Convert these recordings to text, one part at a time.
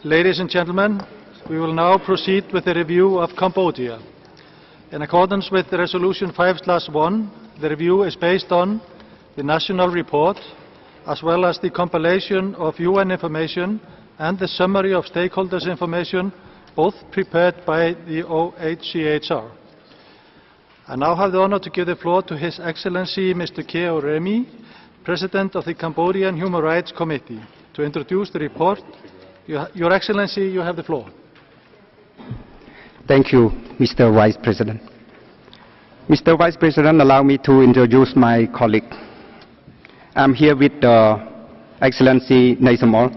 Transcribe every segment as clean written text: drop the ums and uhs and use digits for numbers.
Ladies and gentlemen, we will now proceed with the review of Cambodia. In accordance with the Resolution 5/1, the review is based on the national report, as well as the compilation of UN information and the summary of stakeholders' information, both prepared by the OHCHR. I now have the honor to give the floor to His Excellency Mr. Keo Remy, President of the Cambodian Human Rights Committee, to introduce the report. Your Excellency, you have the floor. Thank you, Mr. Vice President. Mr. Vice President, allow me to introduce my colleague. I'm here with Excellency Naisamal,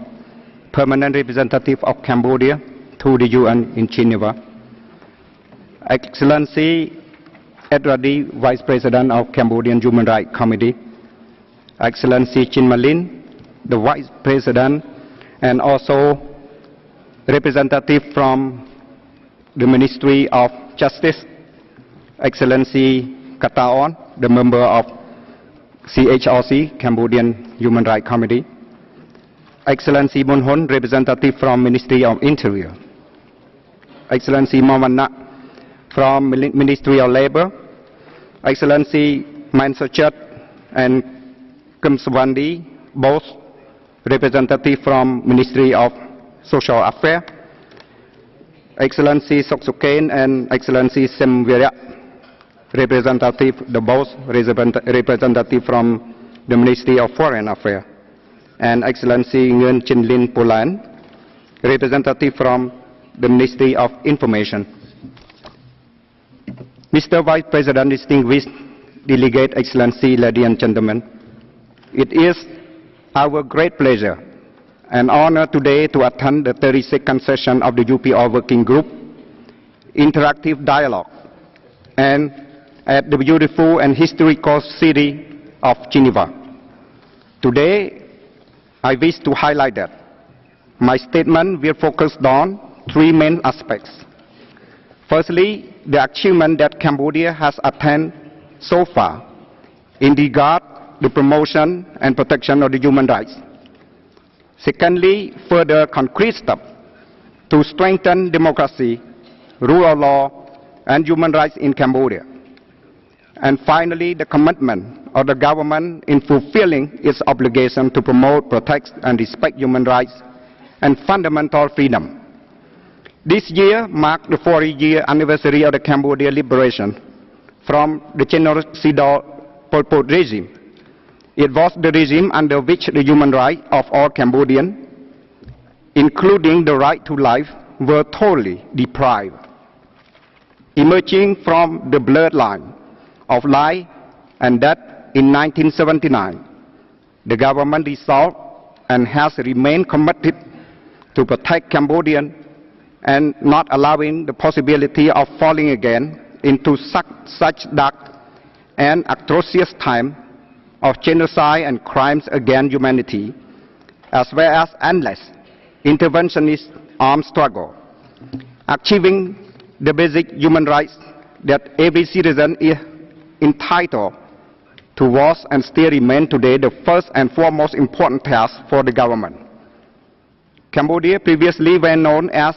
Permanent Representative of Cambodia to the UN in Geneva. Excellency Edradi, Vice President of Cambodian Human Rights Committee. Excellency Chin Malin, the Vice President, and also representative from the Ministry of Justice. Excellency Kataon, the member of CHRC, Cambodian Human Rights Committee. Excellency Monhon, representative from Ministry of Interior. Excellency Mawana from Ministry of Labor. Excellency Mansachet and Kumswandi, both representative from Ministry of Social Affairs. Excellency Soksuken and Excellency Semviria, representative, the both representative from the Ministry of Foreign Affairs. And Excellency Nguyen Chinlin Polan, representative from the Ministry of Information. Mr. Vice President, distinguished delegate, Excellency, ladies and gentlemen, it is our great pleasure and honor today to attend the 32nd session of the UPR Working Group Interactive Dialogue and at the beautiful and historical city of Geneva. Today, I wish to highlight that my statement will focus on three main aspects. Firstly, the achievement that Cambodia has attained so far in regard to the promotion and protection of the human rights. Secondly, further concrete steps to strengthen democracy, rule of law, and human rights in Cambodia. And finally, the commitment of the government in fulfilling its obligation to promote, protect, and respect human rights and fundamental freedom. This year marked the 40-year anniversary of the Cambodia liberation from the genocidal Pol Pot regime. It was the regime under which the human rights of all Cambodians, including the right to life, were totally deprived. Emerging from the bloodline of life and death in 1979, the government resolved and has remained committed to protect Cambodians and not allowing the possibility of falling again into such dark and atrocious time of genocide and crimes against humanity, as well as endless interventionist armed struggle, achieving the basic human rights that every citizen is entitled to was and still remain today the first and foremost important task for the government. Cambodia, previously well known as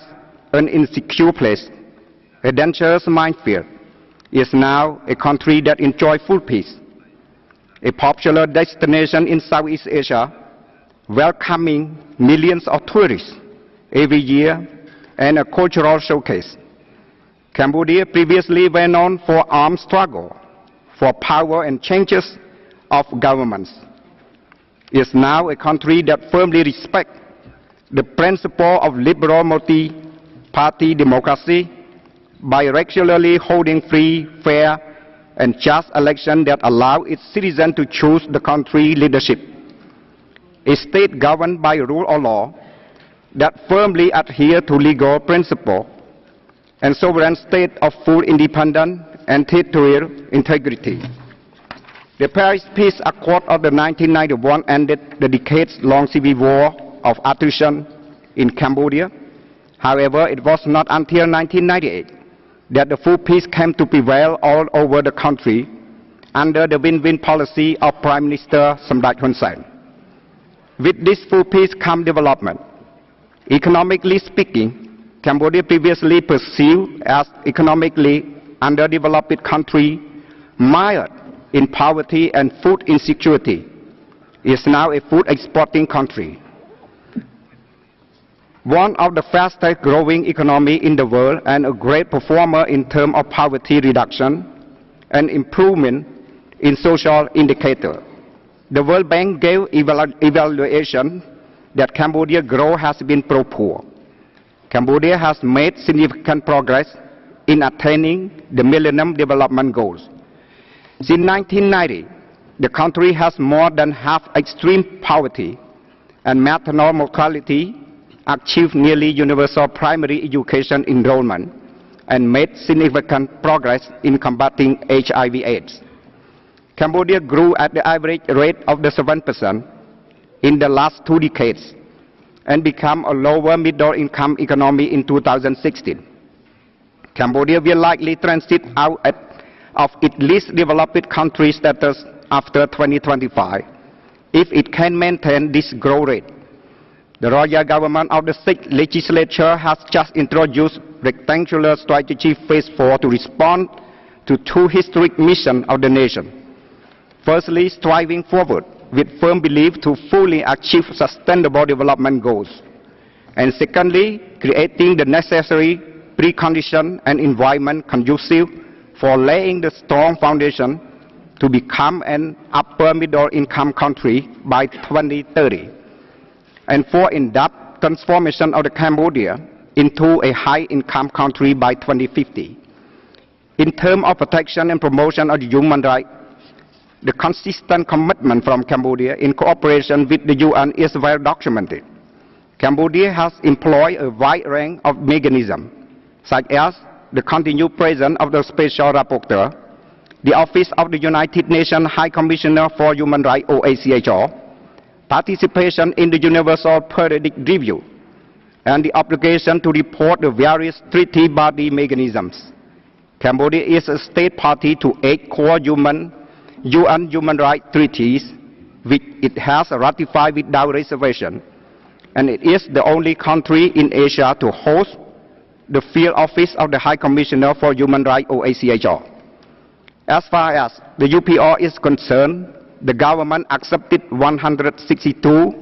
an insecure place, a dangerous minefield, is now a country that enjoys full peace, a popular destination in Southeast Asia, welcoming millions of tourists every year, and a cultural showcase. Cambodia, previously well known for armed struggle, for power and changes of governments, is now a country that firmly respects the principle of liberal multi-party democracy by regularly holding free, fair, and just elections that allow its citizens to choose the country leadership. A state governed by rule of law that firmly adhere to legal principle, and sovereign state of full independence and territorial integrity. The Paris Peace Accord of the 1991 ended the decades-long civil war of attrition in Cambodia. However, it was not until 1998 that the full peace came to prevail all over the country under the win-win policy of Prime Minister Samdech Hun Sen. With this full peace come development. Economically speaking, Cambodia, previously perceived as economically underdeveloped country, mired in poverty and food insecurity, is now a food exporting country. One of the fastest growing economy in the world and a great performer in terms of poverty reduction and improvement in social indicators. The World Bank gave evaluation that Cambodia growth has been pro-poor. Cambodia has made significant progress in attaining the Millennium Development Goals. Since 1990, the country has more than half extreme poverty and maternal mortality, achieved nearly universal primary education enrollment, and made significant progress in combating HIV/AIDS. Cambodia grew at the average rate of the 7% in the last 2 decades and became a lower middle income economy in 2016. Cambodia will likely transit out of its least developed country status after 2025 if it can maintain this growth rate. The Royal Government of the 6th Legislature has just introduced Rectangular Strategy Phase 4 to respond to 2 historic missions of the nation. Firstly, striving forward with firm belief to fully achieve sustainable development goals. And secondly, creating the necessary precondition and environment conducive for laying the strong foundation to become an upper middle income country by 2030. And for in-depth transformation of the Cambodia into a high-income country by 2050. In terms of protection and promotion of human rights, the consistent commitment from Cambodia in cooperation with the UN is well documented. Cambodia has employed a wide range of mechanisms, such as the continued presence of the Special Rapporteur, the Office of the United Nations High Commissioner for Human Rights, OHCHR, participation in the Universal Periodic Review, and the obligation to report the various treaty body mechanisms. Cambodia is a state party to 8 core UN human rights treaties, which it has ratified without reservation, and it is the only country in Asia to host the field office of the High Commissioner for Human Rights, OHCHR. As far as the UPR is concerned, the government accepted 162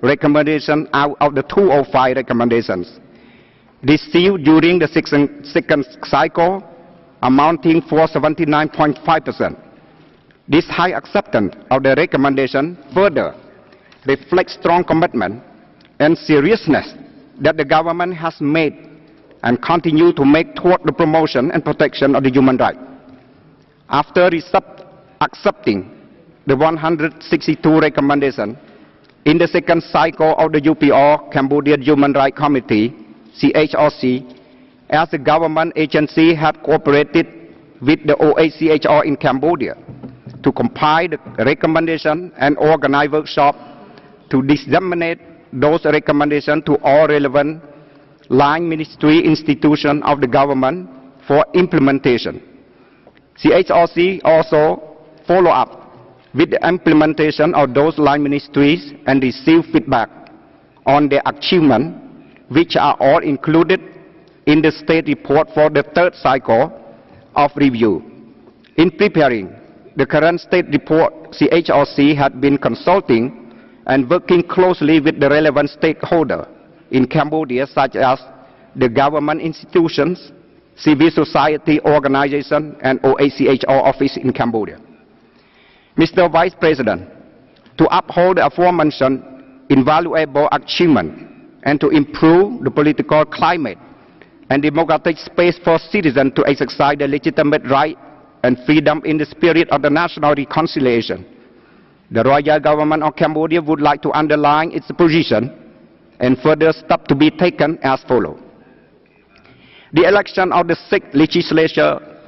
recommendations out of the 205 recommendations received during the second cycle, amounting for 79.5%. This high acceptance of the recommendation further reflects strong commitment and seriousness that the government has made and continue to make toward the promotion and protection of the human rights. After accepting the 162 recommendations, in the second cycle of the UPR Cambodia Human Rights Committee, CHRC, as the government agency had cooperated with the OHCHR in Cambodia to compile the recommendation and organize workshops to disseminate those recommendations to all relevant line ministry institutions of the government for implementation. CHRC also follow up with the implementation of those line ministries and receive feedback on their achievement, which are all included in the state report for the third cycle of review. In preparing the current state report, CHRC had been consulting and working closely with the relevant stakeholders in Cambodia, such as the government institutions, civil society organizations, and OHCHR office in Cambodia. Mr. Vice President, to uphold the aforementioned invaluable achievement and to improve the political climate and democratic space for citizens to exercise their legitimate right and freedom in the spirit of the national reconciliation, the Royal Government of Cambodia would like to underline its position and further steps to be taken as follows. The election of the 6th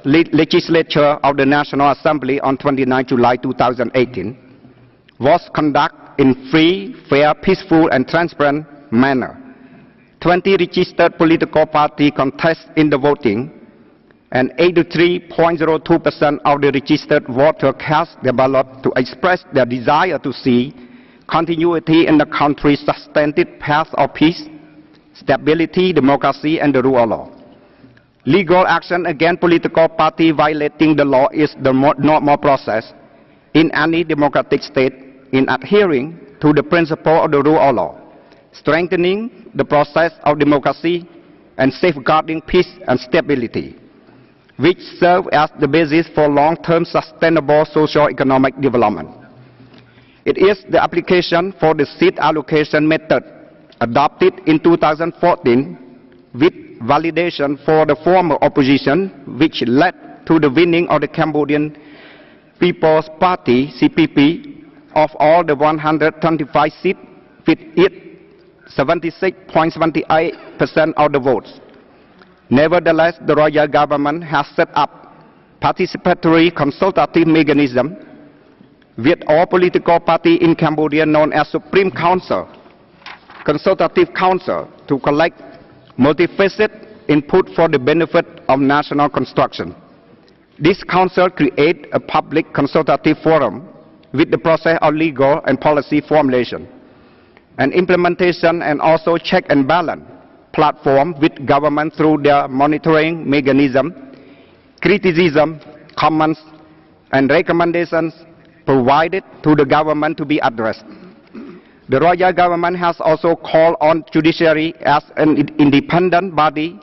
Legislature of the National Assembly on 29 July 2018 was conducted in free, fair, peaceful, and transparent manner. 20 registered political parties contested in the voting, and 83.02% of the registered voters cast their ballot to express their desire to see continuity in the country's sustained path of peace, stability, democracy, and the rule of law. Legal action against political party violating the law is the normal process in any democratic state in adhering to the principle of the rule of law, strengthening the process of democracy and safeguarding peace and stability, which serve as the basis for long-term sustainable socio-economic development. It is the application for the seat allocation method adopted in 2014 with validation for the former opposition, which led to the winning of the Cambodian People's Party, CPP, of all the 125 seats with it 76.78% of the votes. Nevertheless, the royal government has set up participatory consultative mechanism with all political parties in Cambodia known as Supreme Council, Consultative Council, to collect multifaceted input for the benefit of national construction. This council creates a public consultative forum with the process of legal and policy formulation and implementation, and also check and balance platform with government through their monitoring mechanism, criticism, comments, and recommendations provided to the government to be addressed. The royal government has also called on judiciary as an independent body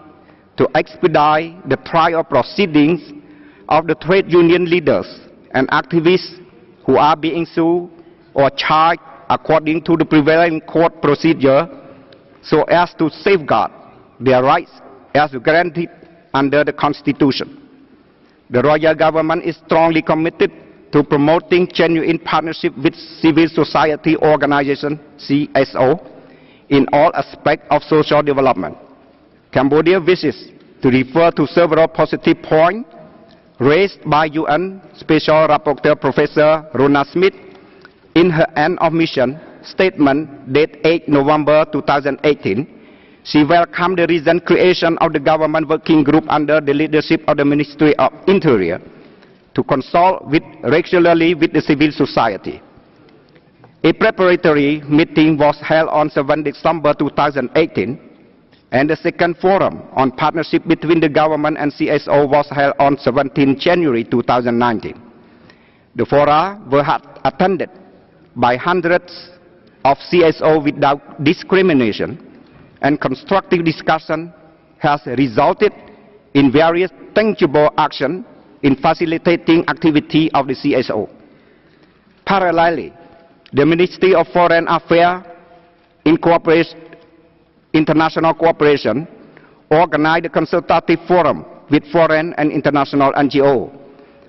to expedite the trial proceedings of the trade union leaders and activists who are being sued or charged according to the prevailing court procedure, so as to safeguard their rights as granted under the Constitution. The royal government is strongly committed to promoting genuine partnership with civil society organizations, CSO, in all aspects of social development. Cambodia wishes to refer to several positive points raised by UN Special Rapporteur Professor Rona Smith in her end of mission statement dated 8 November 2018. She welcomed the recent creation of the government working group under the leadership of the Ministry of Interior to consult regularly with the civil society. A preparatory meeting was held on 7 December 2018, and the second forum on partnership between the government and CSO was held on 17 January 2019. The fora were attended by hundreds of CSO without discrimination, and constructive discussion has resulted in various tangible action in facilitating activity of the CSO. Parallelly, the Ministry of Foreign Affairs International Cooperation organized a consultative forum with foreign and international NGO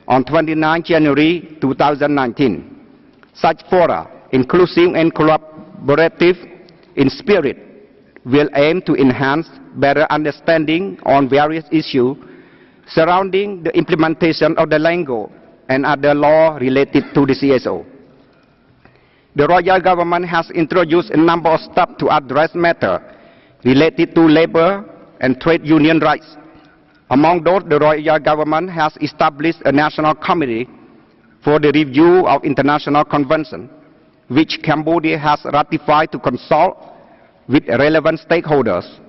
on 29 January 2019. Such fora, inclusive and collaborative in spirit, will aim to enhance better understanding on various issues surrounding the implementation of the Lango and other laws related to the CSO. The royal government has introduced a number of steps to address matters related to labor and trade union rights. Among those, the royal government has established a national committee for the review of international conventions, which Cambodia has ratified to consult with relevant stakeholders,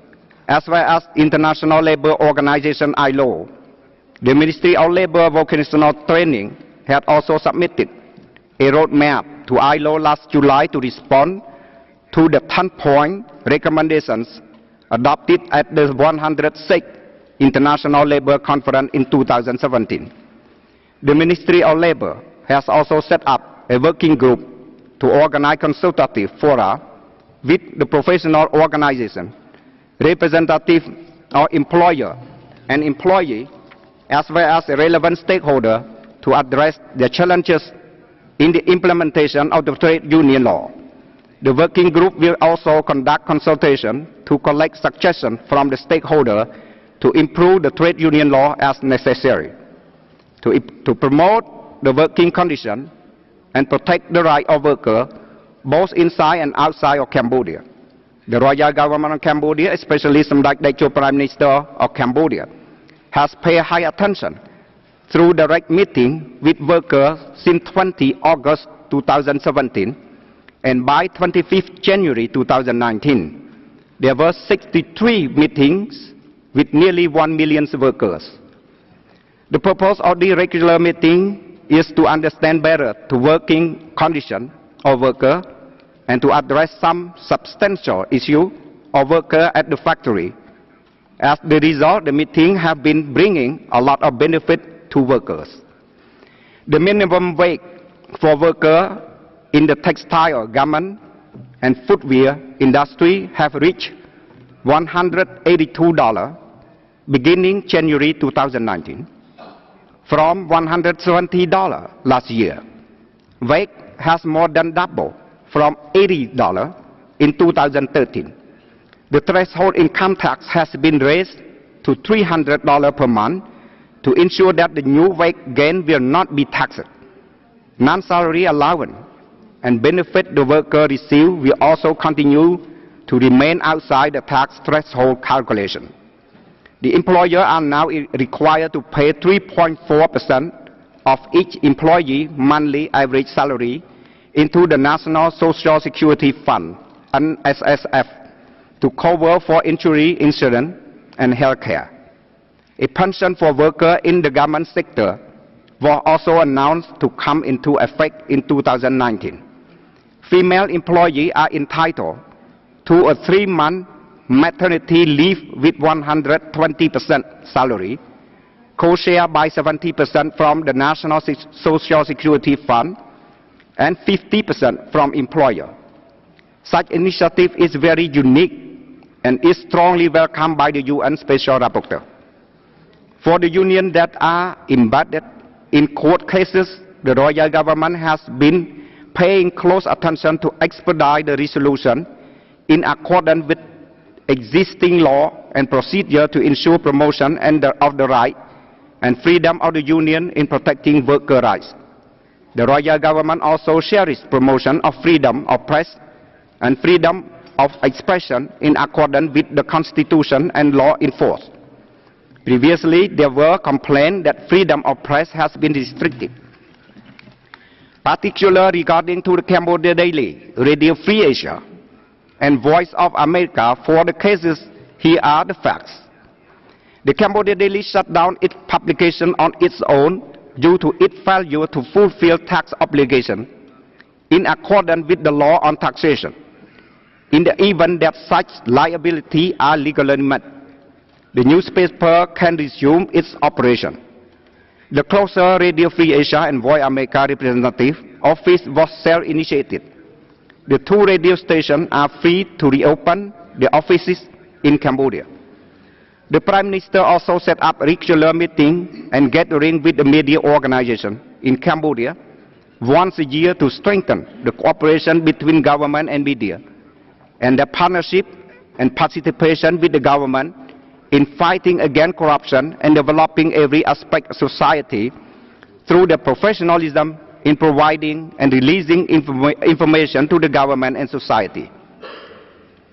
as well as International Labour Organization ILO. The Ministry of Labour Vocational Training had also submitted a roadmap to ILO last July to respond to the 10-point recommendations adopted at the 106th International Labour Conference in 2017. The Ministry of Labour has also set up a working group to organize consultative fora with the professional organization, representative of employer and employee, as well as a relevant stakeholder to address the challenges in the implementation of the trade union law. The working group will also conduct consultation to collect suggestions from the stakeholder to improve the trade union law as necessary, to promote the working condition and protect the right of workers both inside and outside of Cambodia. The royal government of Cambodia, especially Samdech Techo Prime Minister of Cambodia, has paid high attention through direct meeting with workers since 20 August 2017 and by 25 January 2019. There were 63 meetings with nearly 1 million workers. The purpose of the regular meeting is to understand better the working condition of workers and to address some substantial issue of workers at the factory. As the result, the meeting have been bringing a lot of benefit to workers. The minimum wage for workers in the textile, garment, and footwear industry have reached $182 beginning January 2019, from $170 last year. Wage has more than doubled from $80 in 2013. The threshold income tax has been raised to $300 per month to ensure that the new wage gain will not be taxed. Non-salary allowance and benefit the worker receive will also continue to remain outside the tax threshold calculation. The employer are now required to pay 3.4% of each employee monthly average salary into the National Social Security Fund, NSSF, to cover for injury insurance and health care. A pension for workers in the government sector was also announced to come into effect in 2019. Female employees are entitled to a 3-month maternity leave with 120% salary, co-shared by 70% from the National Social Security Fund and 50% from employer. Such initiative is very unique and is strongly welcomed by the UN Special Rapporteur. For the unions that are embedded in court cases, the Royal Government has been paying close attention to expedite the resolution in accordance with existing law and procedure to ensure promotion of the right and freedom of the union in protecting worker rights. The Royal Government also cherishes promotion of freedom of press and freedom of expression in accordance with the Constitution and law in force. Previously, there were complaints that freedom of press has been restricted, particularly regarding to the Cambodia Daily, Radio Free Asia, and Voice of America. For the cases, here are the facts. The Cambodia Daily shut down its publication on its own due to its failure to fulfill tax obligation in accordance with the law on taxation. In the event that such liability are legally met, the newspaper can resume its operation. The closer Radio Free Asia and Voice America representative office was self-initiated. The 2 radio stations are free to reopen the offices in Cambodia. The Prime Minister also set up regular meetings and gatherings with the media organization in Cambodia once a year to strengthen the cooperation between government and media, and the partnership and participation with the government in fighting against corruption and developing every aspect of society through the professionalism in providing and releasing information to the government and society.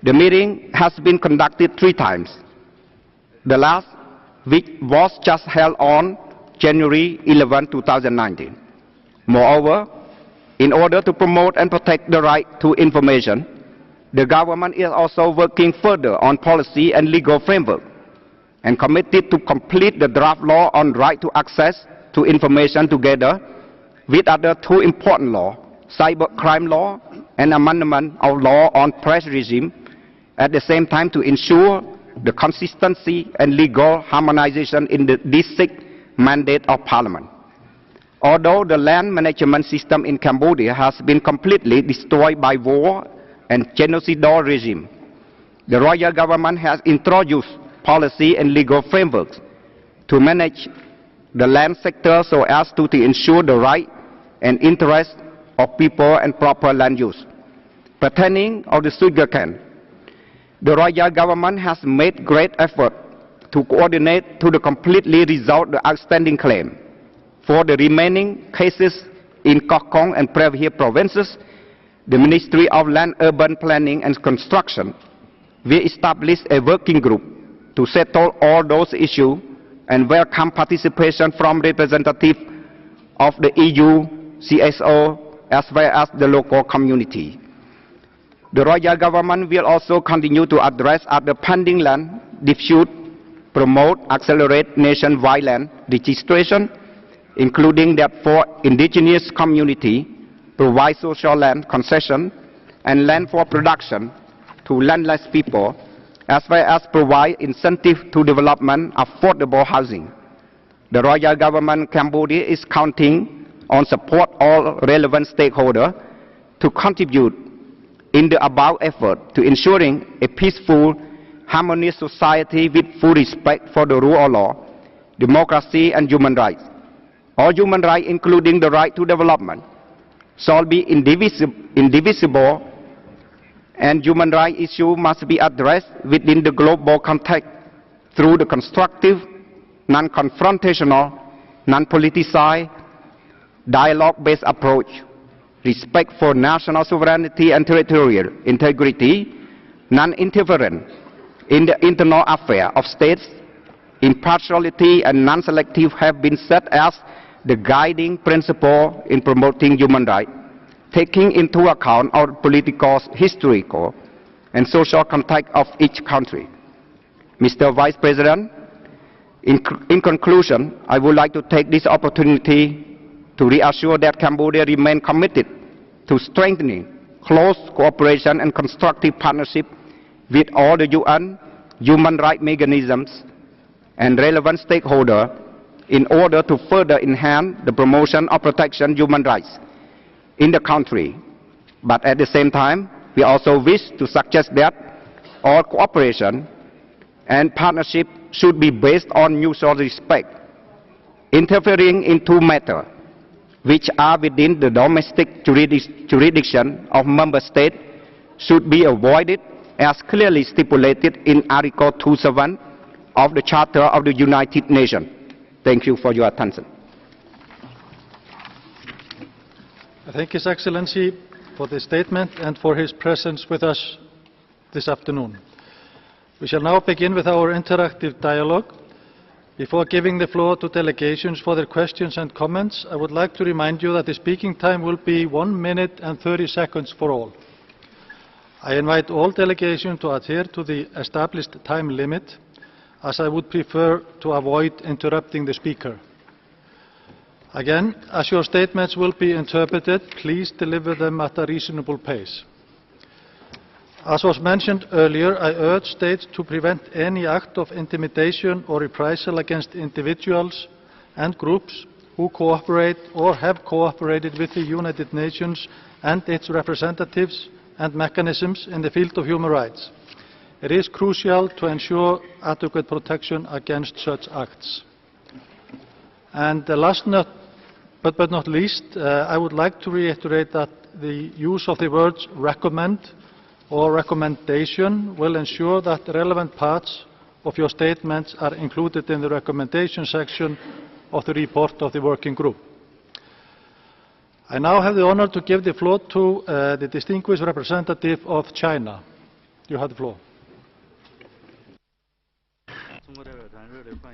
The meeting has been conducted 3 times. The last week was just held on January 11, 2019. Moreover, in order to promote and protect the right to information, the government is also working further on policy and legal framework and committed to complete the draft law on right to access to information together with other 2 important laws, cybercrime law and amendment of law on press regime, at the same time to ensure the consistency and legal harmonization in this 6th mandate of Parliament. Although the land management system in Cambodia has been completely destroyed by war and genocidal regime, the Royal Government has introduced policy and legal frameworks to manage the land sector so as to ensure the right and interest of people and proper land use. Pertaining of the sugarcane, the Royal Government has made great effort to coordinate to completely resolve the outstanding claim. For the remaining cases in Kokong and Previa provinces, the Ministry of Land, Urban Planning and Construction will establish a working group to settle all those issues and welcome participation from representatives of the EU, CSO, as well as the local community. The Royal Government will also continue to address other pending land disputes, promote, accelerate nationwide land registration, including that for indigenous community, provide social land concession and land for production to landless people, as well as provide incentive to development of affordable housing. The Royal Government Cambodia is counting on support all relevant stakeholders to contribute in the above effort to ensuring a peaceful, harmonious society with full respect for the rule of law, democracy and human rights. All human rights, including the right to development, shall be indivisible, and human rights issues must be addressed within the global context through the constructive, non-confrontational, non-politicized, dialogue-based approach, respect for national sovereignty and territorial integrity, non-interference in the internal affairs of states, impartiality and non-selective have been set as the guiding principle in promoting human rights, taking into account our political, historical, and social context of each country. Mr. Vice President, in conclusion, I would like to take this opportunity to reassure that Cambodia remains committed to strengthening close cooperation and constructive partnership with all the UN human rights mechanisms and relevant stakeholders in order to further enhance the promotion of protection human rights in the country. But at the same time, we also wish to suggest that all cooperation and partnership should be based on mutual respect. Interfering into matters which are within the domestic jurisdiction of member states should be avoided as clearly stipulated in Article 27 of the Charter of the United Nations. Thank you for your attention. I thank His Excellency for the statement and for his presence with us this afternoon. We shall now begin with our interactive dialogue. Before giving the floor to delegations for their questions and comments, I would like to remind you that the speaking time will be 1 minute and 30 seconds for all. I invite all delegations to adhere to the established time limit, as I would prefer to avoid interrupting the speaker. Again, as your statements will be interpreted, please deliver them at a reasonable pace. As was mentioned earlier, I urge states to prevent any act of intimidation or reprisal against individuals and groups who cooperate or have cooperated with the United Nations and its representatives and mechanisms in the field of human rights. It is crucial to ensure adequate protection against such acts. And last but not least, I would like to reiterate that the use of the words recommend or recommendation will ensure that the relevant parts of your statements are included in the recommendation section of the report of the working group. I now have the honor to give the floor to the distinguished representative of China. You have the floor.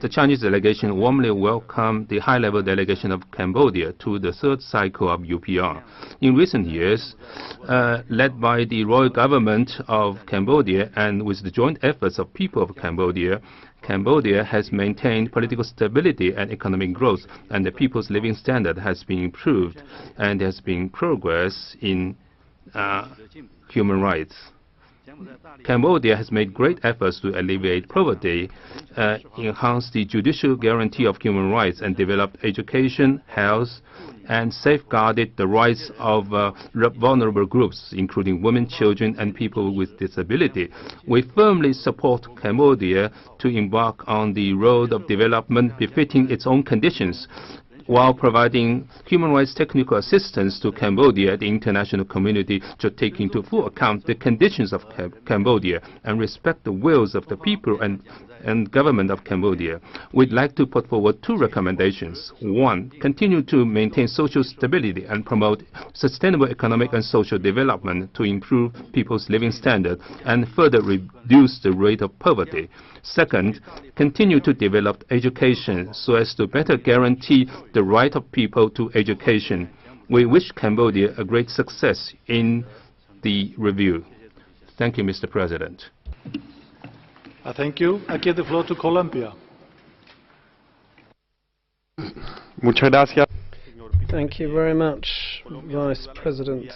The Chinese delegation warmly welcomed the high-level delegation of Cambodia to the third cycle of UPR. In recent years, led by the royal government of Cambodia and with the joint efforts of people of Cambodia, Cambodia has maintained political stability and economic growth, and the people's living standard has been improved, and there has been progress in human rights. Cambodia has made great efforts to alleviate poverty, enhance the judicial guarantee of human rights, and developed education, health, and safeguarded the rights of vulnerable groups, including women, children, and people with disability. We firmly support Cambodia to embark on the road of development befitting its own conditions, while providing human rights technical assistance to Cambodia. The international community should take into full account the conditions of Cambodia and respect the wills of the people and government of Cambodia. We'd like to put forward two recommendations. One, continue to maintain social stability and promote sustainable economic and social development to improve people's living standard and further reduce the rate of poverty. Second, continue to develop education so as to better guarantee the right of people to education. We wish Cambodia a great success in the review. Thank you, Mr. President. Thank you. I give the floor to Colombia. Muchas gracias. Thank you very much, Vice President.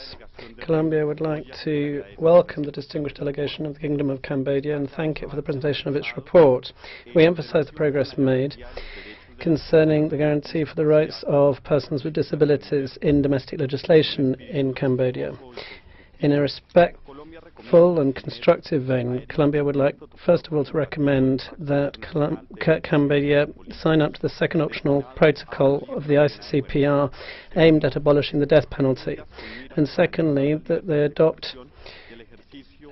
Colombia would like to welcome the distinguished delegation of the Kingdom of Cambodia and thank it for the presentation of its report. We emphasize the progress made concerning the guarantee for the rights of persons with disabilities in domestic legislation in Cambodia. In a respectful and constructive vein, Colombia would like, first of all, to recommend that Cambodia sign up to the second optional protocol of the ICCPR aimed at abolishing the death penalty, and secondly, that they adopt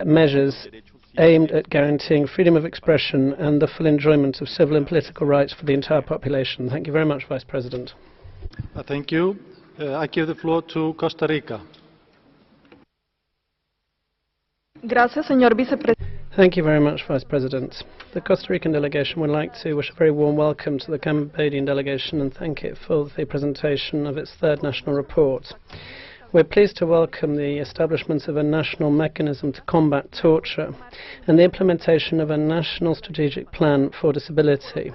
measures aimed at guaranteeing freedom of expression and the full enjoyment of civil and political rights for the entire population. Thank you very much, Vice President. Thank you. I give the floor to Costa Rica. Gracias, señor vicepresidente. Thank you very much, Vice President. The Costa Rican delegation would like to wish a very warm welcome to the Cambodian delegation and thank it for the presentation of its third national report. We're pleased to welcome the establishment of a national mechanism to combat torture and the implementation of a national strategic plan for disability.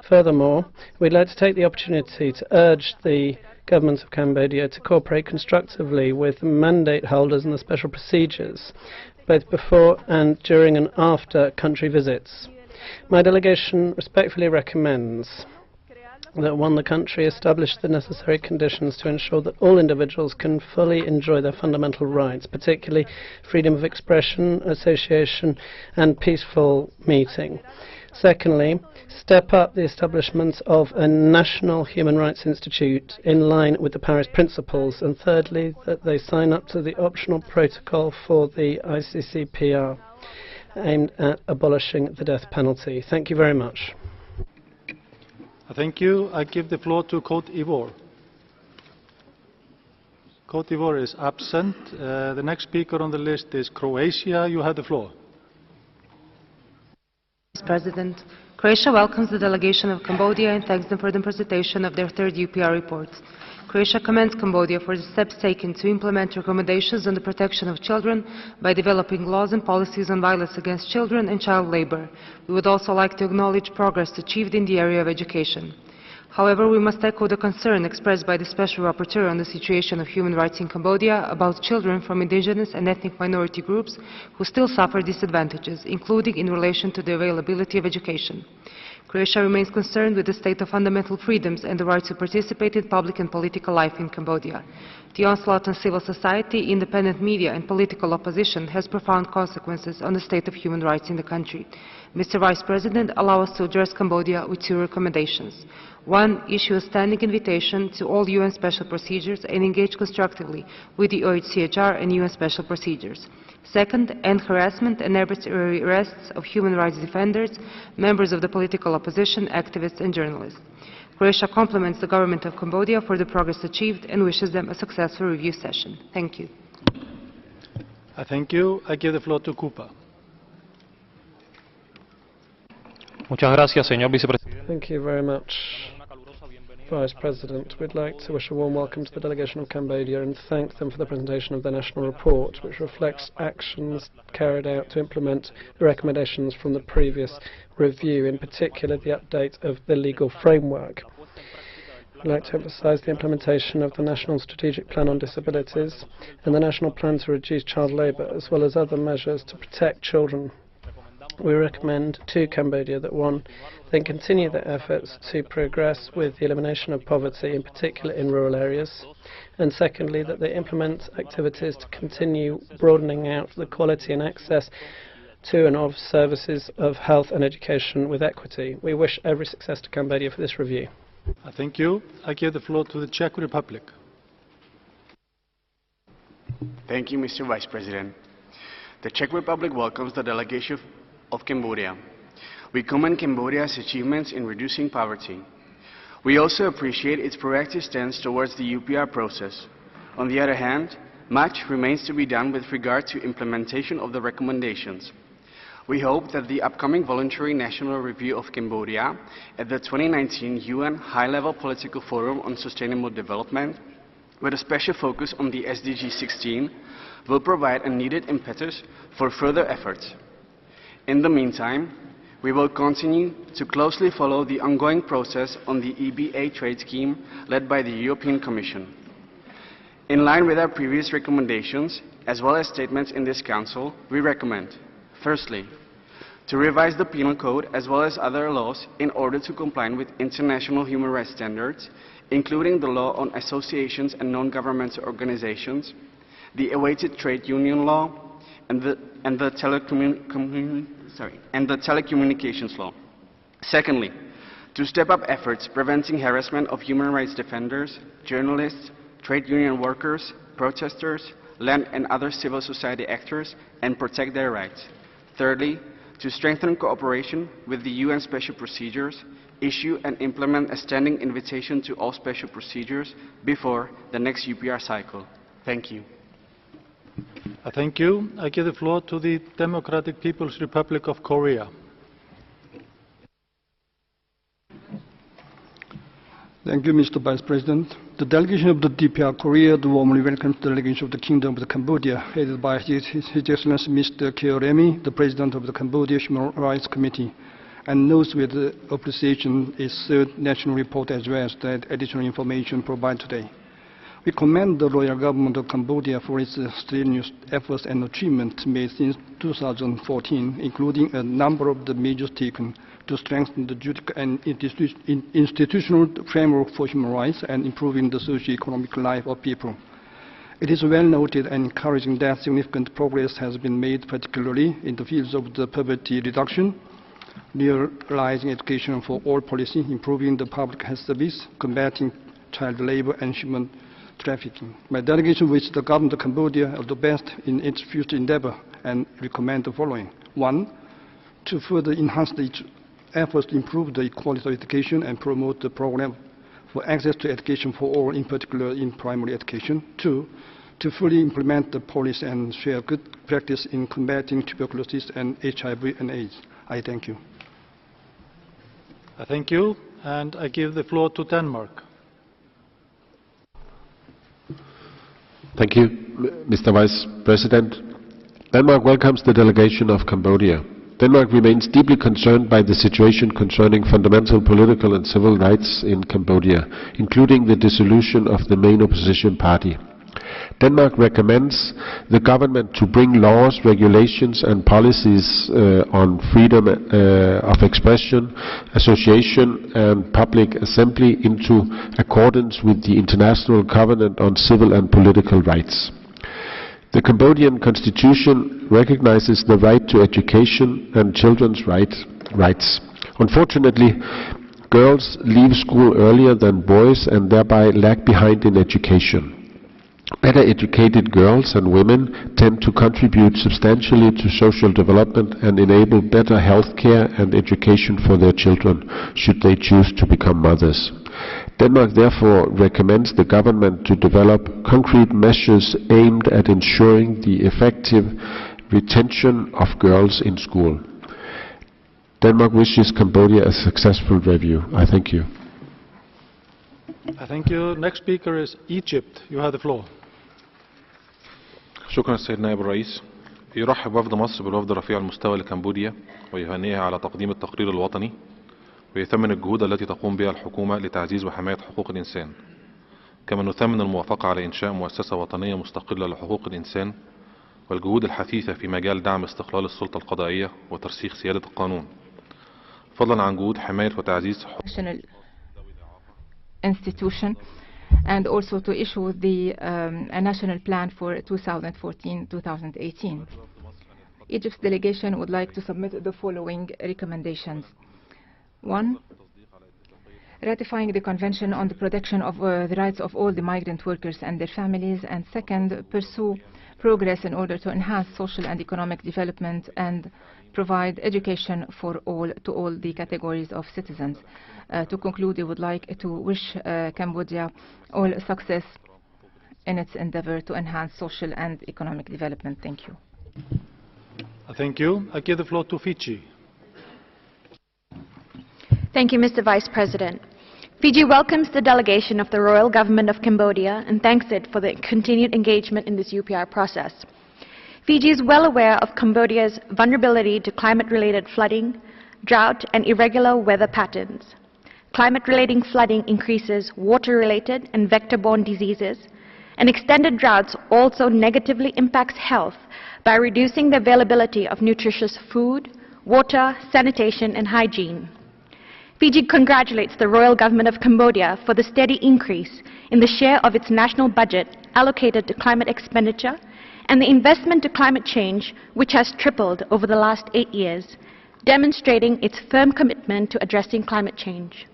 Furthermore, we'd like to take the opportunity to urge the Government of Cambodia to cooperate constructively with mandate holders and the special procedures, both before and during and after country visits. My delegation respectfully recommends that, one, the country establish the necessary conditions to ensure that all individuals can fully enjoy their fundamental rights, particularly freedom of expression, association and peaceful meeting. Secondly, step up the establishment of a national human rights institute in line with the Paris Principles, and thirdly, that they sign up to the optional protocol for the ICCPR aimed at abolishing the death penalty. Thank you very much. Thank you. I give the floor to Côte d'Ivoire. Côte d'Ivoire is absent. The next speaker on the list is Croatia. You have the floor. Mr. President, Croatia welcomes the delegation of Cambodia and thanks them for the presentation of their third UPR report. Croatia commends Cambodia for the steps taken to implement recommendations on the protection of children by developing laws and policies on violence against children and child labor. We would also like to acknowledge progress achieved in the area of education. However, we must echo the concern expressed by the Special Rapporteur on the situation of human rights in Cambodia about children from indigenous and ethnic minority groups who still suffer disadvantages, including in relation to the availability of education. Croatia remains concerned with the state of fundamental freedoms and the right to participate in public and political life in Cambodia. The onslaught on civil society, independent media and political opposition has profound consequences on the state of human rights in the country. Mr. Vice President, allow us to address Cambodia with two recommendations. One, issue a standing invitation to all UN special procedures and engage constructively with the OHCHR and UN special procedures. Second, end harassment and arbitrary arrests of human rights defenders, members of the political opposition, activists and journalists. Croatia compliments the government of Cambodia for the progress achieved and wishes them a successful review session. Thank you. Thank you. I give the floor to Cuba. Muchas gracias, señor vicepresidente. Thank you very much, Vice President. We'd like to wish a warm welcome to the delegation of Cambodia and thank them for the presentation of their national report, which reflects actions carried out to implement the recommendations from the previous review, in particular the update of the legal framework. I'd like to emphasize the implementation of the National Strategic Plan on Disabilities and the National Plan to Reduce Child Labour, as well as other measures to protect children. We recommend to Cambodia that, one, they continue their efforts to progress with the elimination of poverty, in particular in rural areas, and secondly, that they implement activities to continue broadening out the quality and access to and of services of health and education with equity. We wish every success to Cambodia for this review. Thank you. I give the floor to the Czech Republic. Thank you, Mr. Vice President. The Czech Republic welcomes the delegation of Cambodia. We commend Cambodia's achievements in reducing poverty. We also appreciate its proactive stance towards the UPR process. On the other hand, much remains to be done with regard to implementation of the recommendations. We hope that the upcoming voluntary national review of Cambodia at the 2019 UN High-Level Political Forum on Sustainable Development, with a special focus on the SDG 16, will provide a needed impetus for further efforts. In the meantime, we will continue to closely follow the ongoing process on the EBA trade scheme led by the European Commission. In line with our previous recommendations, as well as statements in this Council, we recommend, firstly, to revise the penal code as well as other laws in order to comply with international human rights standards, including the law on associations and non-governmental organizations, the awaited trade union law, and the telecommunications law. Secondly, to step up efforts preventing harassment of human rights defenders, journalists, trade union workers, protesters, land and other civil society actors, and protect their rights. Thirdly, to strengthen cooperation with the UN special procedures, issue and implement a standing invitation to all special procedures before the next UPR cycle. Thank you. Thank you. I give the floor to the Democratic People's Republic of Korea. Thank you, Mr. Vice President. The delegation of the DPR Korea warmly welcomes the delegation of the Kingdom of Cambodia, headed by His Excellency Mr. Keo Remy, the President of the Cambodia Human Rights Committee, and notes with appreciation its third national report as well as the additional information provided today. We commend the Royal Government of Cambodia for its strenuous efforts and achievements made since 2014, including a number of the measures taken to strengthen the judicial and institutional framework for human rights and improving the socio-economic life of people. It is well noted and encouraging that significant progress has been made, particularly in the fields of the poverty reduction, realizing education for all policy, improving the public health service, combating child labor and human trafficking. My delegation wishes the government of Cambodia all the best in its future endeavor and recommend the following. 1. To further enhance its efforts to improve the quality of education and promote the program for access to education for all, in particular in primary education. 2. To fully implement the policy and share good practice in combating tuberculosis and HIV and AIDS. I thank you. Thank you. And I give the floor to Denmark. Thank you, Mr. Vice President. Denmark welcomes the delegation of Cambodia. Denmark remains deeply concerned by the situation concerning fundamental political and civil rights in Cambodia, including the dissolution of the main opposition party. Denmark recommends the government to bring laws, regulations and policies on freedom of expression, association and public assembly into accordance with the International Covenant on Civil and Political Rights. The Cambodian constitution recognizes the right to education and children's rights. Unfortunately, girls leave school earlier than boys and thereby lag behind in education. Better educated girls and women tend to contribute substantially to social development and enable better health care and education for their children, should they choose to become mothers. Denmark therefore recommends the government to develop concrete measures aimed at ensuring the effective retention of girls in school. Denmark wishes Cambodia a successful review. I thank you. Thank you. Next speaker is Egypt. You have the floor. شكرا سيد نائب الرئيس. يرحب وفد مصر بالوفد رفيع المستوى لكمبوديا ويهنئها على تقديم التقرير الوطني ويثمن الجهود التي تقوم بها الحكومة لتعزيز وحماية حقوق الإنسان. كما نثمن الموافقة على إنشاء مؤسسة وطنية مستقلة لحقوق الإنسان والجهود الحثيثة في مجال دعم استقلال السلطة القضائية وترسيخ سيادة القانون، فضلا عن جهود حماية وتعزيز حقوق institution, and also to issue a national plan for 2014-2018. Egypt's delegation would like to submit the following recommendations. 1. Ratifying the Convention on the Protection of the Rights of all the migrant workers and their families, and 2nd, pursue progress in order to enhance social and economic development and provide education for to all the categories of citizens. To conclude, we would like to wish Cambodia all success in its endeavor to enhance social and economic development. Thank you. Thank you. I give the floor to Fiji. Thank you, Mr. Vice President. Fiji welcomes the delegation of the Royal Government of Cambodia and thanks it for the continued engagement in this UPR process. Fiji is well aware of Cambodia's vulnerability to climate-related flooding, drought, and irregular weather patterns. Climate-related flooding increases water-related and vector-borne diseases, and extended droughts also negatively impacts health by reducing the availability of nutritious food, water, sanitation, and hygiene. Fiji congratulates the Royal Government of Cambodia for the steady increase in the share of its national budget allocated to climate expenditure and the investment to climate change, which has tripled over the last 8 years, demonstrating its firm commitment to addressing climate change.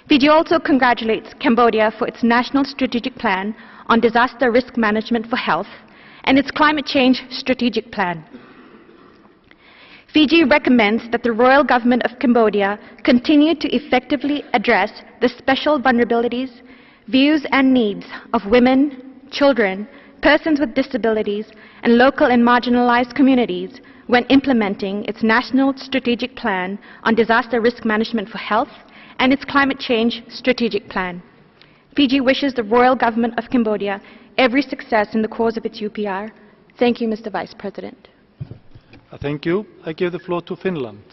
Fiji also congratulates Cambodia for its National Strategic Plan on Disaster Risk Management for Health and its Climate Change Strategic Plan. Fiji recommends that the Royal Government of Cambodia continue to effectively address the special vulnerabilities, views and needs of women, children, persons with disabilities, and local and marginalized communities when implementing its National Strategic Plan on Disaster Risk Management for Health and its Climate Change Strategic Plan. Fiji wishes the Royal Government of Cambodia every success in the cause of its UPR. Thank you, Mr. Vice President. Thank you. I give the floor to Finland.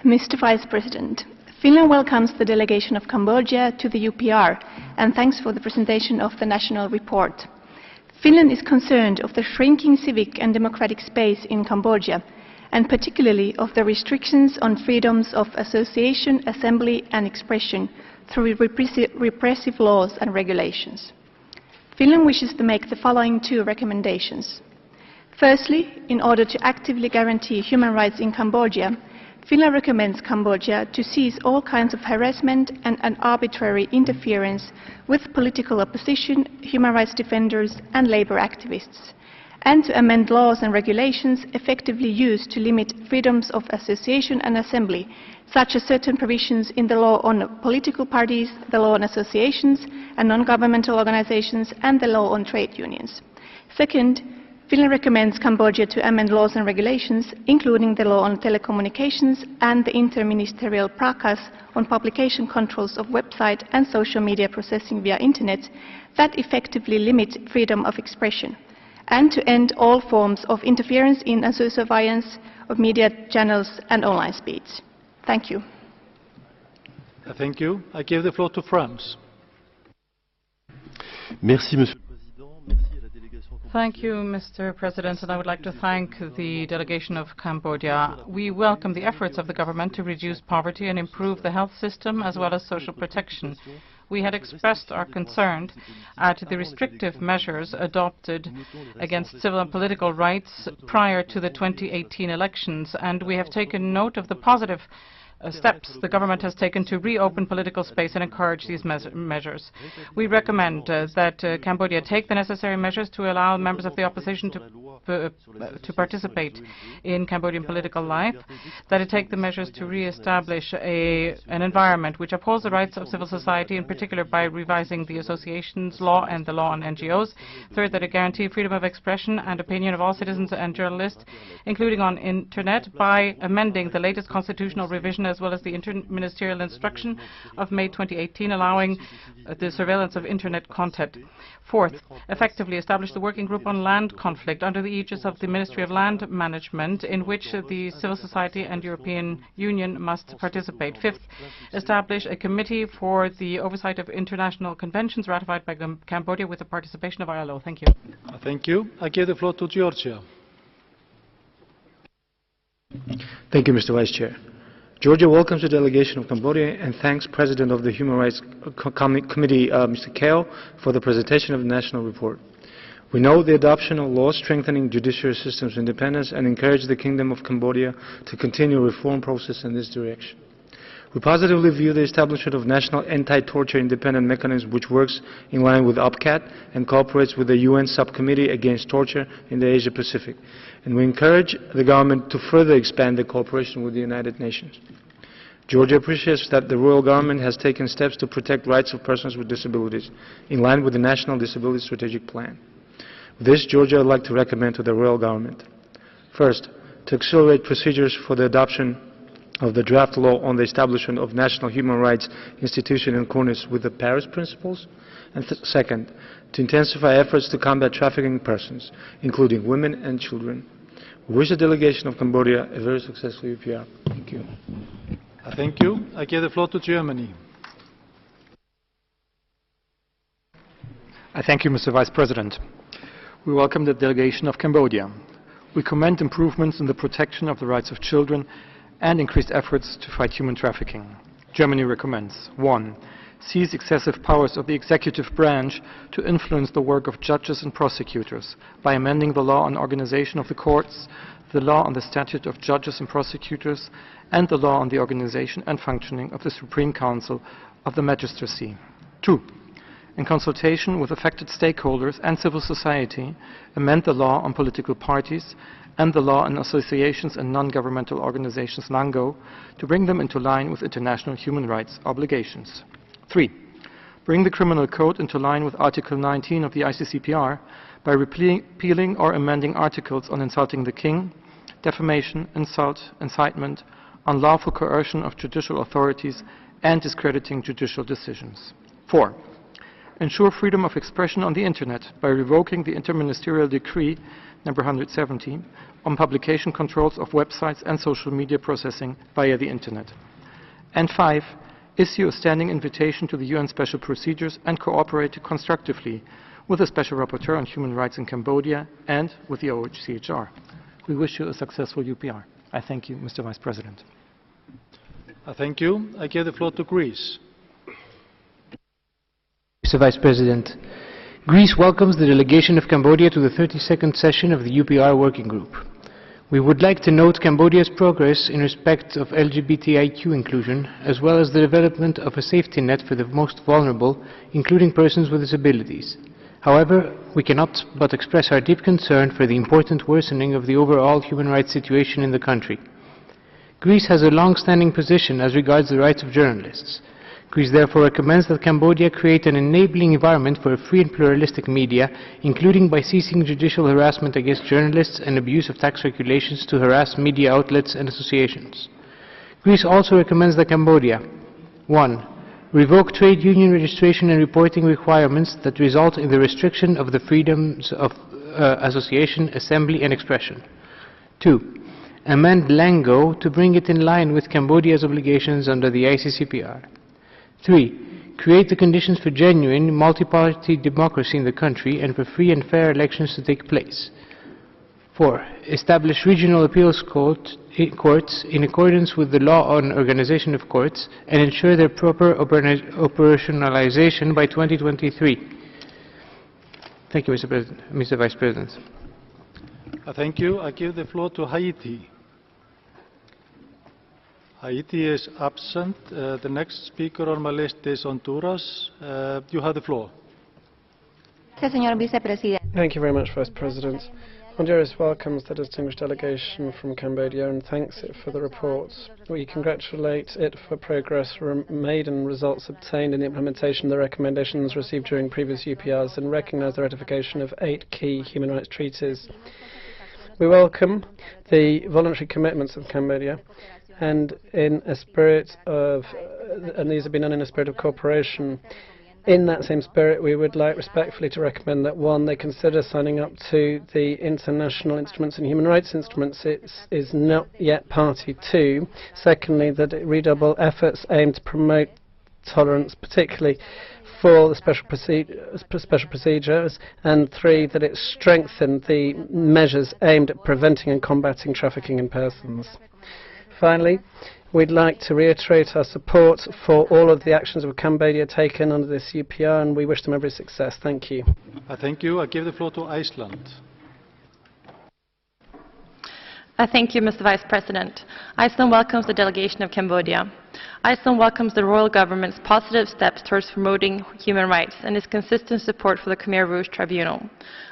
Mr. Vice President, Finland welcomes the delegation of Cambodia to the UPR and thanks for the presentation of the national report. Finland is concerned of the shrinking civic and democratic space in Cambodia, and particularly of the restrictions on freedoms of association, assembly and expression through repressive laws and regulations. Finland wishes to make the following 2 recommendations. Firstly, in order to actively guarantee human rights in Cambodia, Finland recommends Cambodia to cease all kinds of harassment and arbitrary interference with political opposition, human rights defenders and labor activists, and to amend laws and regulations effectively used to limit freedoms of association and assembly, such as certain provisions in the law on political parties, the law on associations and non-governmental organizations, and the law on trade unions. Second, Finland recommends Cambodia to amend laws and regulations, including the law on telecommunications and the interministerial prakas on publication controls of website and social media processing via internet that effectively limit freedom of expression, and to end all forms of interference in and surveillance of media channels and online speech. Thank you. Thank you. I give the floor to France. Merci, Monsieur. Thank you, Mr. President, and I would like to thank the delegation of Cambodia. We welcome the efforts of the government to reduce poverty and improve the health system as well as social protection. We had expressed our concern at the restrictive measures adopted against civil and political rights prior to the 2018 elections, and we have taken note of the positive steps the government has taken to reopen political space and encourage these measures. We recommend that Cambodia take the necessary measures to allow members of the opposition to participate in Cambodian political life, that it take the measures to re-establish an environment which upholds the rights of civil society, in particular by revising the associations law and the law on NGOs. Third, that it guarantee freedom of expression and opinion of all citizens and journalists, including on internet, by amending the latest constitutional revision as well as the interministerial instruction of May 2018 allowing the surveillance of internet content. Fourth, effectively establish the working group on land conflict under the aegis of the Ministry of Land Management, in which the civil society and European Union must participate. Fifth, establish a committee for the oversight of international conventions ratified by Cambodia with the participation of ILO. Thank you. Thank you. I give the floor to Georgia. Thank you, Mr. Vice Chair. Georgia welcomes the delegation of Cambodia and thanks President of the Human Rights Committee, Mr. Kao, for the presentation of the national report. We know the adoption of laws strengthening judiciary system's independence and encourage the Kingdom of Cambodia to continue a reform process in this direction. We positively view the establishment of National Anti-Torture Independent Mechanism, which works in line with OPCAT and cooperates with the UN Subcommittee Against Torture in the Asia-Pacific. And we encourage the government to further expand the cooperation with the United Nations. Georgia appreciates that the Royal Government has taken steps to protect rights of persons with disabilities, in line with the National Disability Strategic Plan. With this, Georgia would like to recommend to the Royal Government, first, to accelerate procedures for the adoption of the draft law on the establishment of national human rights institution in accordance with the Paris principles. And second, to intensify efforts to combat trafficking persons, including women and children. We wish the delegation of Cambodia a very successful UPR. Thank you. Thank you. I give the floor to Germany. I thank you, Mr. Vice President. We welcome the delegation of Cambodia. We commend improvements in the protection of the rights of children and increased efforts to fight human trafficking. Germany recommends 1. Seize excessive powers of the executive branch to influence the work of judges and prosecutors by amending the law on organization of the courts, the law on the statute of judges and prosecutors, and the law on the organization and functioning of the Supreme Council of the Magistracy. 2. In consultation with affected stakeholders and civil society, amend the law on political parties and the law on associations and non-governmental organizations (NANGO) to bring them into line with international human rights obligations. 3. Bring the criminal code into line with Article 19 of the ICCPR by repealing or amending articles on insulting the king, defamation, insult, incitement, unlawful coercion of judicial authorities, and discrediting judicial decisions. 4. Ensure freedom of expression on the Internet by revoking the Interministerial Decree number 170 on publication controls of websites and social media processing via the Internet. And 5. Issue a standing invitation to the UN special procedures and cooperate constructively with the Special Rapporteur on Human Rights in Cambodia and with the OHCHR. We wish you a successful UPR. I thank you, Mr. Vice President. Thank you. I give the floor to Greece. Mr. Vice President, Greece welcomes the delegation of Cambodia to the 32nd session of the UPR Working Group. We would like to note Cambodia's progress in respect of LGBTIQ inclusion, as well as the development of a safety net for the most vulnerable, including persons with disabilities. However, we cannot but express our deep concern for the important worsening of the overall human rights situation in the country. Greece has a long-standing position as regards the rights of journalists. Greece therefore recommends that Cambodia create an enabling environment for a free and pluralistic media, including by ceasing judicial harassment against journalists and abuse of tax regulations to harass media outlets and associations. Greece also recommends that Cambodia 1. Revoke trade union registration and reporting requirements that result in the restriction of the freedoms of association, assembly and expression. 2. Amend LANGO to bring it in line with Cambodia's obligations under the ICCPR. 3. Create the conditions for genuine multi-party democracy in the country and for free and fair elections to take place. 4. Establish regional appeals courts in accordance with the law on organization of courts and ensure their proper operationalization by 2023. Thank you, Mr. Vice President. Thank you. I give the floor to Haiti. Haiti is absent. The next speaker on my list is Honduras. You have the floor. Thank you very much, Vice President. Honduras welcomes the distinguished delegation from Cambodia and thanks it for the report. We congratulate it for progress made and results obtained in the implementation of the recommendations received during previous UPRs and recognize the ratification of 8 key human rights treaties. We welcome the voluntary commitments of Cambodia and these have been done in a spirit of cooperation. In that same spirit, we would like respectfully to recommend that 1. They consider signing up to the international instruments and human rights instruments it is not yet party to. Secondly, that it redouble efforts aimed to promote tolerance, particularly for the special procedures, and 3. That it strengthen the measures aimed at preventing and combating trafficking in persons. Finally, we'd like to reiterate our support for all of the actions of Cambodia taken under this UPR, and we wish them every success. Thank you. Thank you. I give the floor to Iceland. Thank you, Mr. Vice President. Iceland welcomes the delegation of Cambodia. Iceland welcomes the royal government's positive steps towards promoting human rights and its consistent support for the Khmer Rouge Tribunal.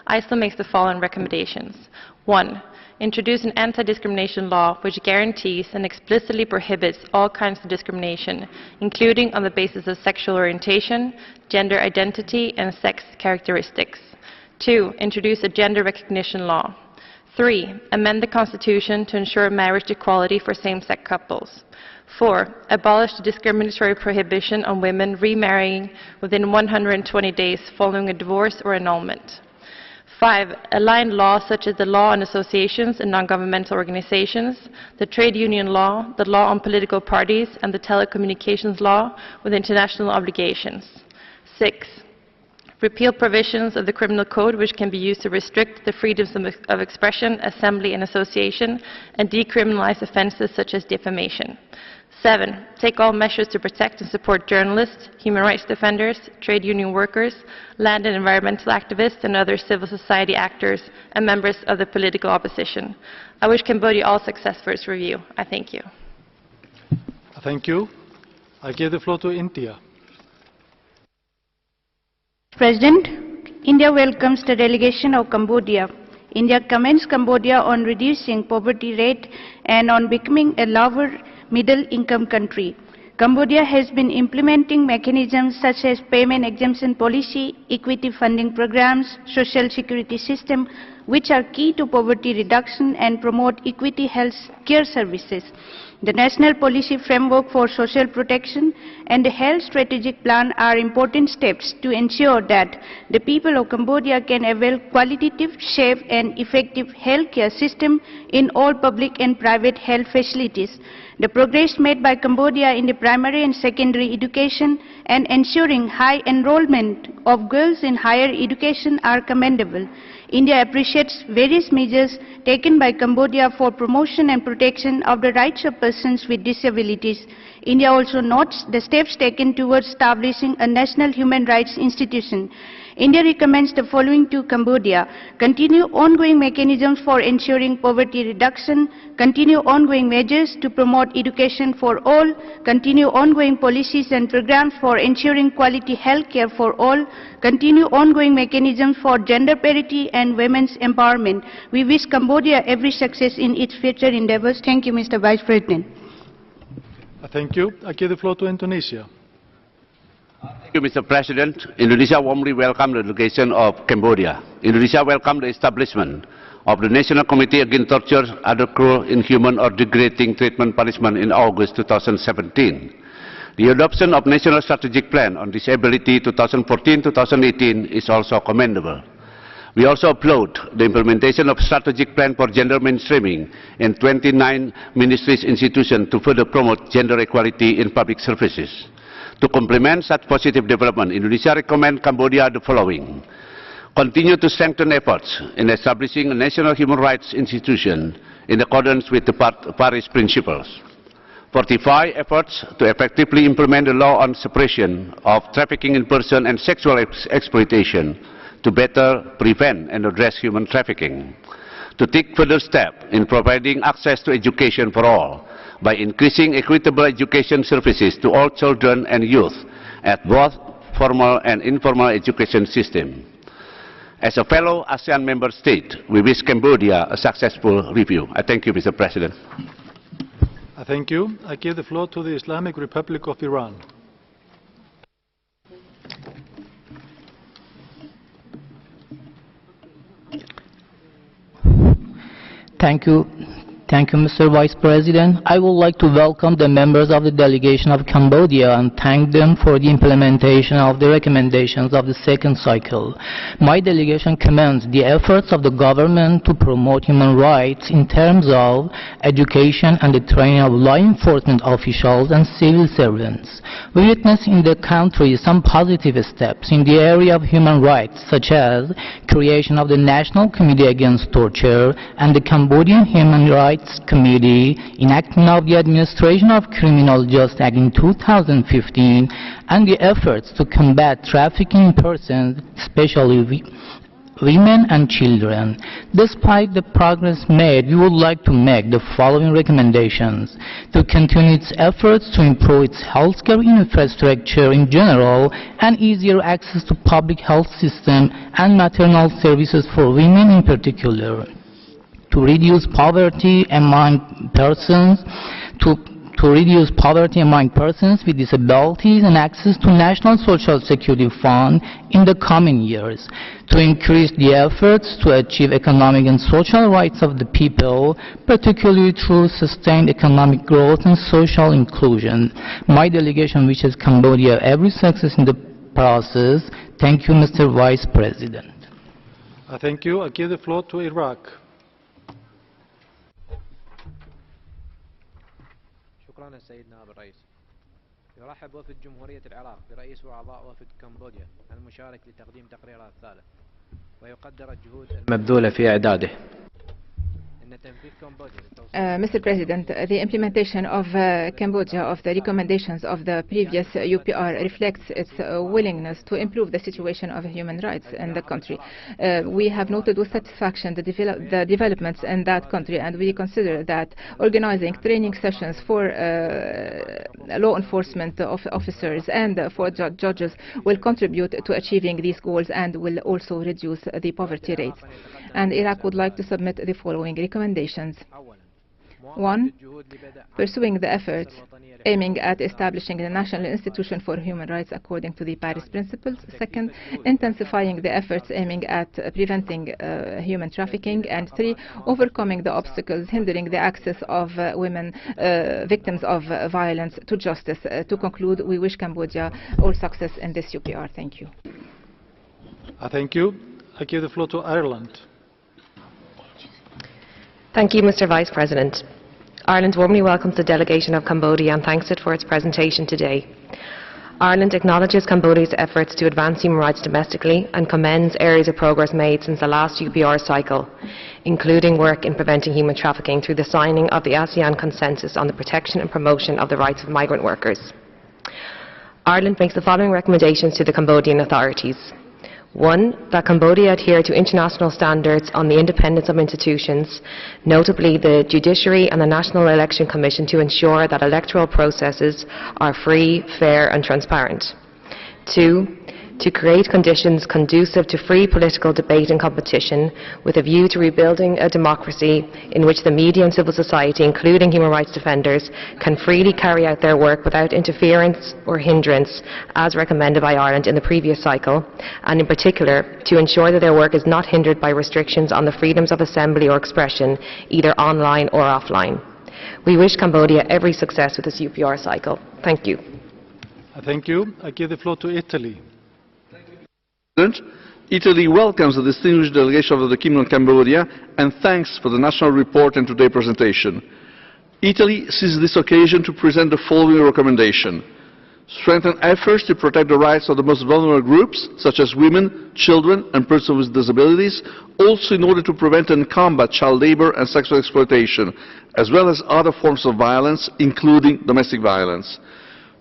Iceland makes the following recommendations. 1. Introduce an anti-discrimination law which guarantees and explicitly prohibits all kinds of discrimination, including on the basis of sexual orientation, gender identity, and sex characteristics. 2. Introduce a gender recognition law. 3. Amend the Constitution to ensure marriage equality for same-sex couples. 4. Abolish the discriminatory prohibition on women remarrying within 120 days following a divorce or annulment. 5. Align laws such as the law on associations and non-governmental organizations, the trade union law, the law on political parties, and the telecommunications law with international obligations. 6. Repeal provisions of the criminal code which can be used to restrict the freedoms of expression, assembly, and association, and decriminalize offenses such as defamation. 7. Take all measures to protect and support journalists, human rights defenders, trade union workers, land and environmental activists, and other civil society actors and members of the political opposition. I wish Cambodia all success for its review. I thank you. Thank you. I give the floor to India. President, India welcomes the delegation of Cambodia. India commends Cambodia on reducing poverty rate and on becoming a lower middle income country. Cambodia has been implementing mechanisms such as payment exemption policy, equity funding programs, social security system, which are key to poverty reduction and promote equity health care services. The National Policy Framework for Social Protection and the Health Strategic Plan are important steps to ensure that the people of Cambodia can avail qualitative, safe and effective health care system in all public and private health facilities. The progress made by Cambodia in the primary and secondary education and ensuring high enrollment of girls in higher education are commendable. India appreciates various measures taken by Cambodia for promotion and protection of the rights of persons with disabilities. India also notes the steps taken towards establishing a national human rights institution. India recommends the following to Cambodia: continue ongoing mechanisms for ensuring poverty reduction, continue ongoing measures to promote education for all, continue ongoing policies and programs for ensuring quality health care for all, continue ongoing mechanisms for gender parity and women's empowerment. We wish Cambodia every success in its future endeavors. Thank you, Mr. Vice President. Thank you. I give the floor to Indonesia. Thank you, Mr. President. Indonesia warmly welcomes the delegation of Cambodia. Indonesia welcomes the establishment of the National Committee Against Torture, other cruel, inhuman or degrading treatment punishment in August 2017. The adoption of National Strategic Plan on Disability 2014-2018 is also commendable. We also applaud the implementation of Strategic Plan for Gender Mainstreaming in 29 ministries' institutions to further promote gender equality in public services. To complement such positive development, Indonesia recommends Cambodia the following: continue to strengthen efforts in establishing a national human rights institution in accordance with the Paris Principles. Fortify efforts to effectively implement the law on suppression of trafficking in person and sexual exploitation to better prevent and address human trafficking. To take further steps in providing access to education for all, by increasing equitable education services to all children and youth at both formal and informal education system. As a fellow ASEAN member state, we wish Cambodia a successful review. I thank you, Mr. President. Thank you. I give the floor to the Islamic Republic of Iran. Thank you. Thank you, Mr. Vice President. I would like to welcome the members of the delegation of Cambodia and thank them for the implementation of the recommendations of the second cycle. My delegation commends the efforts of the government to promote human rights in terms of education and the training of law enforcement officials and civil servants. We witness in the country some positive steps in the area of human rights, such as creation of the National Committee Against Torture and the Cambodian Human Rights Committee, enactment of the Administration of Criminal Justice Act in 2015, and the efforts to combat trafficking in persons, especially women and children. Despite the progress made, we would like to make the following recommendations: to continue its efforts to improve its healthcare infrastructure in general and easier access to public health system and maternal services for women in particular, to reduce poverty among persons, to to reduce poverty among persons with disabilities and access to National Social Security Fund in the coming years, to increase the efforts to achieve economic and social rights of the people, particularly through sustained economic growth and social inclusion. My delegation wishes Cambodia every success in the process. Thank you, Mr. Vice President. Thank you. I give the floor to Iraq. شكرا السيد نائب الرئيس. يرحب وفد جمهورية العراق برئيس وأعضاء وفد كمبوديا المشارك لتقديم تقريرها الثالث، ويقدر الجهود المبذولة في إعداده. Mr. President, the implementation of Cambodia of the recommendations of the previous UPR reflects its willingness to improve the situation of human rights in the country. We have noted with satisfaction the developments in that country, and we consider that organizing training sessions for law enforcement officers and for judges will contribute to achieving these goals and will also reduce the poverty rates. And Iraq would like to submit the following recommendations. 1. Pursuing the efforts aiming at establishing the National Institution for Human Rights according to the Paris Principles. 2. Intensifying the efforts aiming at preventing human trafficking. And 3. Overcoming the obstacles hindering the access of women victims of violence to justice. To conclude, we wish Cambodia all success in this UPR. Thank you. Thank you. I give the floor to Ireland. Thank you, Mr. Vice President. Ireland warmly welcomes the delegation of Cambodia and thanks it for its presentation today. Ireland acknowledges Cambodia's efforts to advance human rights domestically and commends areas of progress made since the last UPR cycle, including work in preventing human trafficking through the signing of the ASEAN Consensus on the Protection and Promotion of the Rights of Migrant Workers. Ireland makes the following recommendations to the Cambodian authorities. 1. That Cambodia adhere to international standards on the independence of institutions, notably the Judiciary and the National Election Commission, to ensure that electoral processes are free, fair and transparent. 2. To create conditions conducive to free political debate and competition with a view to rebuilding a democracy in which the media and civil society, including human rights defenders, can freely carry out their work without interference or hindrance as recommended by Ireland in the previous cycle, and in particular to ensure that their work is not hindered by restrictions on the freedoms of assembly or expression, either online or offline. We wish Cambodia every success with this UPR cycle. Thank you. Thank you. I give the floor to Italy. Italy welcomes the distinguished delegation of the Kingdom of Cambodia and thanks for the national report and today's presentation. Italy seizes this occasion to present the following recommendation. Strengthen efforts to protect the rights of the most vulnerable groups, such as women, children and persons with disabilities, also in order to prevent and combat child labor and sexual exploitation, as well as other forms of violence, including domestic violence.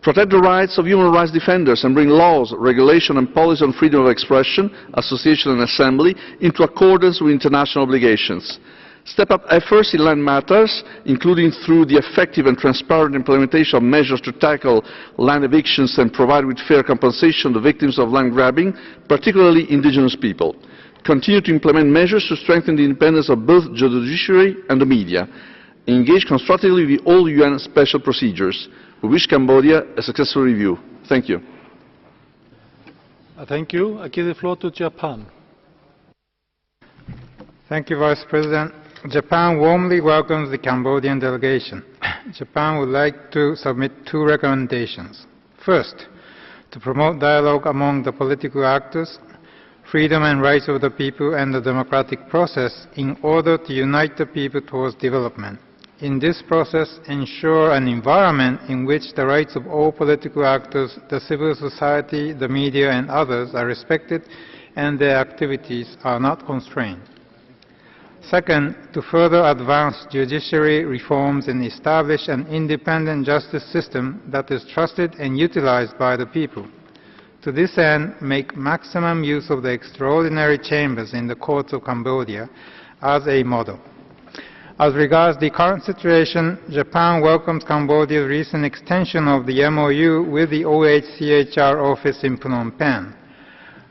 Protect the rights of human rights defenders and bring laws, regulation and policy on freedom of expression, association and assembly into accordance with international obligations. Step up efforts in land matters, including through the effective and transparent implementation of measures to tackle land evictions and provide with fair compensation to victims of land grabbing, particularly indigenous people. Continue to implement measures to strengthen the independence of both the judiciary and the media. Engage constructively with all UN special procedures. We wish Cambodia a successful review. Thank you. Thank you. I give the floor to Japan. Thank you, Vice President. Japan warmly welcomes the Cambodian delegation. Japan would like to submit 2 recommendations. First, to promote dialogue among the political actors, freedom and rights of the people and the democratic process in order to unite the people towards development. In this process, ensure an environment in which the rights of all political actors, the civil society, the media and others are respected and their activities are not constrained. Second, to further advance judiciary reforms and establish an independent justice system that is trusted and utilized by the people. To this end, make maximum use of the extraordinary chambers in the courts of Cambodia as a model. As regards the current situation, Japan welcomes Cambodia's recent extension of the MOU with the OHCHR office in Phnom Penh.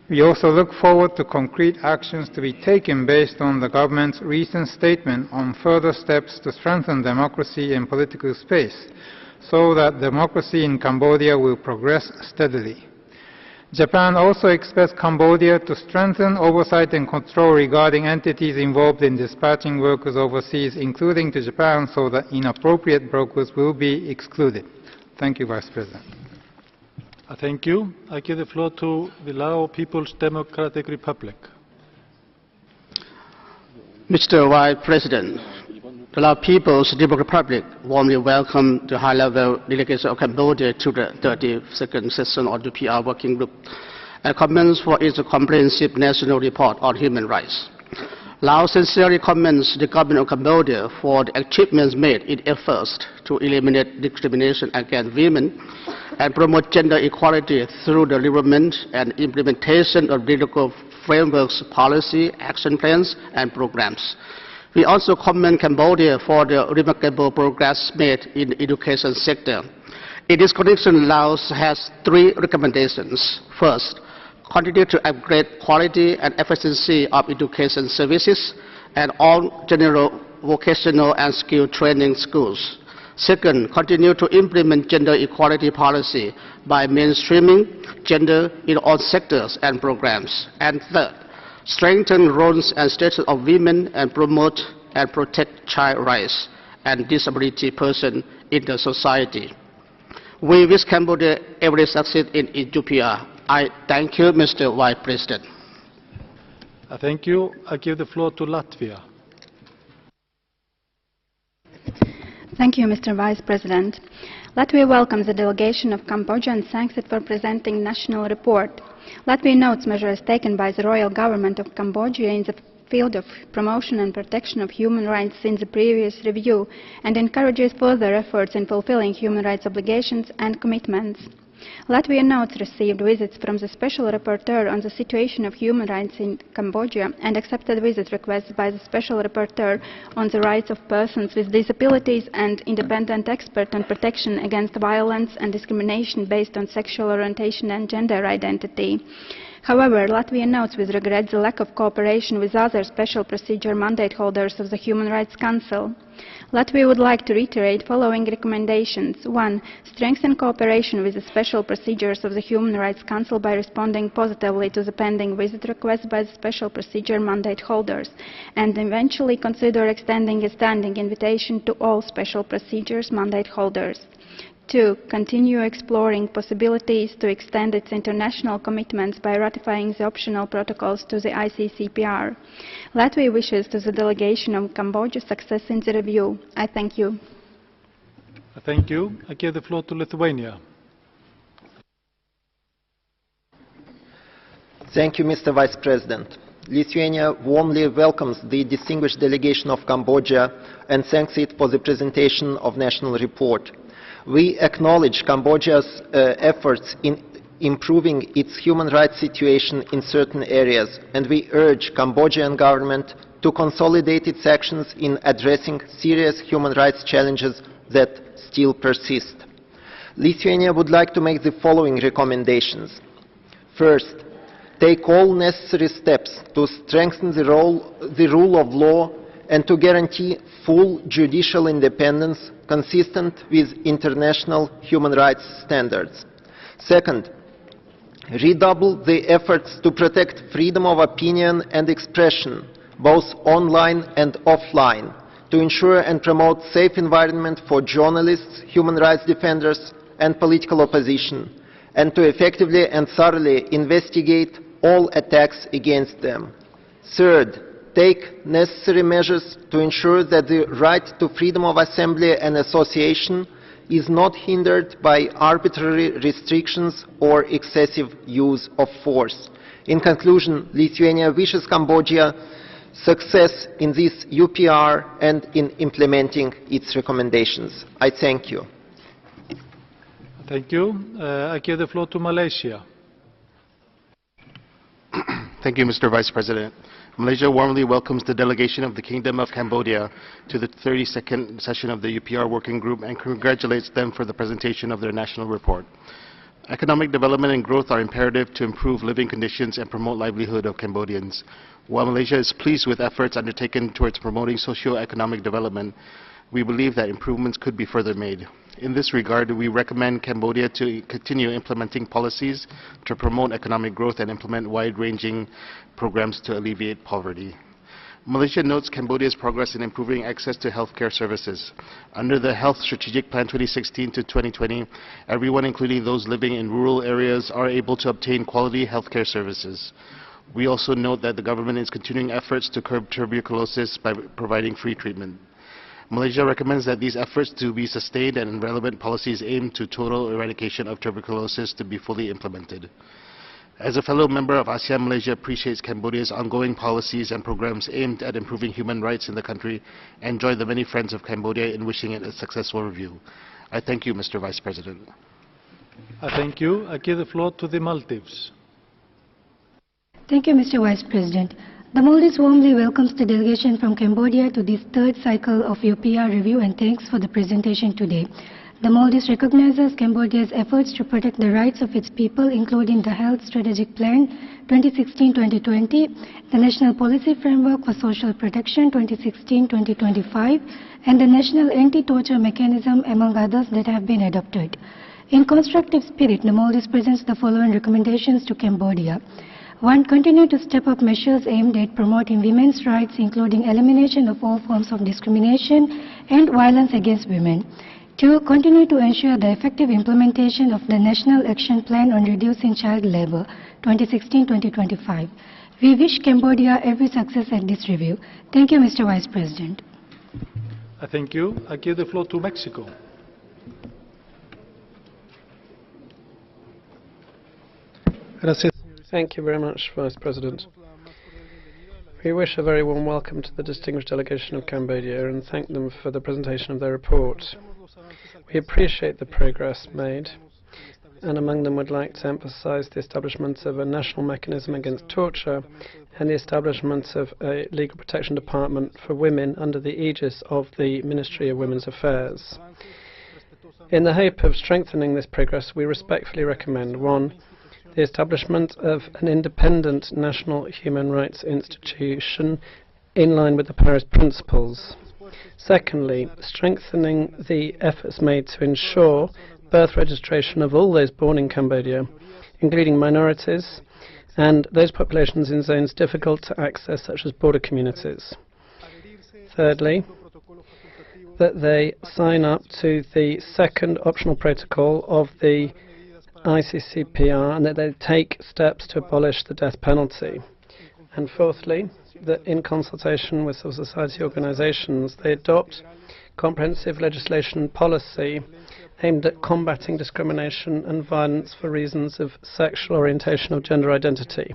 We also look forward to concrete actions to be taken based on the government's recent statement on further steps to strengthen democracy and political space so that democracy in Cambodia will progress steadily. Japan also expects Cambodia to strengthen oversight and control regarding entities involved in dispatching workers overseas, including to Japan, so that inappropriate brokers will be excluded. Thank you, Vice President. Thank you. I give the floor to the Lao People's Democratic Republic. Mr. Vice President, the Lao People's Democratic Republic warmly welcome the high-level delegation of Cambodia to the 32nd session of the UPR Working Group and commends for its comprehensive national report on human rights. Laos sincerely commends the government of Cambodia for the achievements made in efforts to eliminate discrimination against women and promote gender equality through the development and implementation of legal frameworks, policy, action plans, and programs. We also commend Cambodia for the remarkable progress made in the education sector. In this connection, Laos has 3 recommendations. First, continue to upgrade quality and efficiency of education services and all general vocational and skill training schools. Second, continue to implement gender equality policy by mainstreaming gender in all sectors and programs. And third, strengthen roles and status of women and promote and protect child rights and disability persons in the society. We wish Cambodia every success in its UPR. I thank you, Mr. Vice President. Thank you. I give the floor to Latvia. Thank you, Mr. Vice President. Latvia welcomes the delegation of Cambodia and thanks it for presenting national report. Latvia notes measures taken by the royal government of Cambodia in the field of promotion and protection of human rights since the previous review and encourages further efforts in fulfilling human rights obligations and commitments. Latvia notes received visits from the Special Rapporteur on the situation of human rights in Cambodia and accepted visit requests by the Special Rapporteur on the rights of persons with disabilities and independent expert on protection against violence and discrimination based on sexual orientation and gender identity. However, Latvia notes with regret the lack of cooperation with other special procedure mandate holders of the Human Rights Council. Latvia would like to reiterate following recommendations. 1. Strengthen cooperation with the special procedures of the Human Rights Council by responding positively to the pending visit requests by the special procedure mandate holders, and eventually consider extending a standing invitation to all special procedures mandate holders. 2. Continue exploring possibilities to extend its international commitments by ratifying the optional protocols to the ICCPR. Latvia wishes to the delegation of Cambodia success in the review. I thank you. Thank you. I give the floor to Lithuania. Thank you, Mr. Vice President. Lithuania warmly welcomes the distinguished delegation of Cambodia and thanks it for the presentation of national report. We acknowledge Cambodia's efforts in improving its human rights situation in certain areas, and we urge Cambodian government to consolidate its actions in addressing serious human rights challenges that still persist. Lithuania would like to make the following recommendations. First, take all necessary steps to strengthen the rule of law and to guarantee full judicial independence consistent with international human rights standards. Second, redouble the efforts to protect freedom of opinion and expression, both online and offline, to ensure and promote safe environment for journalists, human rights defenders, and political opposition, and to effectively and thoroughly investigate all attacks against them. Third, take necessary measures to ensure that the right to freedom of assembly and association is not hindered by arbitrary restrictions or excessive use of force. In conclusion, Lithuania wishes Cambodia success in this UPR and in implementing its recommendations. I thank you. Thank you. I give the floor to Malaysia. Thank you, Mr. Vice President. Malaysia warmly welcomes the delegation of the Kingdom of Cambodia to the 32nd session of the UPR Working Group and congratulates them for the presentation of their national report. Economic development and growth are imperative to improve living conditions and promote livelihood of Cambodians. While Malaysia is pleased with efforts undertaken towards promoting socio-economic development, we believe that improvements could be further made. In this regard, we recommend Cambodia to continue implementing policies to promote economic growth and implement wide-ranging programs to alleviate poverty. Malaysia notes Cambodia's progress in improving access to healthcare services. Under the Health Strategic Plan 2016 to 2020, everyone, including those living in rural areas, are able to obtain quality healthcare services. We also note that the government is continuing efforts to curb tuberculosis by providing free treatment. Malaysia recommends that these efforts to be sustained and relevant policies aimed to total eradication of tuberculosis to be fully implemented. As a fellow member of ASEAN, Malaysia appreciates Cambodia's ongoing policies and programs aimed at improving human rights in the country and join the many friends of Cambodia in wishing it a successful review. I thank you, Mr. Vice President. I thank you. I give the floor to the Maldives. Thank you, Mr. Vice President. The Maldives warmly welcomes the delegation from Cambodia to this third cycle of UPR review and thanks for the presentation today. The Maldives recognizes Cambodia's efforts to protect the rights of its people, including the Health Strategic Plan 2016-2020, the National Policy Framework for Social Protection 2016-2025, and the National Anti-Torture Mechanism, among others, that have been adopted. In constructive spirit, the Maldives presents the following recommendations to Cambodia. 1. Continue to step up measures aimed at promoting women's rights, including elimination of all forms of discrimination and violence against women. 2. Continue to ensure the effective implementation of the National Action Plan on Reducing Child Labour 2016-2025. We wish Cambodia every success at this review. Thank you, Mr. Vice President. I thank you. I give the floor to Mexico. Thank you very much, Vice President. We wish a very warm welcome to the distinguished delegation of Cambodia and thank them for the presentation of their report. We appreciate the progress made, and among them would like to emphasize the establishment of a national mechanism against torture and the establishment of a legal protection department for women under the aegis of the Ministry of Women's Affairs. In the hope of strengthening this progress, we respectfully recommend 1. The establishment of an independent national human rights institution in line with the Paris Principles. Secondly, strengthening the efforts made to ensure birth registration of all those born in Cambodia, including minorities and those populations in zones difficult to access, such as border communities. Thirdly, that they sign up to the second optional protocol of the ICCPR and that they take steps to abolish the death penalty. And fourthly, that in consultation with civil society organizations, they adopt comprehensive legislation and policy aimed at combating discrimination and violence for reasons of sexual orientation or gender identity,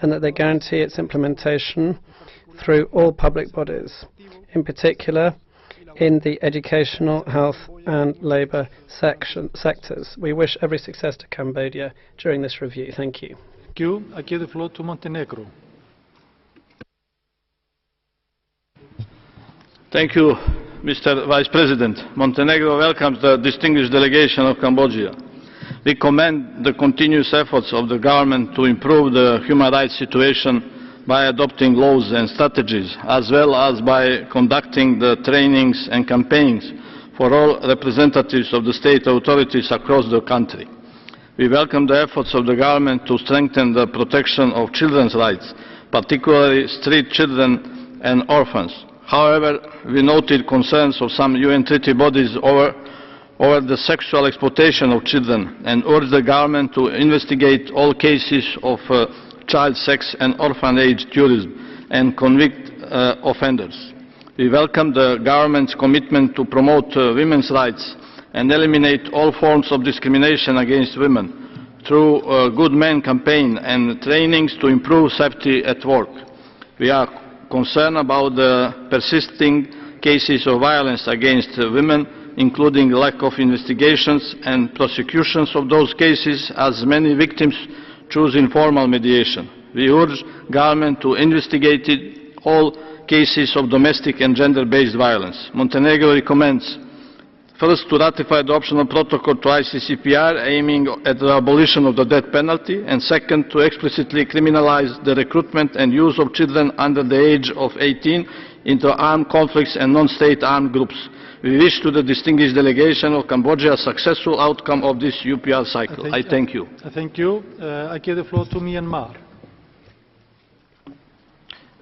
and that they guarantee its implementation through all public bodies, in particular in the educational, health and labour sectors. We wish every success to Cambodia during this review. Thank you. Thank you. I give the floor to Montenegro. Thank you, Mr. Vice President. Montenegro welcomes the distinguished delegation of Cambodia. We commend the continuous efforts of the government to improve the human rights situation by adopting laws and strategies, as well as by conducting the trainings and campaigns for all representatives of the state authorities across the country. We welcome the efforts of the government to strengthen the protection of children's rights, particularly street children and orphans. However, we noted concerns of some UN treaty bodies over the sexual exploitation of children and urge the government to investigate all cases of child sex and orphanage tourism and convict offenders. We welcome the government's commitment to promote women's rights and eliminate all forms of discrimination against women through a Good Men campaign and trainings to improve safety at work. We are concerned about the persisting cases of violence against women, including lack of investigations and prosecutions of those cases, as many victims choose informal mediation. We urge government to investigate all cases of domestic and gender-based violence. Montenegro recommends first to ratify the optional protocol to ICCPR aiming at the abolition of the death penalty, and second to explicitly criminalize the recruitment and use of children under the age of 18 into armed conflicts and non-state armed groups. We wish to the distinguished delegation of Cambodia a successful outcome of this UPR cycle. I thank you. Thank you. I give the floor to Myanmar.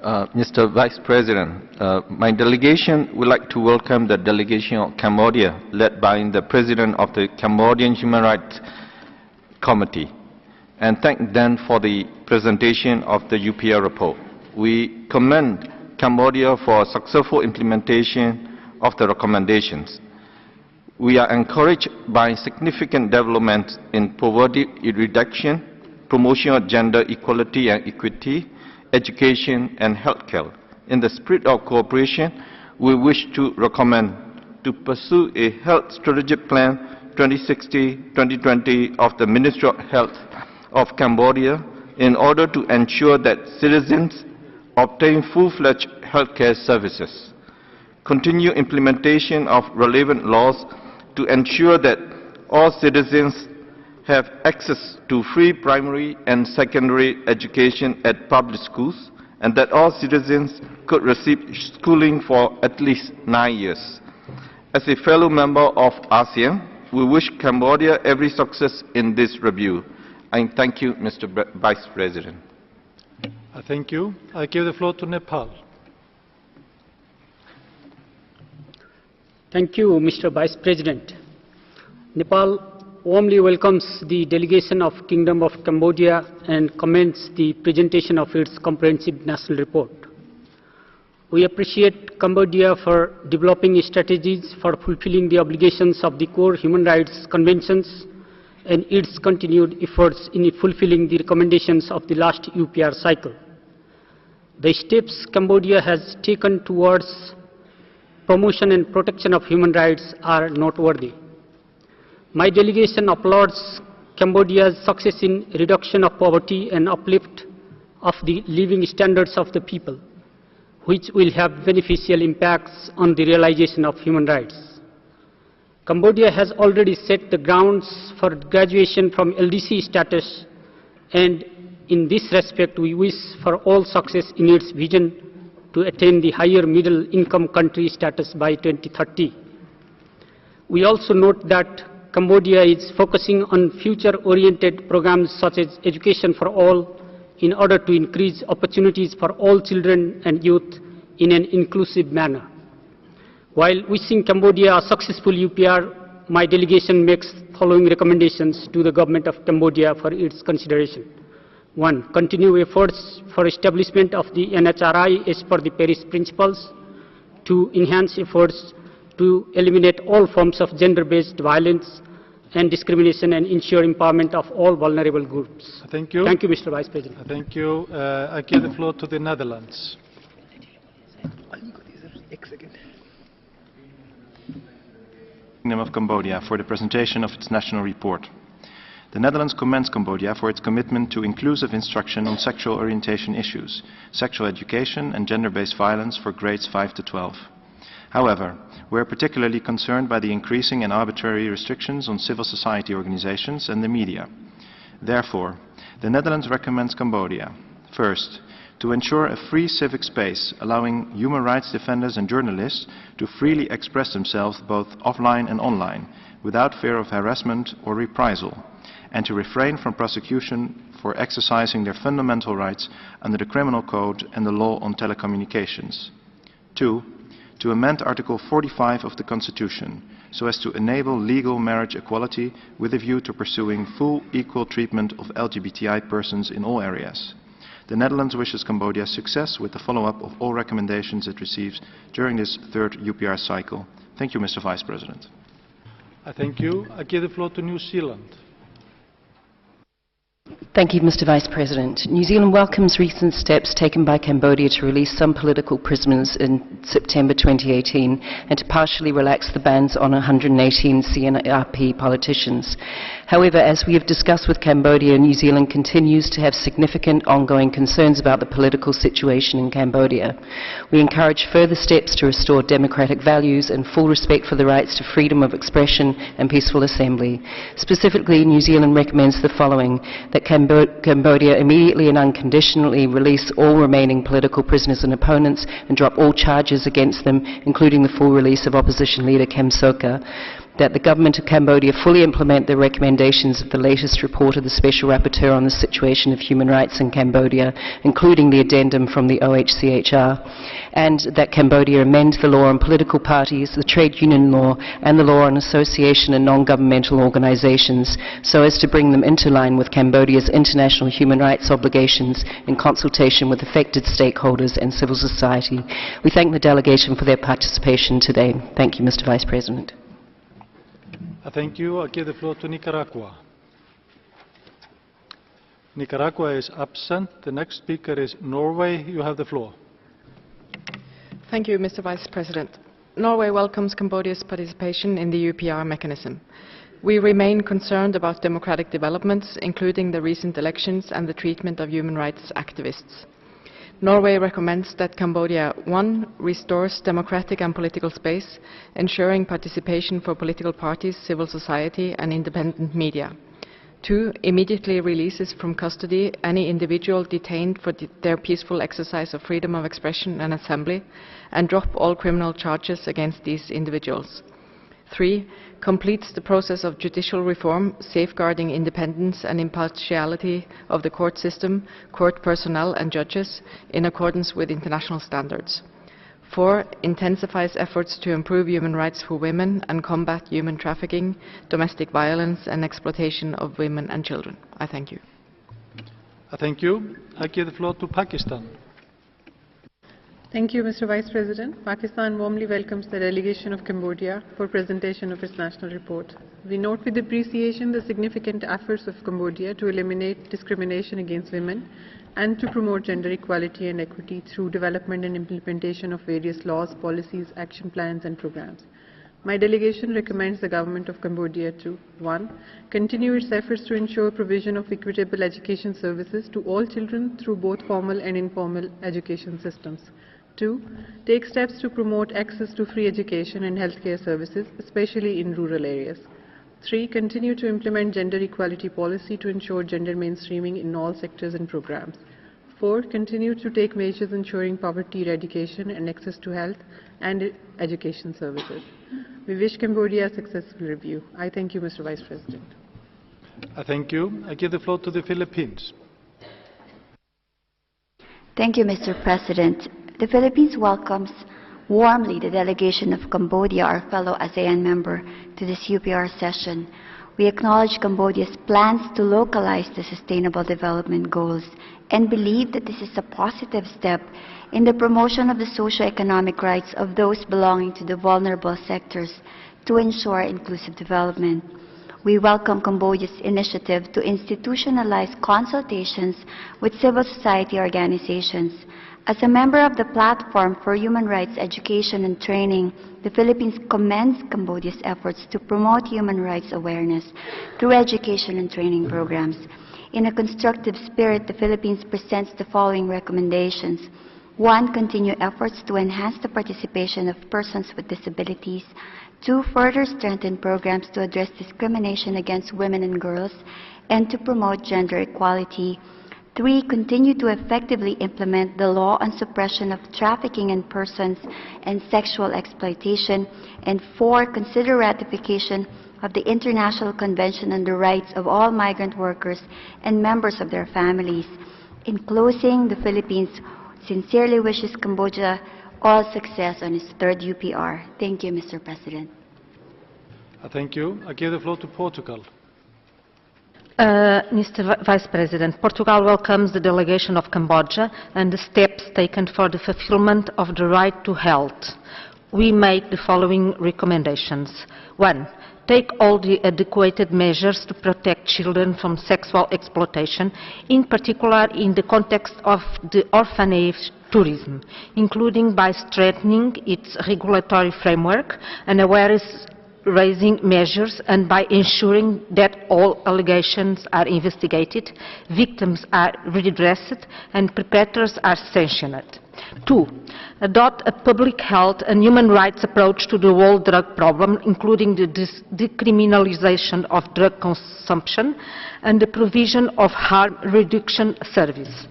Mr. Vice President, my delegation would like to welcome the delegation of Cambodia, led by the President of the Cambodian Human Rights Committee, and thank them for the presentation of the UPR report. We commend Cambodia for successful implementation of the recommendations. We are encouraged by significant developments in poverty reduction, promotion of gender equality and equity, education and healthcare. In the spirit of cooperation, we wish to recommend to pursue a health strategic plan 2060-2020 of the Ministry of Health of Cambodia in order to ensure that citizens obtain full-fledged healthcare services. Continue implementation of relevant laws to ensure that all citizens have access to free primary and secondary education at public schools, and that all citizens could receive schooling for at least 9 years. As a fellow member of ASEAN, we wish Cambodia every success in this review. I thank you, Mr. Vice President. Thank you. I give the floor to Nepal. Thank you, Mr. Vice President. Nepal warmly welcomes the delegation of Kingdom of Cambodia and commends the presentation of its comprehensive national report. We appreciate Cambodia for developing strategies for fulfilling the obligations of the core human rights conventions and its continued efforts in fulfilling the recommendations of the last UPR cycle. The steps Cambodia has taken towards promotion and protection of human rights are noteworthy. My delegation applauds Cambodia's success in reduction of poverty and uplift of the living standards of the people, which will have beneficial impacts on the realization of human rights. Cambodia has already set the grounds for graduation from LDC status, and in this respect we wish for all success in its vision to attain the higher middle income country status by 2030. We also note that Cambodia is focusing on future-oriented programs such as education for all in order to increase opportunities for all children and youth in an inclusive manner. While wishing Cambodia a successful UPR, my delegation makes following recommendations to the government of Cambodia for its consideration. 1. Continue efforts for establishment of the NHRI as per the Paris Principles. 2. Enhance efforts to eliminate all forms of gender-based violence and discrimination and ensure empowerment of all vulnerable groups. Thank you. Thank you, Mr. Vice President. Thank you. I give the floor to the Netherlands. Kingdom of Cambodia for the presentation of its national report. The Netherlands commends Cambodia for its commitment to inclusive instruction on sexual orientation issues, sexual education and gender-based violence for grades 5 to 12. However, we are particularly concerned by the increasing and arbitrary restrictions on civil society organizations and the media. Therefore, the Netherlands recommends Cambodia, first, to ensure a free civic space allowing human rights defenders and journalists to freely express themselves both offline and online, without fear of harassment or reprisal, and to refrain from prosecution for exercising their fundamental rights under the Criminal Code and the Law on Telecommunications. 2. To amend Article 45 of the Constitution so as to enable legal marriage equality with a view to pursuing full equal treatment of LGBTI persons in all areas. The Netherlands wishes Cambodia success with the follow-up of all recommendations it receives during this third UPR cycle. Thank you, Mr. Vice President. Thank you. I give the floor to New Zealand. Thank you, Mr. Vice President. New Zealand welcomes recent steps taken by Cambodia to release some political prisoners in September 2018 and to partially relax the bans on 118 CNRP politicians. However, as we have discussed with Cambodia, New Zealand continues to have significant ongoing concerns about the political situation in Cambodia. We encourage further steps to restore democratic values and full respect for the rights to freedom of expression and peaceful assembly. Specifically, New Zealand recommends the following: that Cambodia immediately and unconditionally release all remaining political prisoners and opponents and drop all charges against them, including the full release of opposition leader Kem Sokha. That the government of Cambodia fully implement the recommendations of the latest report of the Special Rapporteur on the situation of human rights in Cambodia, including the addendum from the OHCHR, and that Cambodia amend the law on political parties, the trade union law, and the law on association and non-governmental organizations, so as to bring them into line with Cambodia's international human rights obligations in consultation with affected stakeholders and civil society. We thank the delegation for their participation today. Thank you, Mr. Vice President. Thank you. I give the floor to Nicaragua. Nicaragua is absent. The next speaker is Norway. You have the floor. Thank you, Mr. Vice President. Norway welcomes Cambodia's participation in the UPR mechanism. We remain concerned about democratic developments, including the recent elections and the treatment of human rights activists. Norway recommends that Cambodia 1. Restores democratic and political space, ensuring participation for political parties, civil society and independent media. 2. Immediately releases from custody any individual detained for their peaceful exercise of freedom of expression and assembly, and drop all criminal charges against these individuals. 3. Completes the process of judicial reform, safeguarding independence and impartiality of the court system, court personnel and judges in accordance with international standards. 4. Intensifies efforts to improve human rights for women and combat human trafficking, domestic violence and exploitation of women and children. I thank you. Thank you. I give the floor to Pakistan. Thank you, Mr. Vice President. Pakistan warmly welcomes the delegation of Cambodia for presentation of its national report. We note with appreciation the significant efforts of Cambodia to eliminate discrimination against women and to promote gender equality and equity through development and implementation of various laws, policies, action plans and programs. My delegation recommends the government of Cambodia to 1. Continue its efforts to ensure provision of equitable education services to all children through both formal and informal education systems. 2. Take steps to promote access to free education and healthcare services, especially in rural areas. 3. Continue to implement gender equality policy to ensure gender mainstreaming in all sectors and programs. 4. Continue to take measures ensuring poverty eradication and access to health and education services. We wish Cambodia a successful review. I thank you, Mr. Vice President. Thank you. I give the floor to the Philippines. Thank you, Mr. President. The Philippines welcomes warmly the delegation of Cambodia, our fellow ASEAN member, to this UPR session. We acknowledge Cambodia's plans to localize the Sustainable Development Goals and believe that this is a positive step in the promotion of the socio-economic rights of those belonging to the vulnerable sectors to ensure inclusive development. We welcome Cambodia's initiative to institutionalize consultations with civil society organizations. As a member of the Platform for Human Rights Education and Training, the Philippines commends Cambodia's efforts to promote human rights awareness through education and training programs. In a constructive spirit, the Philippines presents the following recommendations. 1. Continue efforts to enhance the participation of persons with disabilities. 2. Further strengthen programs to address discrimination against women and girls and to promote gender equality. 3. Continue to effectively implement the law on suppression of trafficking in persons and sexual exploitation. And 4. Consider ratification of the International Convention on the Rights of All Migrant Workers and members of their families. In closing, the Philippines sincerely wishes Cambodia all success on its third UPR. Thank you, Mr. President. Thank you. I give the floor to Portugal. Mr. Vice President, Portugal welcomes the delegation of Cambodia and the steps taken for the fulfillment of the right to health. We make the following recommendations. 1. Take all the adequate measures to protect children from sexual exploitation, in particular in the context of the orphanage tourism, including by strengthening its regulatory framework and awareness raising measures and by ensuring that all allegations are investigated, victims are redressed, and perpetrators are sanctioned. 2. Adopt a public health and human rights approach to the whole drug problem, including the decriminalization of drug consumption and the provision of harm reduction service.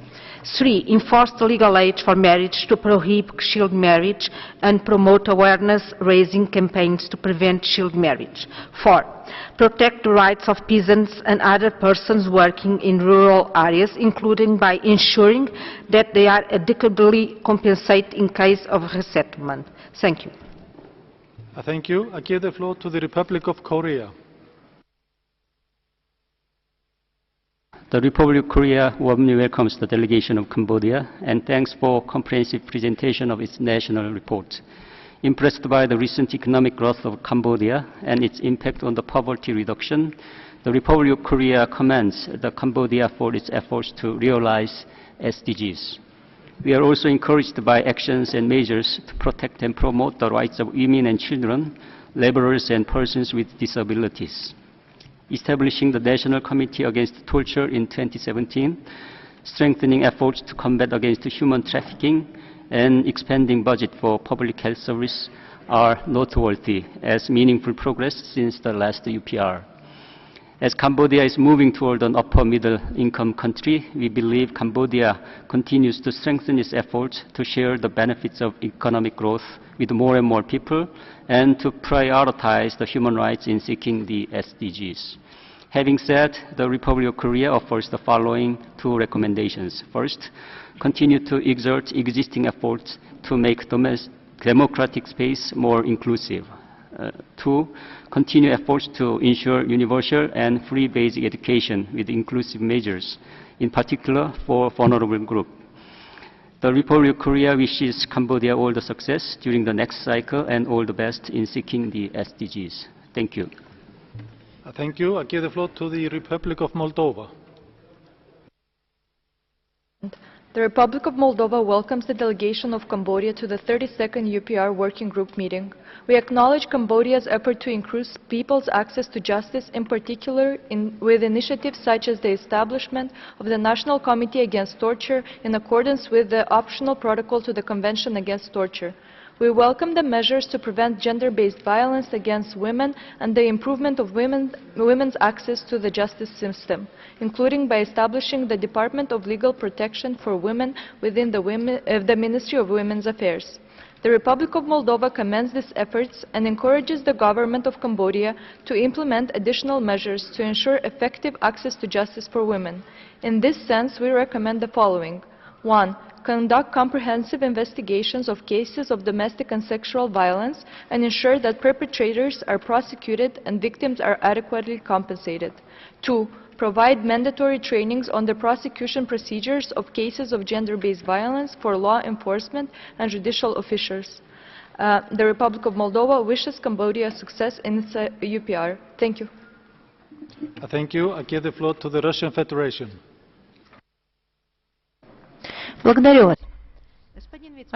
3. Enforce the legal age for marriage to prohibit child marriage and promote awareness-raising campaigns to prevent child marriage. 4. Protect the rights of peasants and other persons working in rural areas, including by ensuring that they are adequately compensated in case of resettlement. Thank you. Thank you. I give the floor to the Republic of Korea. The Republic of Korea warmly welcomes the delegation of Cambodia and thanks for comprehensive presentation of its national report. Impressed by the recent economic growth of Cambodia and its impact on the poverty reduction, the Republic of Korea commends Cambodia for its efforts to realize SDGs. We are also encouraged by actions and measures to protect and promote the rights of women and children, laborers and persons with disabilities. Establishing the National Committee Against Torture in 2017, strengthening efforts to combat against human trafficking, and expanding budget for public health service are noteworthy as meaningful progress since the last UPR. As Cambodia is moving toward an upper middle income country, we believe Cambodia continues to strengthen its efforts to share the benefits of economic growth with more and more people and to prioritize the human rights in seeking the SDGs. Having said, the Republic of Korea offers the following 2 recommendations. First, continue to exert existing efforts to make democratic space more inclusive. 2, continue efforts to ensure universal and free basic education with inclusive measures, in particular for vulnerable groups. The Republic of Korea wishes Cambodia all the success during the next cycle and all the best in seeking the SDGs. Thank you. Thank you. I give the floor to the Republic of Moldova. The Republic of Moldova welcomes the delegation of Cambodia to the 32nd UPR Working Group meeting. We acknowledge Cambodia's effort to increase people's access to justice, in particular with initiatives such as the establishment of the National Committee Against Torture in accordance with the optional protocol to the Convention Against Torture. We welcome the measures to prevent gender-based violence against women and the improvement of women's access to the justice system, including by establishing the Department of Legal Protection for Women within the Ministry of Women's Affairs. The Republic of Moldova commends these efforts and encourages the government of Cambodia to implement additional measures to ensure effective access to justice for women. In this sense, we recommend the following. 1. Conduct comprehensive investigations of cases of domestic and sexual violence and ensure that perpetrators are prosecuted and victims are adequately compensated. 2. Provide mandatory trainings on the prosecution procedures of cases of gender-based violence for law enforcement and judicial officials. The Republic of Moldova wishes Cambodia success in its UPR. Thank you. Thank you. I give the floor to the Russian Federation.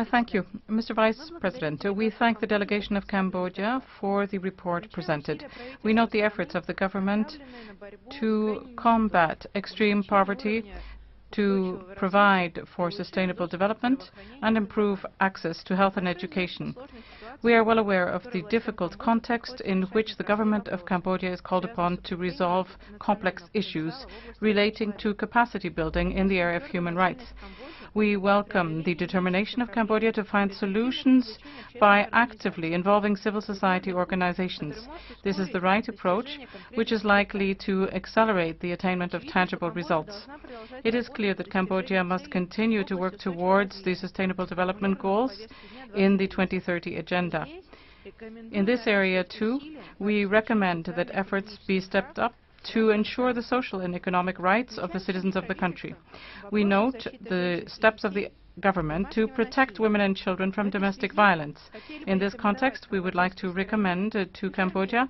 Thank you. Mr. Vice President, we thank the delegation of Cambodia for the report presented. We note the efforts of the government to combat extreme poverty, to provide for sustainable development and improve access to health and education. We are well aware of the difficult context in which the government of Cambodia is called upon to resolve complex issues relating to capacity building in the area of human rights. We welcome the determination of Cambodia to find solutions by actively involving civil society organizations. This is the right approach, which is likely to accelerate the attainment of tangible results. It is clear that Cambodia must continue to work towards the Sustainable Development Goals in the 2030 Agenda. In this area, too, we recommend that efforts be stepped up to ensure the social and economic rights of the citizens of the country. We note the steps of the government to protect women and children from domestic violence. In this context, we would like to recommend to Cambodia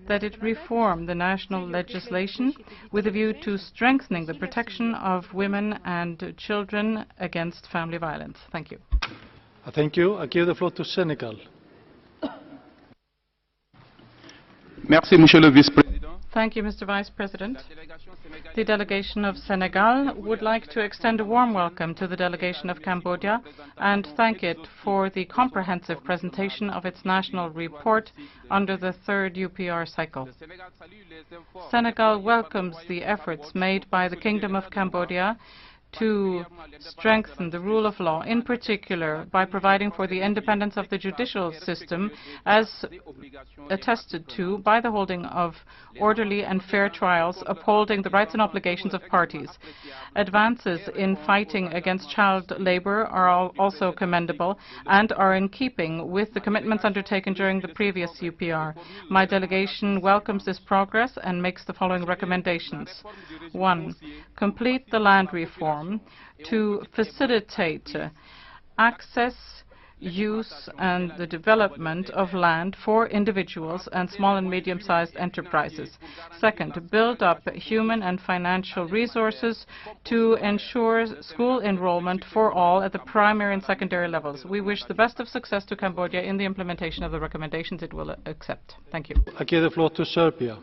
that it reform the national legislation with a view to strengthening the protection of women and children against family violence. Thank you. Thank you. I give the floor to Senegal. Merci, Monsieur le Vice-président. Thank you, Mr. Vice President. The delegation of Senegal would like to extend a warm welcome to the delegation of Cambodia and thank it for the comprehensive presentation of its national report under the third UPR cycle. Senegal welcomes the efforts made by the Kingdom of Cambodia to strengthen the rule of law, in particular by providing for the independence of the judicial system as attested to by the holding of orderly and fair trials, upholding the rights and obligations of parties. Advances in fighting against child labor are also commendable and are in keeping with the commitments undertaken during the previous UPR. My delegation welcomes this progress and makes the following recommendations. 1. Complete the land reform to facilitate access, use and the development of land for individuals and small and medium-sized enterprises. Second, build up human and financial resources to ensure school enrollment for all at the primary and secondary levels. We wish the best of success to Cambodia in the implementation of the recommendations it will accept. Thank you. I give the floor to Serbia.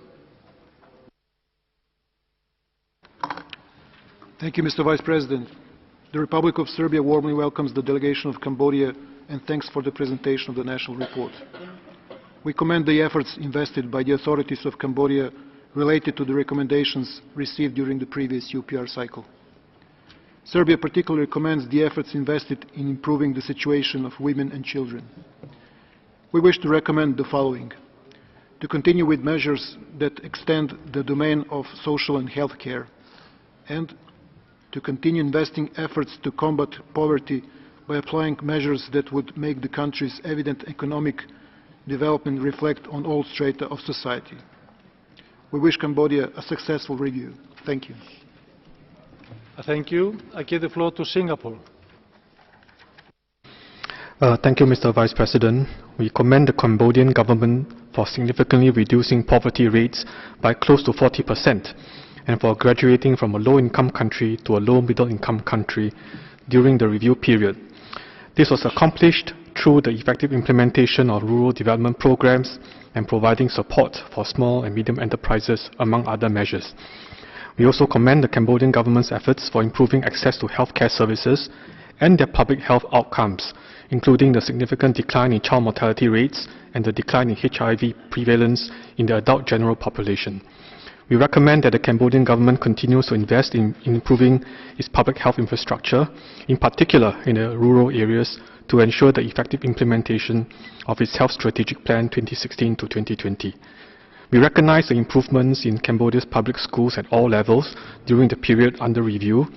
Thank you, Mr. Vice President. The Republic of Serbia warmly welcomes the delegation of Cambodia and thanks for the presentation of the national report. We commend the efforts invested by the authorities of Cambodia related to the recommendations received during the previous UPR cycle. Serbia particularly commends the efforts invested in improving the situation of women and children. We wish to recommend the following: to continue with measures that extend the domain of social and health care, and to continue investing efforts to combat poverty by applying measures that would make the country's evident economic development reflect on all strata of society. We wish Cambodia a successful review. Thank you. Thank you. I give the floor to Singapore. Thank you, Mr. Vice President. We commend the Cambodian government for significantly reducing poverty rates by close to 40% and for graduating from a low-income country to a low-middle-income country during the review period. This was accomplished through the effective implementation of rural development programs and providing support for small and medium enterprises, among other measures. We also commend the Cambodian government's efforts for improving access to healthcare services and their public health outcomes, including the significant decline in child mortality rates and the decline in HIV prevalence in the adult general population. We recommend that the Cambodian government continues to invest in improving its public health infrastructure, in particular in the rural areas, to ensure the effective implementation of its Health Strategic Plan 2016 to 2020. We recognize the improvements in Cambodia's public schools at all levels during the period under review,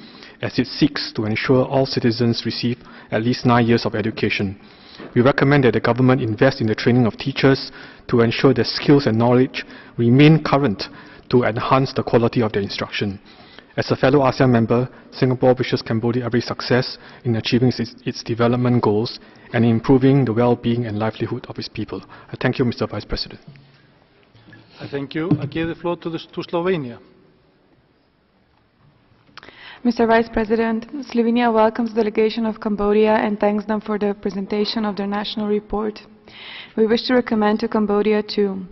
as it seeks to ensure all citizens receive at least 9 years of education. We recommend that the government invest in the training of teachers to ensure their skills and knowledge remain current to enhance the quality of their instruction. As a fellow ASEAN member, Singapore wishes Cambodia every success in achieving its development goals and improving the well-being and livelihood of its people. I thank you, Mr. Vice President. Thank you. I give the floor to Slovenia. Mr. Vice President, Slovenia welcomes the delegation of Cambodia and thanks them for the presentation of their national report. We wish to recommend to Cambodia to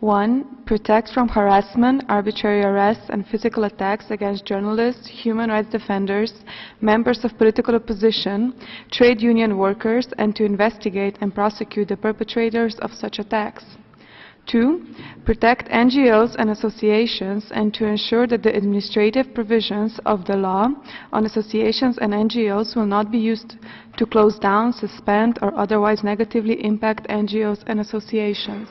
1. Protect from harassment, arbitrary arrests and physical attacks against journalists, human rights defenders, members of political opposition, trade union workers, and to investigate and prosecute the perpetrators of such attacks. 2. Protect NGOs and associations and to ensure that the administrative provisions of the law on associations and NGOs will not be used to close down, suspend, or otherwise negatively impact NGOs and associations.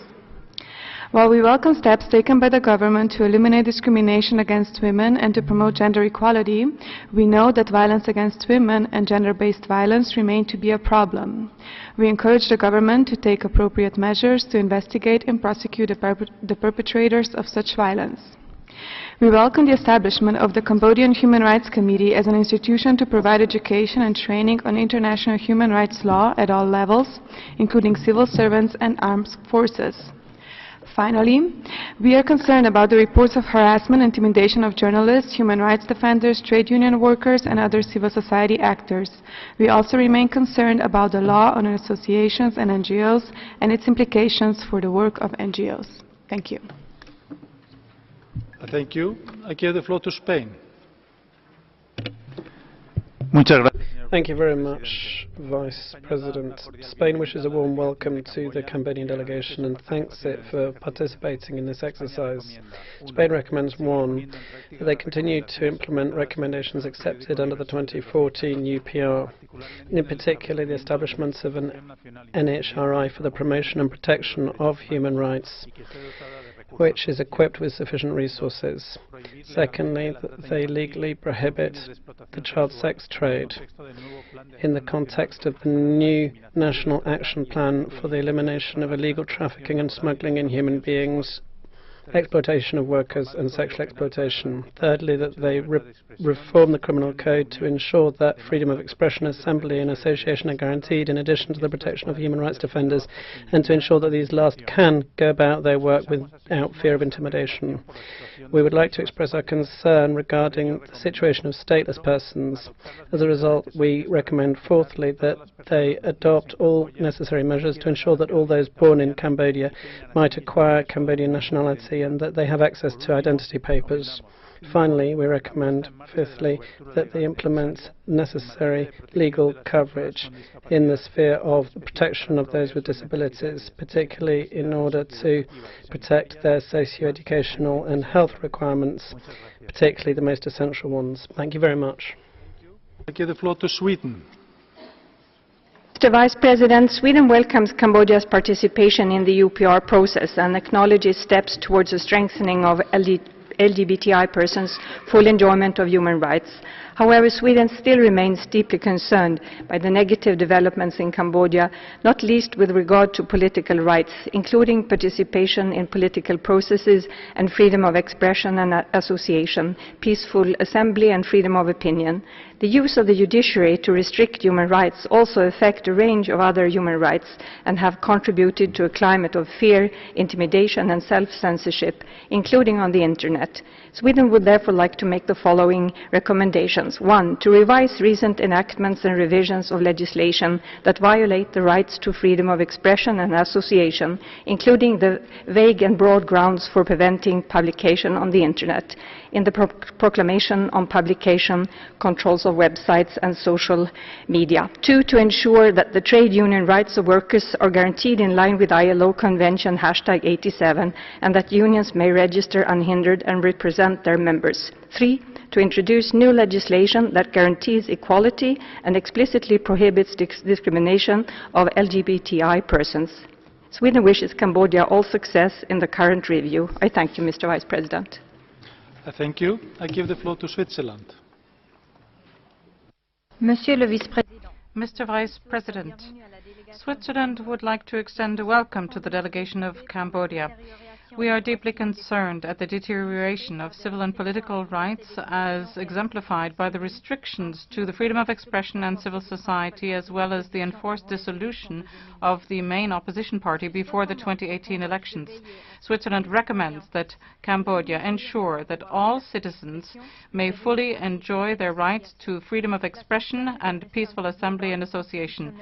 While we welcome steps taken by the government to eliminate discrimination against women and to promote gender equality, we know that violence against women and gender-based violence remain to be a problem. We encourage the government to take appropriate measures to investigate and prosecute the perpetrators of such violence. We welcome the establishment of the Cambodian Human Rights Committee as an institution to provide education and training on international human rights law at all levels, including civil servants and armed forces. Finally, we are concerned about the reports of harassment and intimidation of journalists, human rights defenders, trade union workers, and other civil society actors. We also remain concerned about the law on associations and NGOs and its implications for the work of NGOs. Thank you. Thank you. I give the floor to Spain. Thank you very much, Vice President. Spain wishes a warm welcome to the Cambodian delegation and thanks it for participating in this exercise. Spain recommends, 1, that they continue to implement recommendations accepted under the 2014 UPR, in particular the establishment of an NHRI for the promotion and protection of human rights, which is equipped with sufficient resources. Secondly, that they legally prohibit the child sex trade in the context of the new National Action Plan for the elimination of illegal trafficking and smuggling in human beings, exploitation of workers and sexual exploitation. Thirdly, that they reform the criminal code to ensure that freedom of expression, assembly and association are guaranteed in addition to the protection of human rights defenders, and to ensure that these last can go about their work without fear of intimidation. We would like to express our concern regarding the situation of stateless persons. As a result, we recommend, fourthly, that they adopt all necessary measures to ensure that all those born in Cambodia might acquire Cambodian nationality and that they have access to identity papers. Finally, we recommend, fifthly, that they implement necessary legal coverage in the sphere of the protection of those with disabilities, particularly in order to protect their socio-educational and health requirements, particularly the most essential ones. Thank you very much. I give the floor to Sweden. Mr. Vice President, Sweden welcomes Cambodia's participation in the UPR process and acknowledges steps towards the strengthening of LGBTI persons' full enjoyment of human rights. However, Sweden still remains deeply concerned by the negative developments in Cambodia, not least with regard to political rights, including participation in political processes and freedom of expression and association, peaceful assembly and freedom of opinion. The use of the judiciary to restrict human rights also affect a range of other human rights and have contributed to a climate of fear, intimidation and self-censorship, including on the internet. Sweden would therefore like to make the following recommendations. 1. To revise recent enactments and revisions of legislation that violate the rights to freedom of expression and association, including the vague and broad grounds for preventing publication on the internet. In the proclamation on publication, controls of websites and social media. 2. To ensure that the trade union rights of workers are guaranteed in line with ILO Convention #87 and that unions may register unhindered and represent their members. 3. To introduce new legislation that guarantees equality and explicitly prohibits discrimination of LGBTI persons. Sweden wishes Cambodia all success in the current review. I thank you, Mr. Vice President. Thank you. I give the floor to Switzerland. Mr. Vice President, Switzerland would like to extend a welcome to the delegation of Cambodia. We are deeply concerned at the deterioration of civil and political rights as exemplified by the restrictions to the freedom of expression and civil society, as well as the enforced dissolution of the main opposition party before the 2018 elections. Switzerland recommends that Cambodia ensure that all citizens may fully enjoy their rights to freedom of expression and peaceful assembly and association.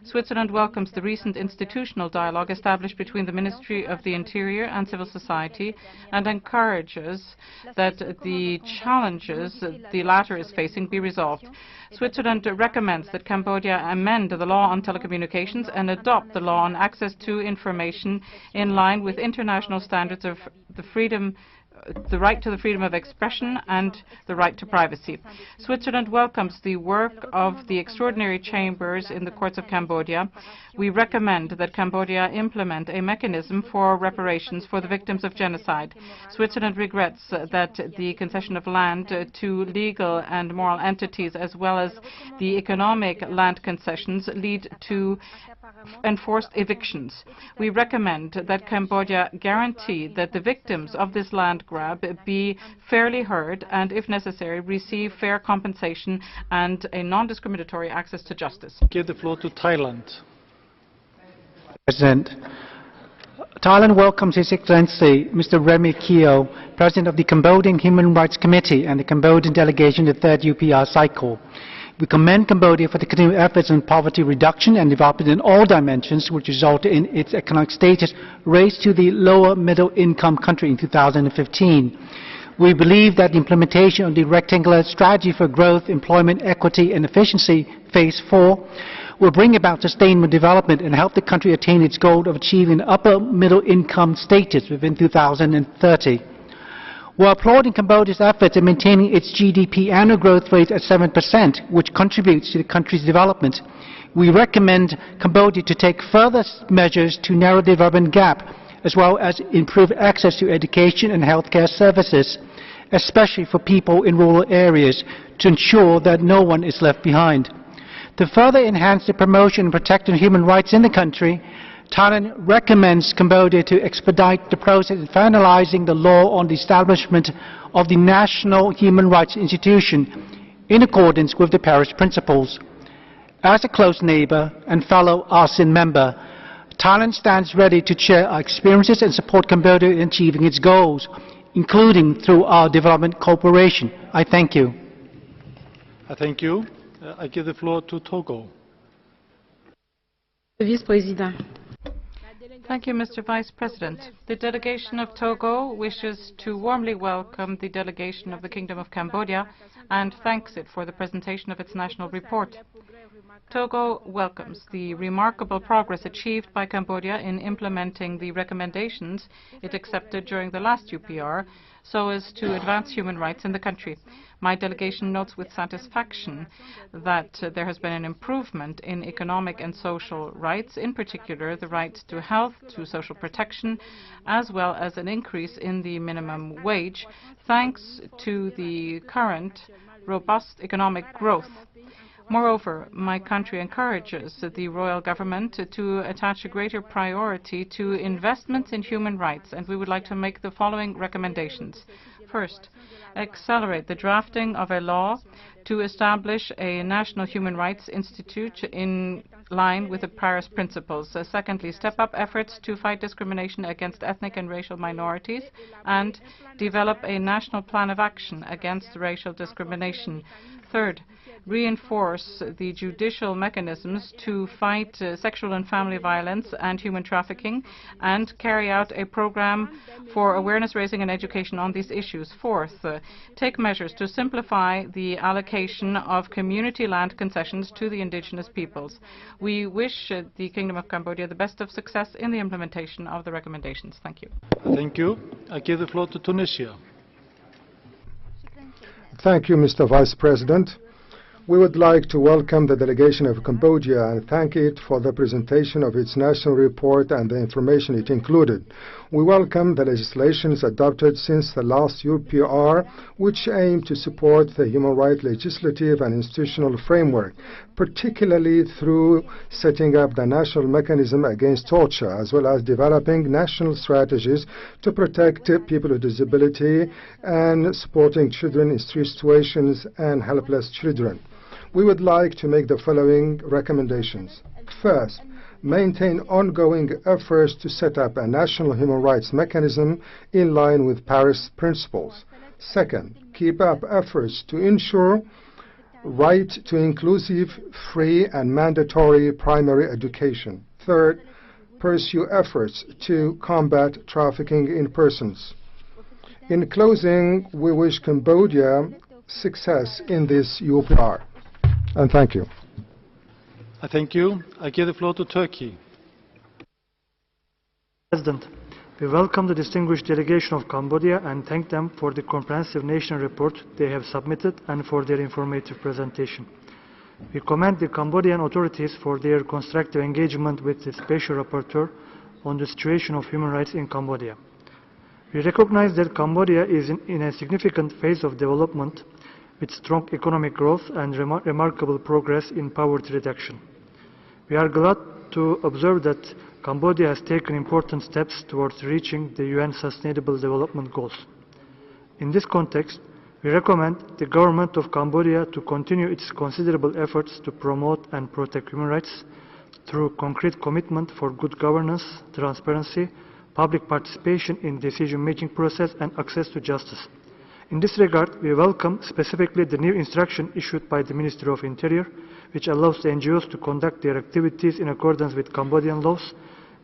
Switzerland welcomes the recent institutional dialogue established between the Ministry of the Interior and civil society and encourages that the challenges the latter is facing be resolved. Switzerland recommends that Cambodia amend the law on telecommunications and adopt the law on access to information in line with international standards of the right to the freedom of expression and the right to privacy. Switzerland welcomes the work of the extraordinary chambers in the courts of Cambodia. We recommend that Cambodia implement a mechanism for reparations for the victims of genocide. Switzerland regrets that the concession of land to legal and moral entities as well as the economic land concessions lead to enforced evictions. We recommend that Cambodia guarantee that the victims of this land grab be fairly heard and, if necessary, receive fair compensation and a non-discriminatory access to justice. Give the floor to Thailand. President, Thailand welcomes His Excellency Mr. Remy Keo, President of the Cambodian Human Rights Committee and the Cambodian delegation to the 3rd UPR cycle. We commend Cambodia for the continued efforts on poverty reduction and development in all dimensions, which resulted in its economic status raised to the lower middle income country in 2015. We believe that the implementation of the rectangular strategy for growth, employment, equity and efficiency, Phase 4, will bring about sustainable development and help the country attain its goal of achieving upper middle income status within 2030. We're applauding Cambodia's efforts in maintaining its GDP annual growth rate at 7%, which contributes to the country's development. We recommend Cambodia to take further measures to narrow the development gap, as well as improve access to education and healthcare services, especially for people in rural areas, to ensure that no one is left behind. To further enhance the promotion and protection of human rights in the country, Thailand recommends Cambodia to expedite the process of finalizing the law on the establishment of the National Human Rights Institution in accordance with the Paris Principles. As a close neighbor and fellow ASEAN member, Thailand stands ready to share our experiences and support Cambodia in achieving its goals, including through our development cooperation. I thank you. I thank you. I give the floor to Togo. Vice-Président. Thank you, Mr. Vice President. The delegation of Togo wishes to warmly welcome the delegation of the Kingdom of Cambodia and thanks it for the presentation of its national report. Togo welcomes the remarkable progress achieved by Cambodia in implementing the recommendations it accepted during the last UPR so as to advance human rights in the country. My delegation notes with satisfaction that there has been an improvement in economic and social rights, in particular the right to health, to social protection, as well as an increase in the minimum wage, thanks to the current robust economic growth. Moreover, my country encourages the royal government to attach a greater priority to investments in human rights, and we would like to make the following recommendations. First, accelerate the drafting of a law to establish a National Human Rights Institute in line with the Paris Principles. Secondly, step up efforts to fight discrimination against ethnic and racial minorities and develop a national plan of action against racial discrimination. Third, reinforce the judicial mechanisms to fight sexual and family violence and human trafficking and carry out a program for awareness raising and education on these issues. Fourth, take measures to simplify the allocation of community land concessions to the indigenous peoples. We wish the Kingdom of Cambodia the best of success in the implementation of the recommendations. Thank you. Thank you. I give the floor to Tunisia. Thank you, Mr. Vice President. We would like to welcome the delegation of Cambodia and thank it for the presentation of its national report and the information it included. We welcome the legislations adopted since the last UPR, which aim to support the human rights legislative and institutional framework, particularly through setting up the national mechanism against torture, as well as developing national strategies to protect people with disability and supporting children in street situations and helpless children. We would like to make the following recommendations. First, maintain ongoing efforts to set up a national human rights mechanism in line with Paris Principles. Second, keep up efforts to ensure right to inclusive, free and mandatory primary education. Third, pursue efforts to combat trafficking in persons. In closing, we wish Cambodia success in this UPR. And thank you. I thank you. I give the floor to Turkey. President, we welcome the distinguished delegation of Cambodia and thank them for the comprehensive national report they have submitted and for their informative presentation. We commend the Cambodian authorities for their constructive engagement with the Special Rapporteur on the situation of human rights in Cambodia. We recognize that Cambodia is in a significant phase of development with strong economic growth and remarkable progress in poverty reduction. We are glad to observe that Cambodia has taken important steps towards reaching the UN Sustainable Development Goals. In this context, we recommend the government of Cambodia to continue its considerable efforts to promote and protect human rights through concrete commitment for good governance, transparency, public participation in the decision-making process and access to justice. In this regard, we welcome specifically the new instruction issued by the Ministry of Interior, which allows the NGOs to conduct their activities in accordance with Cambodian laws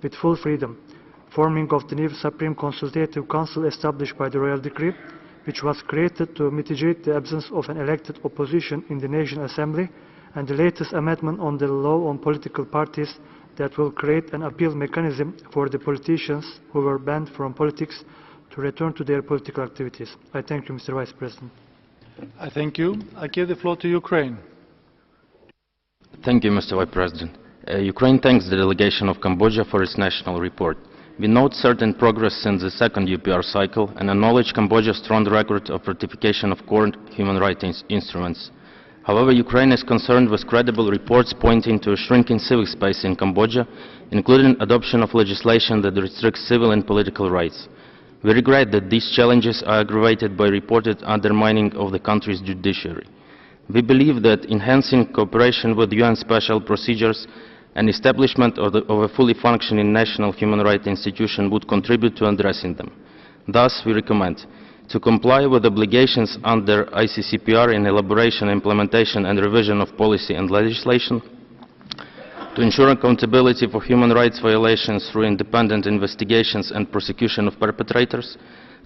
with full freedom, forming of the new Supreme Consultative Council established by the Royal Decree, which was created to mitigate the absence of an elected opposition in the National Assembly, and the latest amendment on the law on political parties that will create an appeal mechanism for the politicians who were banned from politics to return to their political activities. I thank you, Mr. Vice President. I thank you. I give the floor to Ukraine. Thank you, Mr. Vice President. Ukraine thanks the delegation of Cambodia for its national report. We note certain progress since the second UPR cycle and acknowledge Cambodia's strong record of ratification of core human rights instruments. However, Ukraine is concerned with credible reports pointing to a shrinking civic space in Cambodia, including adoption of legislation that restricts civil and political rights. We regret that these challenges are aggravated by reported undermining of the country's judiciary. We believe that enhancing cooperation with UN special procedures and establishment of a fully functioning national human rights institution would contribute to addressing them. Thus, we recommend to comply with obligations under ICCPR in elaboration, implementation and revision of policy and legislation, to ensure accountability for human rights violations through independent investigations and prosecution of perpetrators,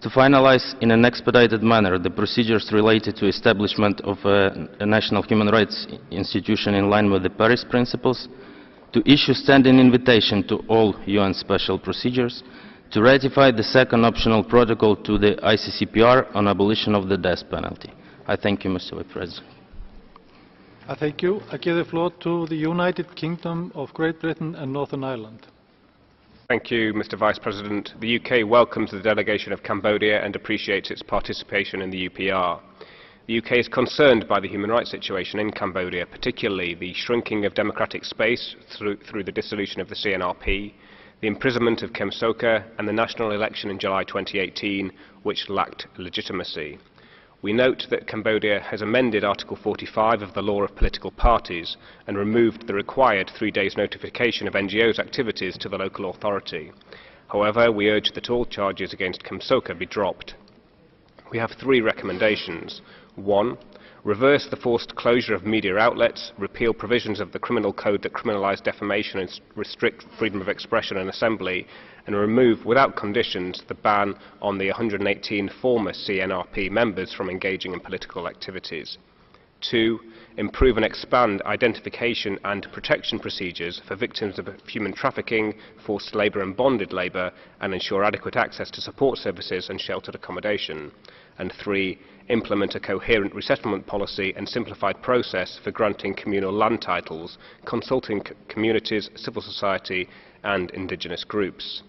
to finalize in an expedited manner the procedures related to establishment of a national human rights institution in line with the Paris principles, to issue standing invitation to all UN special procedures, to ratify the second optional protocol to the ICCPR on abolition of the death penalty. I thank you, Mr. Vice President. I thank you. I give the floor to the United Kingdom of Great Britain and Northern Ireland. Thank you, Mr. Vice President. The UK welcomes the delegation of Cambodia and appreciates its participation in the UPR. The UK is concerned by the human rights situation in Cambodia, particularly the shrinking of democratic space through the dissolution of the CNRP, the imprisonment of Kem Sokha, and the national election in July 2018, which lacked legitimacy. We note that Cambodia has amended Article 45 of the Law of Political Parties and removed the required 3 days notification of NGOs' activities to the local authority. However, we urge that all charges against Kem Sokha be dropped. We have 3 recommendations. 1. Reverse the forced closure of media outlets, repeal provisions of the criminal code that criminalise defamation and restrict freedom of expression and assembly, and remove without conditions the ban on the 118 former CNRP members from engaging in political activities. 2. Improve and expand identification and protection procedures for victims of human trafficking, forced labour and bonded labour, and ensure adequate access to support services and sheltered accommodation. And 3. Implement a coherent resettlement policy and simplified process for granting communal land titles, consulting communities, civil society and indigenous groups.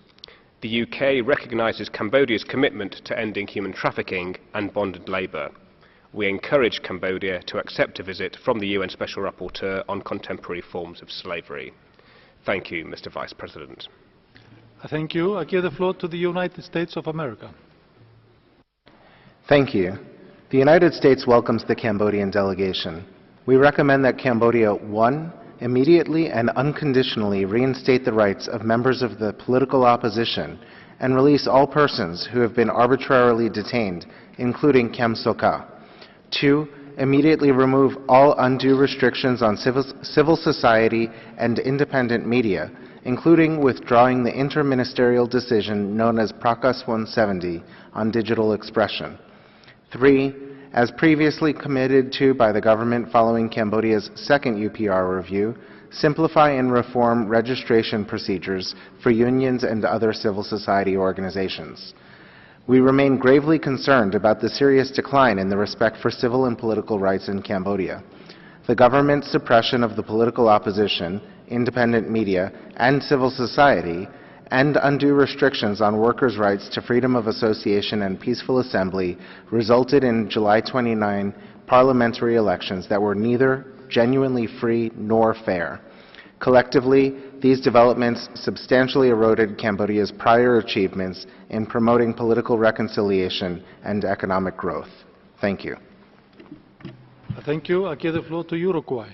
The UK recognises Cambodia's commitment to ending human trafficking and bonded labour. We encourage Cambodia to accept a visit from the UN Special Rapporteur on contemporary forms of slavery. Thank you, Mr. Vice President. Thank you. I give the floor to the United States of America. Thank you. The United States welcomes the Cambodian delegation. We recommend that Cambodia, 1, immediately and unconditionally reinstate the rights of members of the political opposition and release all persons who have been arbitrarily detained, including Kem Sokha. 2, immediately remove all undue restrictions on civil society and independent media, including withdrawing the interministerial decision known as Prakas 170 on digital expression. 3, as previously committed to by the government following Cambodia's second UPR review, simplify and reform registration procedures for unions and other civil society organizations. We remain gravely concerned about the serious decline in the respect for civil and political rights in Cambodia. The government's suppression of the political opposition, independent media, and civil society, and undue restrictions on workers' rights to freedom of association and peaceful assembly resulted in July 29 parliamentary elections that were neither genuinely free nor fair. Collectively, these developments substantially eroded Cambodia's prior achievements in promoting political reconciliation and economic growth. Thank you. Thank you. I give the floor to Uruguay.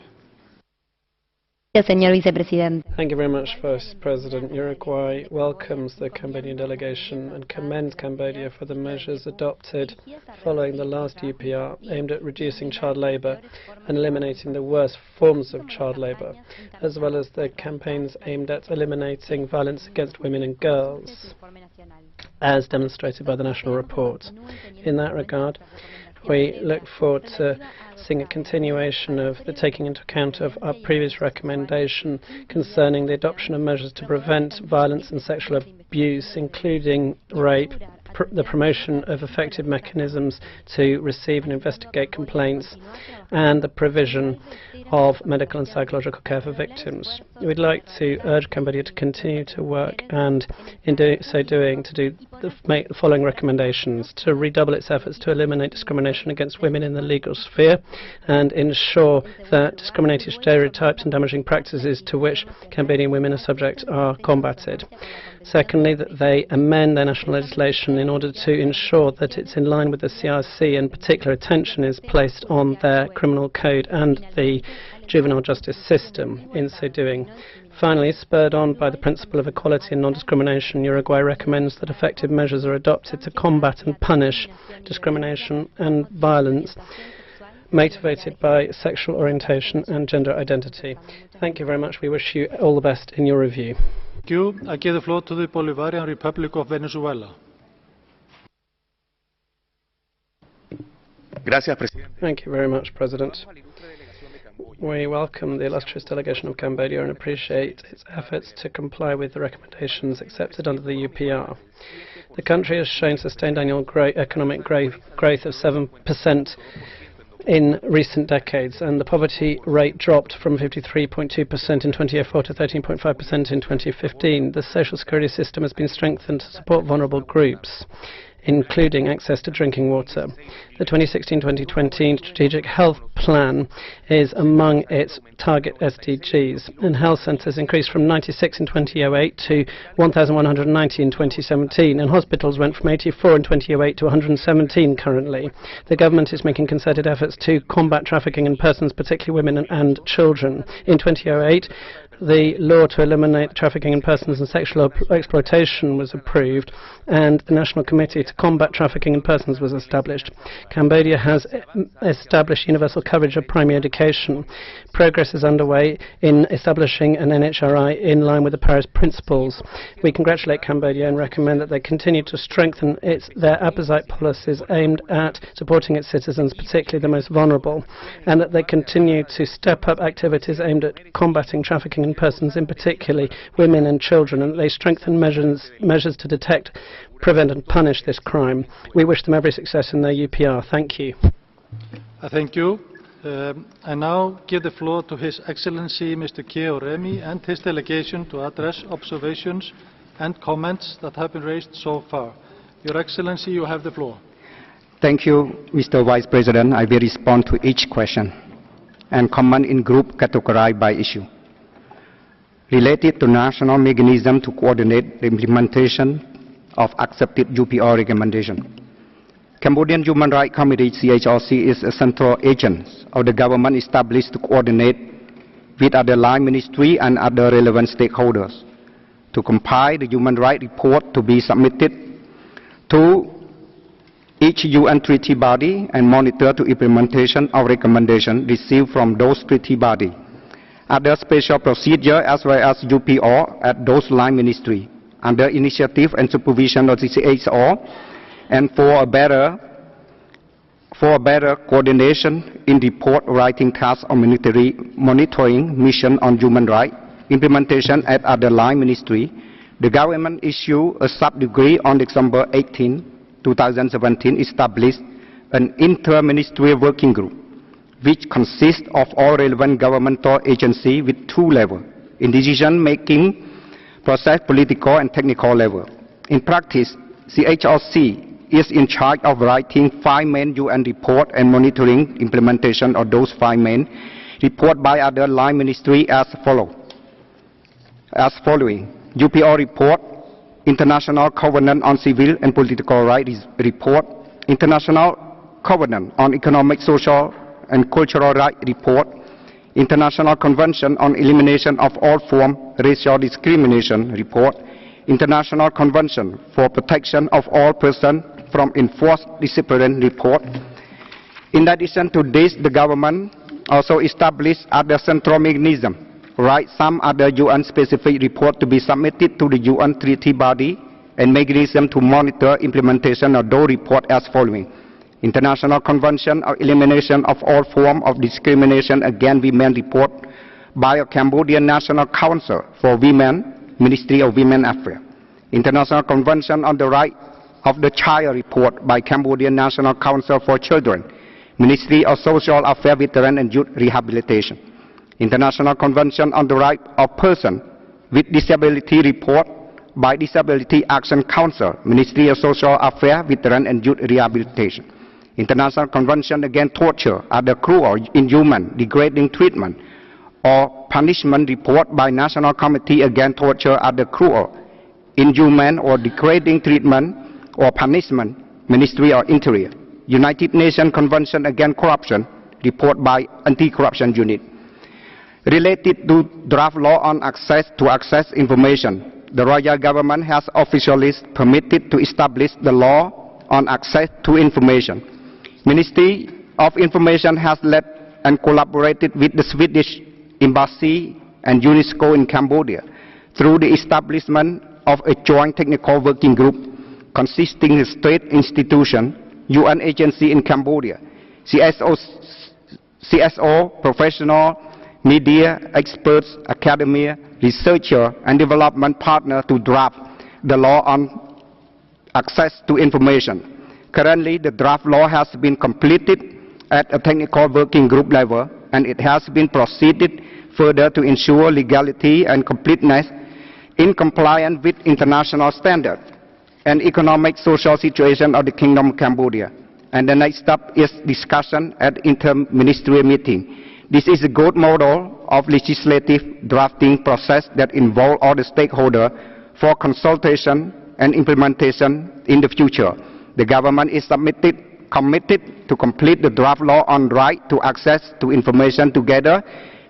Señor Vicepresidente. Thank you very much, Vice President. Uruguay welcomes the Cambodian delegation and commends Cambodia for the measures adopted following the last UPR aimed at reducing child labour and eliminating the worst forms of child labour, as well as the campaigns aimed at eliminating violence against women and girls, as demonstrated by the national report. In that regard, we look forward to seeing a continuation of the taking into account of our previous recommendation concerning the adoption of measures to prevent violence and sexual abuse, including rape, the promotion of effective mechanisms to receive and investigate complaints, and the provision of medical and psychological care for victims. We'd like to urge Cambodia to continue to work and, in so doing, to make the following recommendations: to redouble its efforts to eliminate discrimination against women in the legal sphere and ensure that discriminating stereotypes and damaging practices to which Cambodian women are subject are combated. Secondly, that they amend their national legislation in order to ensure that it's in line with the CRC and particular attention is placed on their criminal code and the juvenile justice system in so doing. Finally, spurred on by the principle of equality and non-discrimination, Uruguay recommends that effective measures are adopted to combat and punish discrimination and violence motivated by sexual orientation and gender identity. Thank you very much. We wish you all the best in your review. Thank you. I give the floor to the Bolivarian Republic of Venezuela. Thank you very much, President. We welcome the illustrious delegation of Cambodia and appreciate its efforts to comply with the recommendations accepted under the UPR. The country has shown sustained annual economic growth of 7% in recent decades, and the poverty rate dropped from 53.2% in 2004 to 13.5% in 2015. The social security system has been strengthened to support vulnerable groups, including access to drinking water. The 2016-2020 Strategic Health Plan is among its target SDGs, and health centres increased from 96 in 2008 to 1,190 in 2017, and hospitals went from 84 in 2008 to 117 currently. The government is making concerted efforts to combat trafficking in persons, particularly women and children. In 2008, the law to eliminate trafficking in persons and sexual exploitation was approved, and the National Committee to Combat Trafficking in Persons was established. Cambodia has established universal coverage of primary education. Progress is underway in establishing an NHRI in line with the Paris Principles. We congratulate Cambodia and recommend that they continue to strengthen their apposite policies aimed at supporting its citizens, particularly the most vulnerable, and that they continue to step up activities aimed at combating trafficking in persons, in particular women and children, and they strengthen measures to detect, prevent and punish this crime. We wish them every success in their UPR. Thank you. Thank you. I now give the floor to His Excellency Mr. Keo Remy and his delegation to address observations and comments that have been raised so far. Your Excellency, you have the floor. Thank you, Mr. Vice President. I will respond to each question and comment in group categorized by issue. Related to national mechanism to coordinate the implementation of accepted UPR recommendation. Cambodian Human Rights Committee (CHRC) is a central agent of the government established to coordinate with other line ministry and other relevant stakeholders to compile the human rights report to be submitted to each UN treaty body and monitor to implementation of recommendations received from those treaty bodies. Other special procedure as well as UPR at those line ministry under initiative and supervision of the CHR, and for a better coordination in report writing tasks of monitoring mission on human rights implementation at other line ministry, the government issued a sub-decree on December 18, 2017, established an inter-ministerial working group which consists of all relevant governmental agencies with two levels, in decision-making process, political and technical level. In practice, CHRC is in charge of writing 5 main UN reports and monitoring implementation of those 5 main reports by other line ministry as following. UPR report, International Covenant on Civil and Political Rights report, International Covenant on Economic, Social and Cultural Rights report, International Convention on Elimination of All Forms of Racial Discrimination report, International Convention for Protection of All Persons from Enforced Discipline report. In addition to this, the government also established other central mechanism, right? Some other UN-specific report to be submitted to the UN treaty body and mechanism to monitor implementation of those reports as following. International Convention on Elimination of All Forms of Discrimination Against Women report by a Cambodian National Council for Women, Ministry of Women Affairs. International Convention on the Right of the Child report by Cambodian National Council for Children, Ministry of Social Affairs, Veteran and Youth Rehabilitation. International Convention on the Right of Persons with Disability report by Disability Action Council, Ministry of Social Affairs, Veteran and Youth Rehabilitation. International Convention Against Torture, other cruel, inhuman, degrading treatment or punishment report by National Committee Against Torture, other cruel, inhuman or degrading treatment or punishment, Ministry of Interior. United Nations Convention Against Corruption report by Anti-Corruption Unit. Related to draft law on access information, the Royal Government has officially permitted to establish the law on access to information. Ministry of Information has led and collaborated with the Swedish Embassy and UNESCO in Cambodia through the establishment of a joint technical working group consisting of state institutions, UN agency in Cambodia, CSO, professional, media, experts, academia, researcher, and development partner to draft the law on access to information. Currently, the draft law has been completed at a technical working group level, and it has been proceeded further to ensure legality and completeness in compliance with international standards and economic social situation of the Kingdom of Cambodia. And the next step is discussion at inter-ministerial meeting. This is a good model of legislative drafting process that involves all the stakeholders for consultation and implementation in the future. The government is committed to complete the draft law on right to access to information together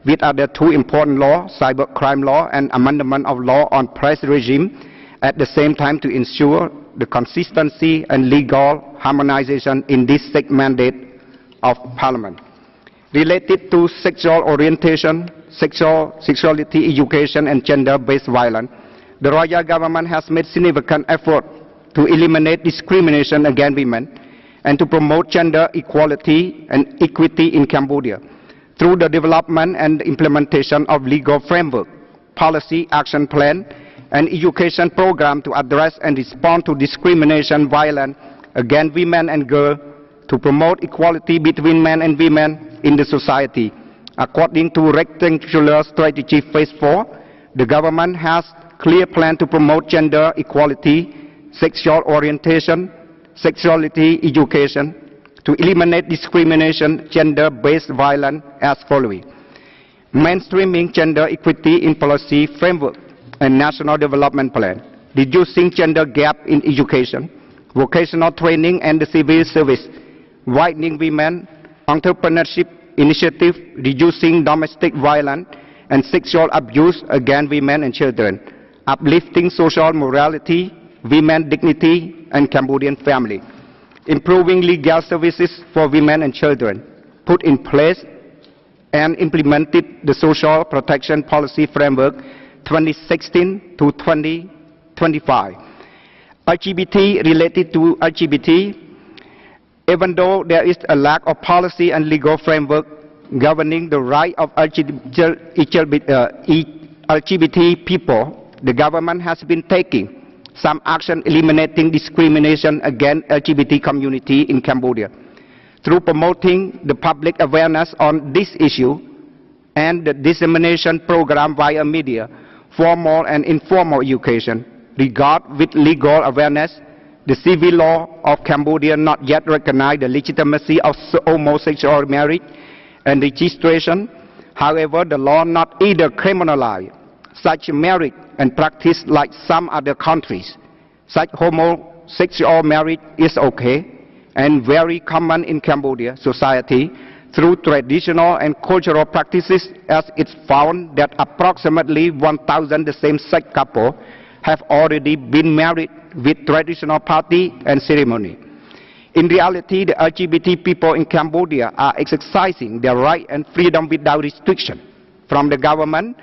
with other two important laws, cybercrime law and amendment of law on press regime, at the same time to ensure the consistency and legal harmonization in this sixth mandate of Parliament. Related to sexual orientation, sexuality, education and gender-based violence, the Royal Government has made significant effort to eliminate discrimination against women and to promote gender equality and equity in Cambodia through the development and implementation of legal framework, policy action plan, and education program to address and respond to discrimination, violence against women and girls, to promote equality between men and women in the society. According to Rectangular Strategy Phase 4, the government has clear plan to promote gender equality, sexual orientation, sexuality education, to eliminate discrimination, gender-based violence as following. Mainstreaming gender equity in policy framework and national development plan, reducing gender gap in education, vocational training and the civil service, widening women entrepreneurship initiative, reducing domestic violence and sexual abuse against women and children, uplifting social morality, women dignity and Cambodian family, improving legal services for women and children, put in place and implemented the social protection policy framework 2016 to 2025. LGBT, related to LGBT, even though there is a lack of policy and legal framework governing the right of LGBT people, the government has been taking some action eliminating discrimination against LGBT community in Cambodia through promoting the public awareness on this issue and the dissemination program via media, formal and informal education. Regard with legal awareness, the civil law of Cambodia not yet recognize the legitimacy of homosexual marriage and registration. However, the law not either criminalize such marriage and practice like some other countries. Such homosexual marriage is okay and very common in Cambodia society through traditional and cultural practices, as it's found that approximately 1,000 the same-sex couples have already been married with traditional party and ceremony. In reality, the LGBT people in Cambodia are exercising their right and freedom without restriction from the government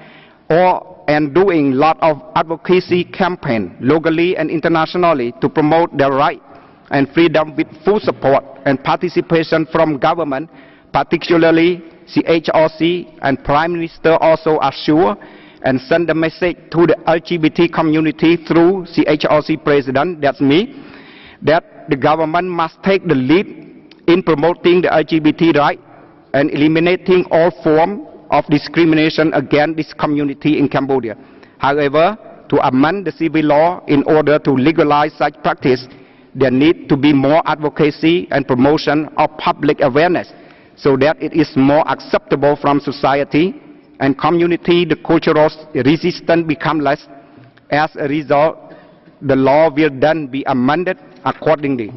and doing a lot of advocacy campaign locally and internationally to promote their right and freedom with full support and participation from government, particularly CHRC and Prime Minister also assure and send a message to the LGBT community through CHRC President, that's me, that the government must take the lead in promoting the LGBT right and eliminating all forms of discrimination against this community in Cambodia. However, to amend the civil law in order to legalize such practice, there need to be more advocacy and promotion of public awareness so that it is more acceptable from society and community. The cultural resistance become less. As a result, the law will then be amended accordingly.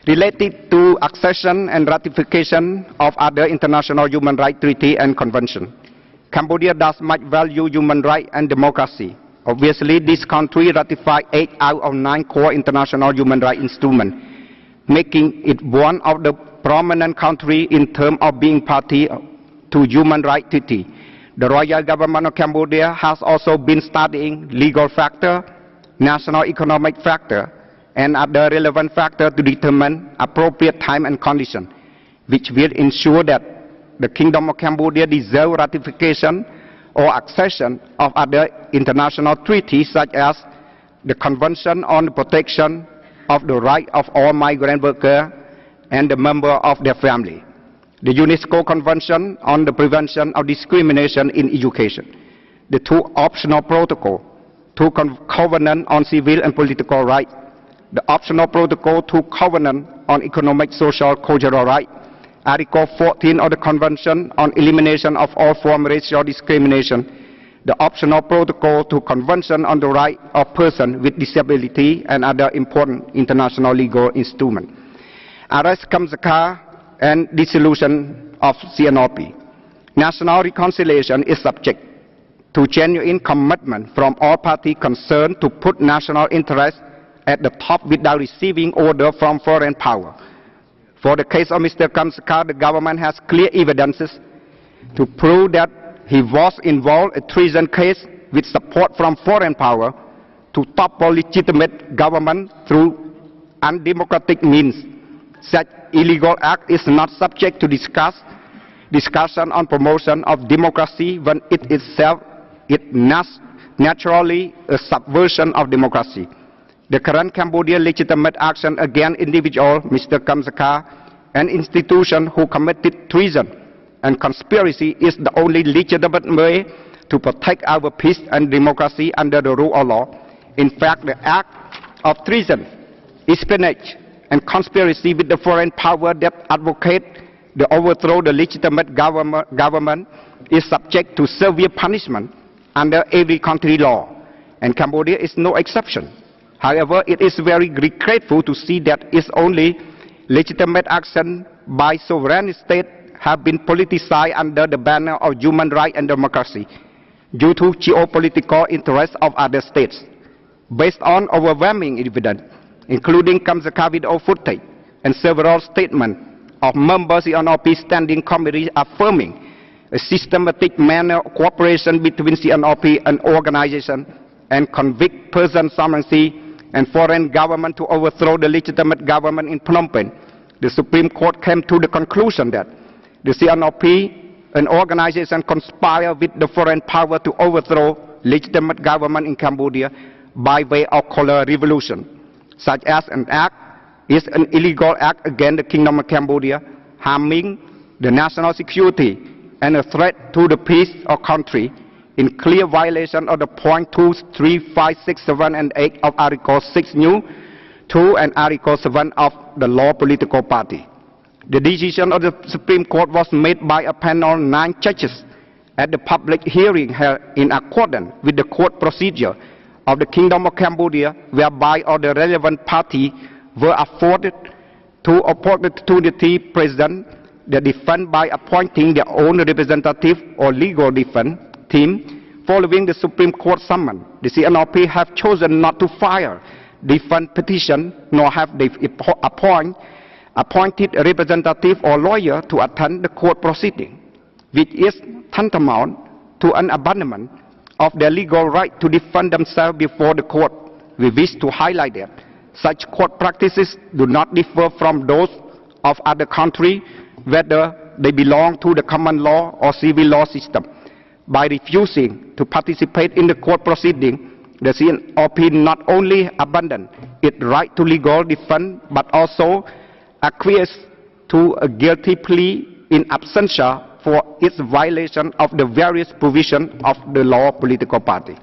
Related to accession and ratification of other international human rights treaty and convention, Cambodia does much value human rights and democracy. Obviously, this country ratified 8 out of 9 core international human rights instruments, making it one of the prominent countries in terms of being party to human rights treaty. The royal government of Cambodia has also been studying legal factor, national economic factor, and other relevant factors to determine appropriate time and condition, which will ensure that the Kingdom of Cambodia deserves ratification or accession of other international treaties such as the Convention on the Protection of the Right of All Migrant Workers and the member of their family, the UNESCO Convention on the Prevention of Discrimination in Education, the 2 optional protocols, 2 Covenant on Civil and Political Rights, the optional protocol to Covenant on Economic, Social, Cultural Rights, Article 14 of the Convention on Elimination of All Forms of Racial Discrimination, the optional protocol to Convention on the Right of Persons with Disability, and other important international legal instruments. Arrest Kamsaka and dissolution of CNRP. National reconciliation is subject to genuine commitment from all parties concerned to put national interests at the top without receiving order from foreign power. For the case of Mr. Kamsaka, the government has clear evidences to prove that he was involved in a treason case with support from foreign power to topple legitimate government through undemocratic means. Such illegal act is not subject to discussion on promotion of democracy when it itself is naturally a subversion of democracy. The current Cambodian legitimate action against individual Mr. Kamsaka and institutions who committed treason and conspiracy is the only legitimate way to protect our peace and democracy under the rule of law. In fact, the act of treason, espionage, and conspiracy with the foreign power that advocate the overthrow of the legitimate government is subject to severe punishment under every country law, and Cambodia is no exception. However, it is very regretful to see that its only legitimate action by sovereign state have been politicized under the banner of human rights and democracy due to geopolitical interests of other states. Based on overwhelming evidence, including Kamsaka video footage and several statements of members of the CNRP Standing Committee affirming a systematic manner of cooperation between CNRP and organization and convict person sovereignty and foreign government to overthrow the legitimate government in Phnom Penh, the Supreme Court came to the conclusion that the CNRP, an organization, conspired with the foreign power to overthrow legitimate government in Cambodia by way of color revolution. Such as an act is an illegal act against the Kingdom of Cambodia, harming the national security and a threat to the peace of country, in clear violation of the point 2, 3, 5, 6, 7, and 8 of Article 6 New 2 and Article 7 of the Law Political Party. The decision of the Supreme Court was made by a panel of 9 judges at the public hearing held in accordance with the court procedure of the Kingdom of Cambodia, whereby all the relevant parties were afforded to opportunity present the defense by appointing their own representative or legal defense team following the Supreme Court summons. The CNRP have chosen not to file defense petition nor have they appointed a representative or lawyer to attend the court proceeding, which is tantamount to an abandonment of their legal right to defend themselves before the court. We wish to highlight that such court practices do not differ from those of other countries, whether they belong to the common law or civil law system. By refusing to participate in the court proceeding, the CNRP not only abandoned its right to legal defense, but also acquiesced to a guilty plea in absentia for its violation of the various provisions of the law political party.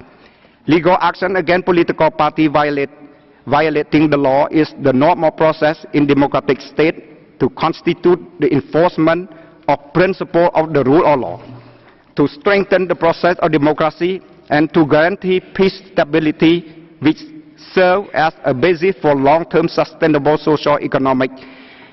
Legal action against political party violating the law is the normal process in democratic state to constitute the enforcement of principle of the rule of law, to strengthen the process of democracy and to guarantee peace stability, which serve as a basis for long-term sustainable socio-economic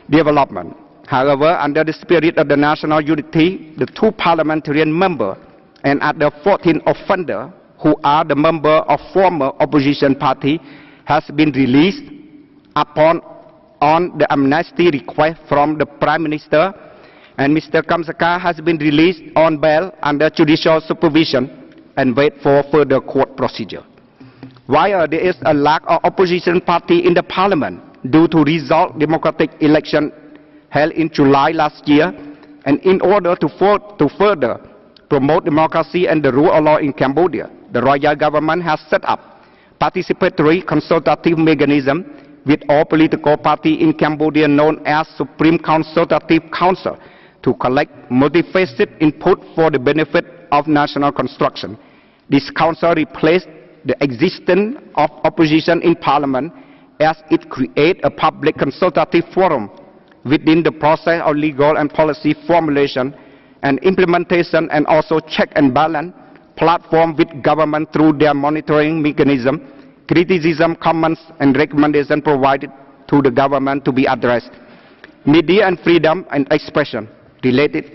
development. However, under the spirit of the national unity, the 2 parliamentarian members and other 14 offenders who are the members of former opposition party has been released on the amnesty request from the Prime Minister, and Mr. Kamsaka has been released on bail under judicial supervision and wait for further court procedure. While there is a lack of opposition party in the parliament due to result democratic election held in July last year, and in order to further promote democracy and the rule of law in Cambodia, the royal government has set up participatory consultative mechanism with all political parties in Cambodia known as Supreme Consultative Council to collect multifaceted input for the benefit of national construction. This council replaced the existence of opposition in parliament as it creates a public consultative forum within the process of legal and policy formulation and implementation, and also check and balance platform with government through their monitoring mechanism, criticism, comments and recommendations provided to the government to be addressed. Media and freedom and expression related.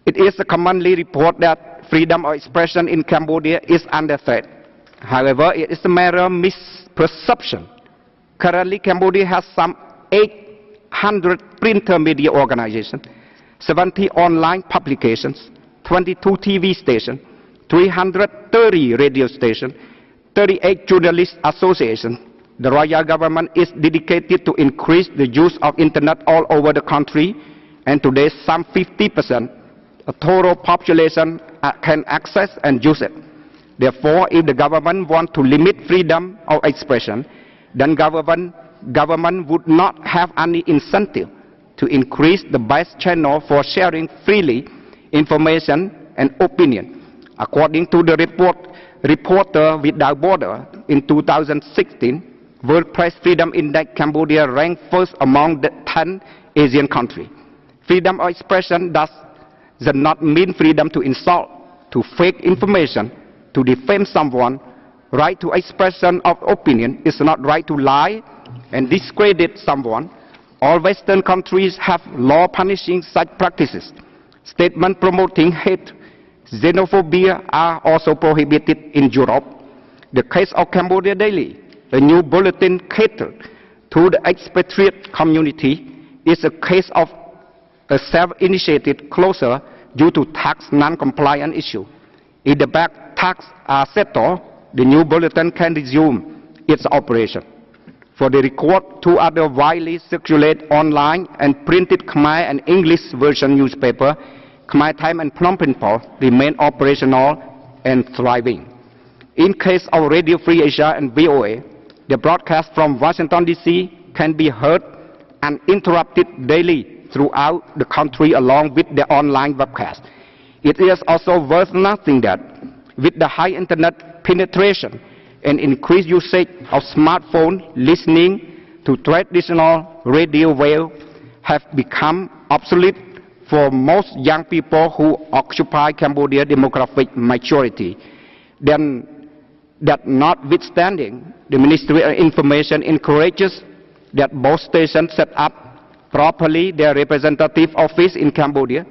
It is commonly reported that freedom of expression in Cambodia is under threat. However, it is a matter of misperception. Currently, Cambodia has some 800 printer media organizations, 70 online publications, 22 TV stations, 330 radio stations, 38 journalist associations. The royal government is dedicated to increase the use of internet all over the country, and today some 50% of total population can access and use it. Therefore, if the government wants to limit freedom of expression, then government would not have any incentive to increase the best channel for sharing freely information and opinion. According to the Reporter Without Borders, in 2016, World Press Freedom Index, Cambodia ranked first among the 10 Asian countries. Freedom of expression does not mean freedom to insult, to fake information, to defame someone. Right to expression of opinion is not right to lie and discredit someone. All Western countries have law punishing such practices. Statements promoting hate, xenophobia are also prohibited in Europe. The case of Cambodia Daily, a new bulletin catered to the expatriate community, is a case of a self-initiated closure due to tax non-compliant issue. If the back tax are settled, the new bulletin can resume its operation. For the record, 2 other widely circulated online and printed Khmer and English version newspaper, Khmer Time and Phnom Penh Post, remain operational and thriving. In case of Radio Free Asia and VOA, the broadcast from Washington DC can be heard uninterrupted daily throughout the country along with the online webcast. It is also worth noting that with the high internet penetration and increased usage of smartphone, listening to traditional radio waves have become obsolete for most young people who occupy Cambodia's demographic majority. Then, that notwithstanding, the Ministry of Information encourages that both stations set up properly their representative office in Cambodia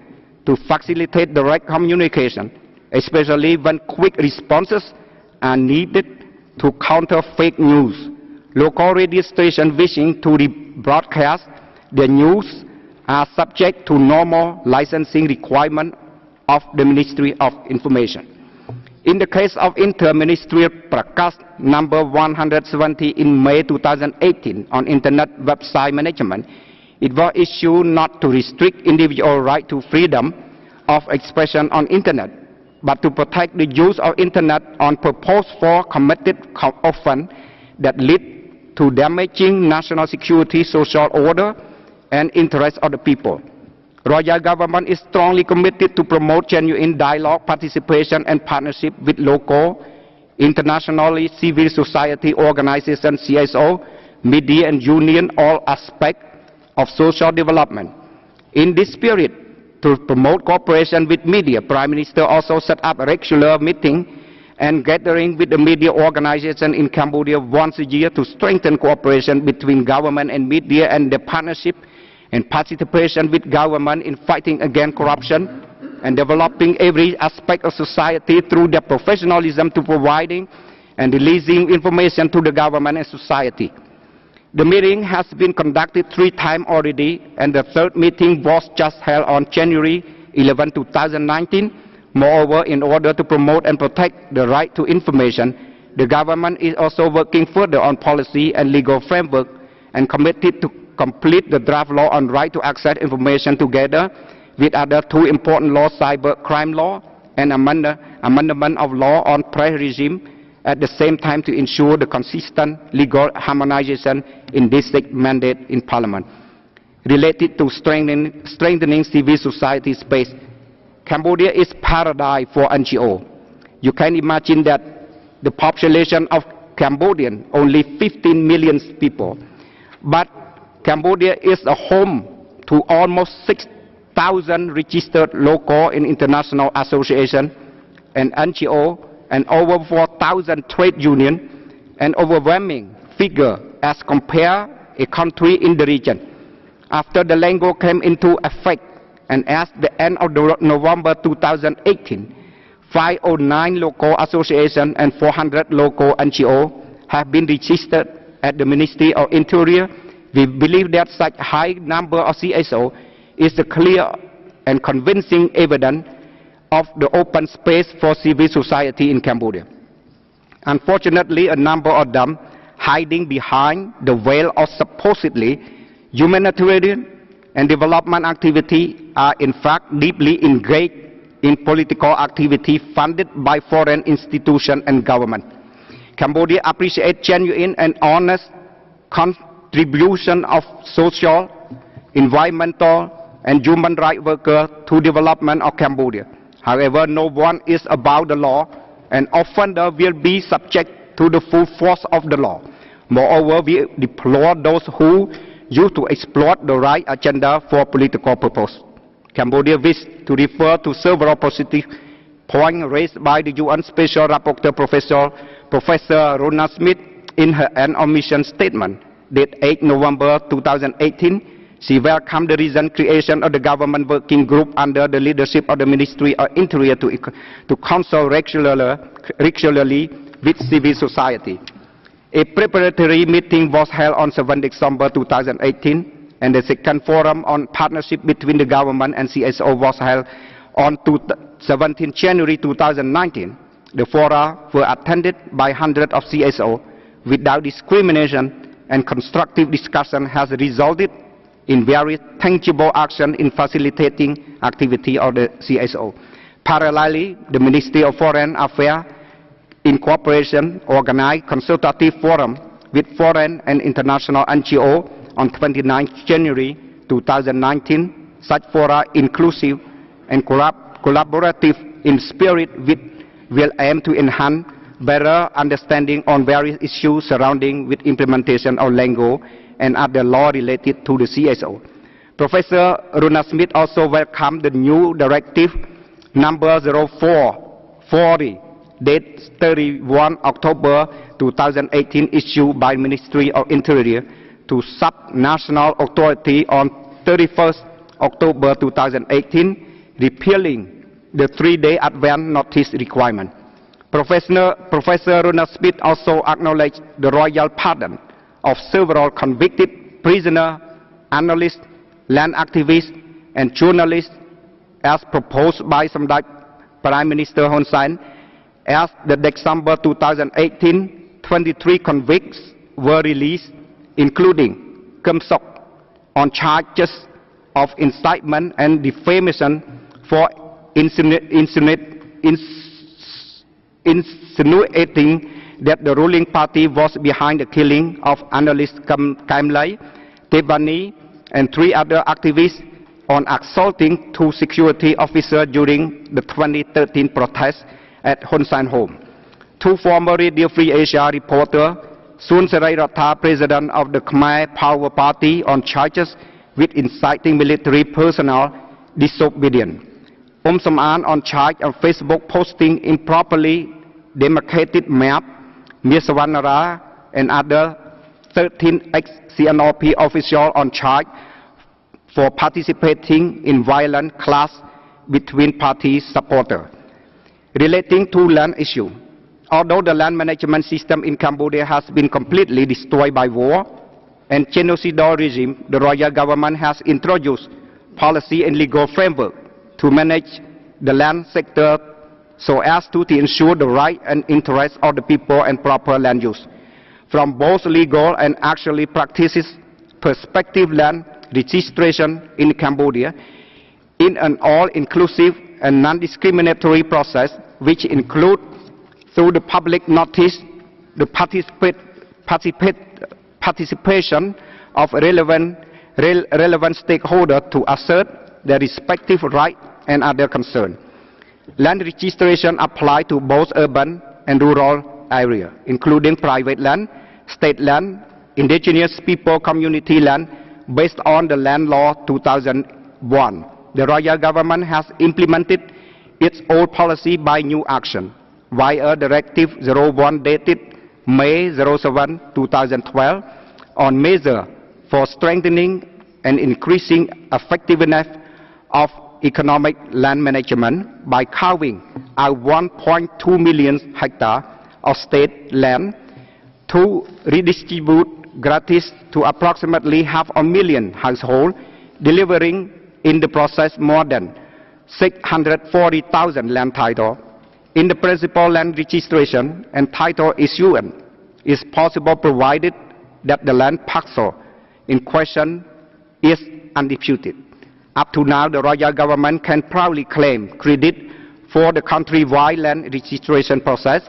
to facilitate direct communication, especially when quick responses are needed to counter fake news. Local radio stations wishing to rebroadcast their news are subject to normal licensing requirement of the Ministry of Information. In the case of Inter-Ministerial Prakas number 170 in May 2018 on Internet website management, it was issued not to restrict individual right to freedom of expression on Internet, but to protect the use of Internet on purpose for committed offense that lead to damaging national security, social order, and interests of the people. Royal Government is strongly committed to promote genuine dialogue, participation, and partnership with local, internationally civil society organizations, CSO, media, and union, all aspects of social development. In this spirit, to promote cooperation with media, Prime Minister also set up a regular meeting and gathering with the media organization in Cambodia once a year to strengthen cooperation between government and media and the partnership and participation with government in fighting against corruption and developing every aspect of society through their professionalism to providing and releasing information to the government and society. The meeting has been conducted 3 times already, and the 3rd meeting was just held on January 11, 2019. Moreover, in order to promote and protect the right to information, the government is also working further on policy and legal framework and committed to complete the draft law on right to access information together with other 2 important laws, cyber crime law and amendment of law on press regime, at the same time to ensure the consistent legal harmonization in this mandate in Parliament. Related to strengthening civil society space, Cambodia is paradise for NGO. You can imagine that the population of Cambodian only 15 million people, but Cambodia is a home to almost 6,000 registered local and international associations and NGO and over 4,000 trade unions, an overwhelming figure as compared a country in the region. After the Lango came into effect and at the end of November 2018, 509 local associations and 400 local NGO have been registered at the Ministry of Interior. We believe that such high number of CSO is a clear and convincing evidence of the open space for civil society in Cambodia. Unfortunately, a number of them hiding behind the veil of supposedly humanitarian and development activity are in fact deeply engaged in political activity funded by foreign institutions and government. Cambodia appreciates genuine and honest contribution of social, environmental, and human rights workers to development of Cambodia. However, no one is above the law, and offender will be subject to the full force of the law. Moreover, we deplore those who use to exploit the right agenda for political purpose. Cambodia wishes to refer to several positive points raised by the UN Special Rapporteur Professor Rona Smith in her end of mission statement, dated 8 November 2018. She welcomed the recent creation of the government working group under the leadership of the Ministry of Interior to consult regularly with civil society. A preparatory meeting was held on 7 December 2018, and the second forum on partnership between the government and CSO was held on 17 January 2019. The fora were attended by hundreds of CSO without discrimination, and constructive discussion has resulted in various tangible action in facilitating activity of the CSO. Parallelly, the Ministry of Foreign Affairs, in cooperation, organized consultative forum with foreign and international NGO on 29 January 2019. Such fora, inclusive and collaborative in spirit, will aim to enhance better understanding on various issues surrounding with implementation of Lango and other law related to the CSO. Professor Rona Smith also welcomed the new directive number 0440, date 31 October 2018, issued by Ministry of Interior to subnational authority on 31st October 2018, repealing the 3-day advance notice requirement. Professor Ronald Smith also acknowledged the royal pardon of several convicted prisoners, analysts, land activists, and journalists as proposed by Samdech Prime Minister Hun Sen. As the December 2018, 23 convicts were released, including Kem Sok, on charges of incitement and defamation for insinuating that the ruling party was behind the killing of analyst Kam Lai, Tebani, and 3 other activists, on assaulting 2 security officers during the 2013 protests at Hun Sen home. 2 former Radio Free Asia reporters, Sun Sarai Ratha, president of the Khmer Power Party, on charges with inciting military personnel disobedience. Sam An on charge of Facebook posting improperly demarcated map, Ms. Savanara and other 13 ex-CNRP officials on charge for participating in violent clash between party supporters. Relating to land issue, although the land management system in Cambodia has been completely destroyed by war and genocidal regime, the royal government has introduced policy and legal framework to manage the land sector so as to ensure the right and interests of the people and proper land use. From both legal and actually practices perspective, land registration in Cambodia in an all-inclusive and non-discriminatory process, which include through the public notice, the participation of relevant stakeholders to assert their respective rights and other concerns. Land registration applies to both urban and rural areas, including private land, state land, indigenous people community land, based on the Land Law 2001. The royal government has implemented its old policy by new action via Directive 01 dated May 07, 2012 on measures for strengthening and increasing effectiveness of economic land management by carving out 1.2 million hectares of state land to redistribute gratis to approximately 500,000 households, delivering in the process more than 640,000 land titles. In the principal, land registration and title issuance is possible provided that the land parcel in question is undisputed. Up to now, the royal government can proudly claim credit for the countrywide land registration process,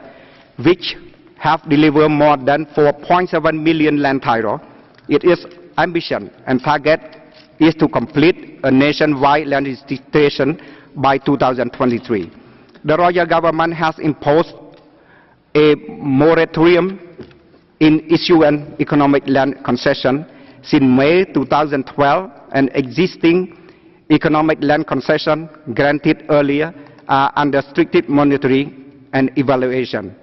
which have delivered more than 4.7 million land titles. Its ambition and target is to complete a nationwide land registration by 2023. The royal government has imposed a moratorium in issuing economic land concession since May 2012, and existing economic land concession granted earlier are under strict monitoring and evaluation.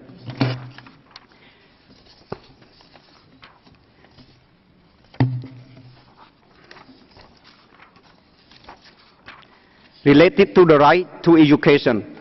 Related to the right to education,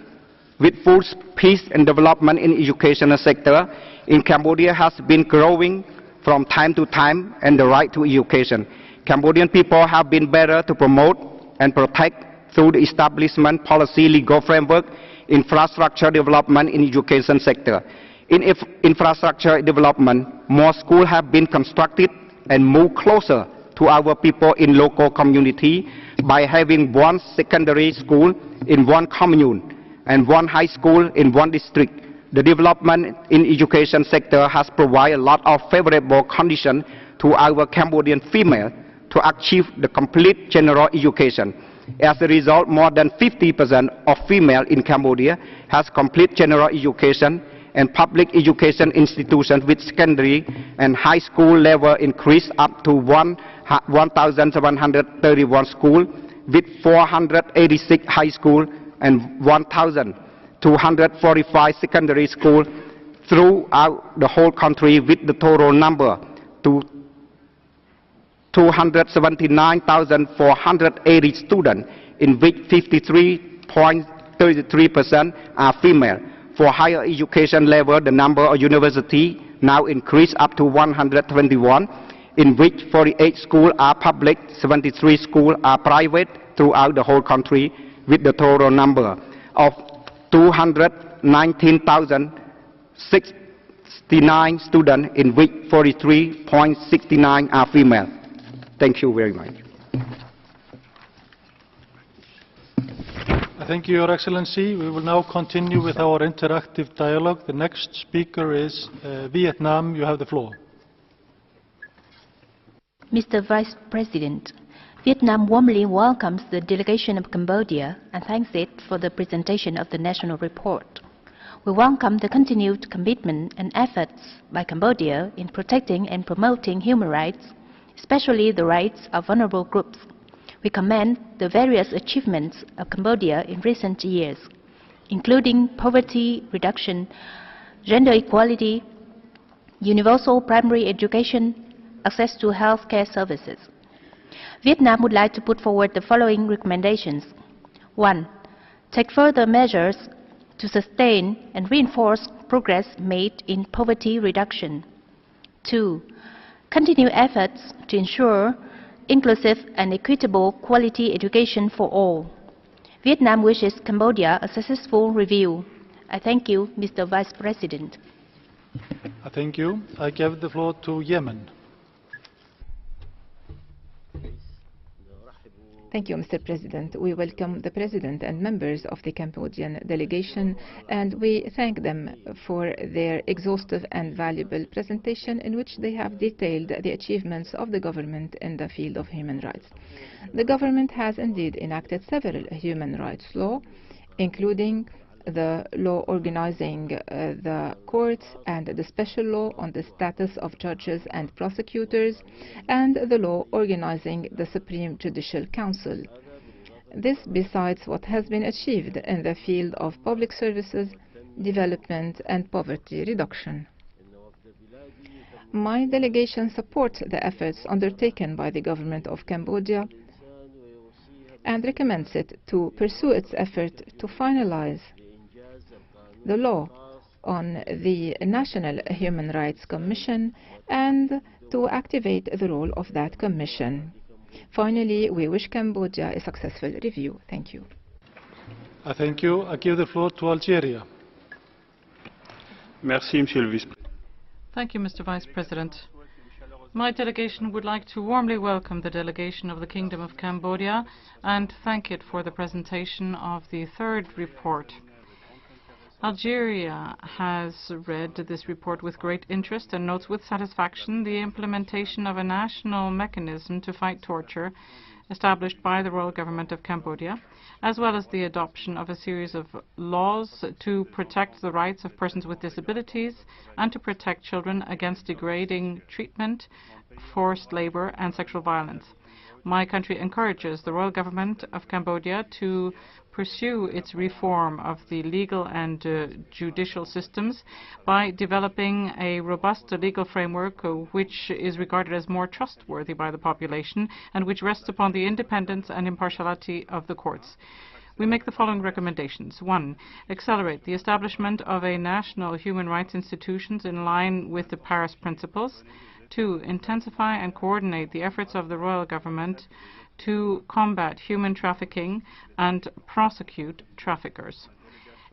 with full peace and development in educational sector in Cambodia has been growing from time to time, and the right to education. Cambodian people have been better to promote and protect through the establishment policy, legal framework, infrastructure development in education sector. In infrastructure development, more schools have been constructed and moved closer to our people in local community by having one secondary school in one commune and one high school in one district. The development in education sector has provided a lot of favorable conditions to our Cambodian female to achieve the complete general education. As a result, more than 50% of female in Cambodia has complete general education, and public education institutions with secondary and high school level increased up to 1,731 schools, with 486 high school and 1,245 secondary schools throughout the whole country, with the total number to 279,480 students, in which 53.33% are female. For higher education level, the number of universities now increased up to 121, in which 48 schools are public, 73 schools are private throughout the whole country, with the total number of 219,069 students, in which 43.69 are female. Thank you very much. Thank you, Your Excellency. We will now continue with our interactive dialogue. The next speaker is Vietnam. You have the floor. Mr. Vice President, Vietnam warmly welcomes the delegation of Cambodia and thanks it for the presentation of the national report. We welcome the continued commitment and efforts by Cambodia in protecting and promoting human rights, especially the rights of vulnerable groups. We commend the various achievements of Cambodia in recent years, including poverty reduction, gender equality, universal primary education, access to healthcare services. Vietnam would like to put forward the following recommendations. 1. Take further measures to sustain and reinforce progress made in poverty reduction. 2. Continue efforts to ensure inclusive and equitable quality education for all. Vietnam wishes Cambodia a successful review. I thank you, Mr. Vice President. Thank you. I give the floor to Yemen. Thank you, Mr. President. We welcome the President and members of the Cambodian delegation, and we thank them for their exhaustive and valuable presentation in which they have detailed the achievements of the government in the field of human rights. The government has indeed enacted several human rights laws, including the law organizing the courts and the special law on the status of judges and prosecutors, and the law organizing the Supreme Judicial Council. This besides what has been achieved in the field of public services, development and poverty reduction. My delegation supports the efforts undertaken by the government of Cambodia and recommends it to pursue its effort to finalize the law on the National Human Rights Commission and to activate the role of that commission. Finally, we wish Cambodia a successful review. Thank you. Thank you. I give the floor to Algeria. Merci, Monsieur le Vice-Président. Thank you, Mr. Vice President. My delegation would like to warmly welcome the delegation of the Kingdom of Cambodia and thank it for the presentation of the third report. Algeria has read this report with great interest and notes with satisfaction the implementation of a national mechanism to fight torture established by the Royal Government of Cambodia, as well as the adoption of a series of laws to protect the rights of persons with disabilities and to protect children against degrading treatment, forced labor and sexual violence. My country encourages the Royal Government of Cambodia to pursue its reform of the legal and judicial systems by developing a robust legal framework which is regarded as more trustworthy by the population and which rests upon the independence and impartiality of the courts. We make the following recommendations. 1. Accelerate the establishment of a national human rights institutions in line with the Paris Principles. 2. Intensify and coordinate the efforts of the Royal Government to combat human trafficking and prosecute traffickers.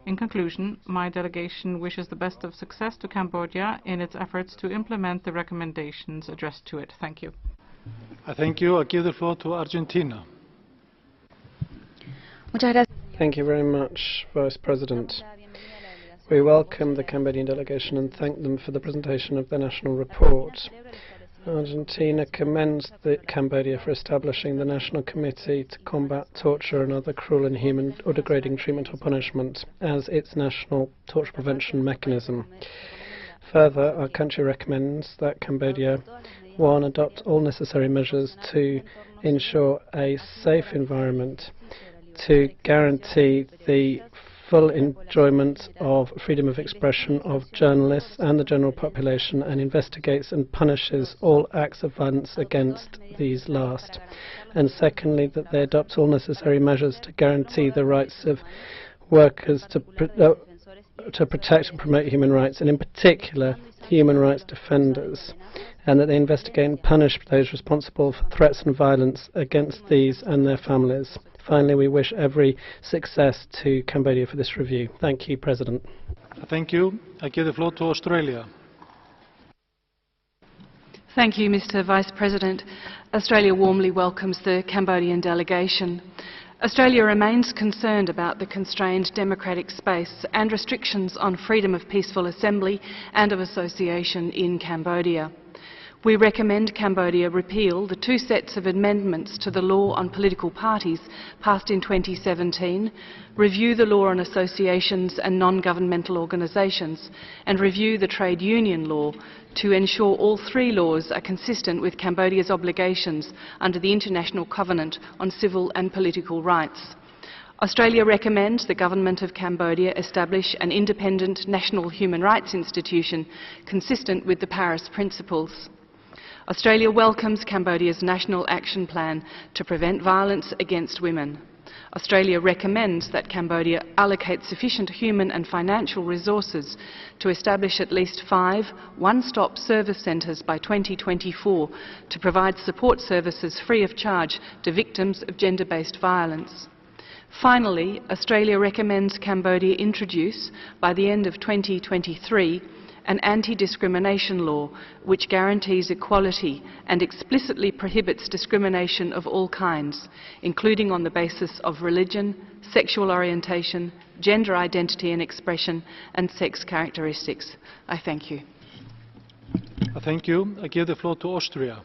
In conclusion, my delegation wishes the best of success to Cambodia in its efforts to implement the recommendations addressed to it. Thank you. Thank you. I give the floor to Argentina. Thank you very much, Vice President. We welcome the Cambodian delegation and thank them for the presentation of their national report. Argentina commends Cambodia for establishing the National Committee to Combat Torture and Other Cruel, Inhuman or Degrading Treatment or Punishment as its national torture prevention mechanism. Further, our country recommends that Cambodia 1. Adopt all necessary measures to ensure a safe environment, to guarantee the full enjoyment of freedom of expression of journalists and the general population, and investigates and punishes all acts of violence against these last. And secondly, that they adopt all necessary measures to guarantee the rights of workers to protect and promote human rights, and in particular human rights defenders, and that they investigate and punish those responsible for threats and violence against these and their families. Finally, we wish every success to Cambodia for this review. Thank you, President. Thank you. I give the floor to Australia. Thank you, Mr. Vice President. Australia warmly welcomes the Cambodian delegation. Australia remains concerned about the constrained democratic space and restrictions on freedom of peaceful assembly and of association in Cambodia. We recommend Cambodia repeal the 2 sets of amendments to the law on political parties passed in 2017, review the law on associations and non-governmental organisations, and review the trade union law to ensure all 3 laws are consistent with Cambodia's obligations under the International Covenant on Civil and Political Rights. Australia recommends the Government of Cambodia establish an independent national human rights institution consistent with the Paris Principles. Australia welcomes Cambodia's National Action Plan to prevent violence against women. Australia recommends that Cambodia allocate sufficient human and financial resources to establish at least 5 one-stop service centres by 2024 to provide support services free of charge to victims of gender-based violence. Finally, Australia recommends Cambodia introduce, by the end of 2023, an anti-discrimination law which guarantees equality and explicitly prohibits discrimination of all kinds, including on the basis of religion, sexual orientation, gender identity and expression, and sex characteristics. I thank you. Thank you. I give the floor to Austria.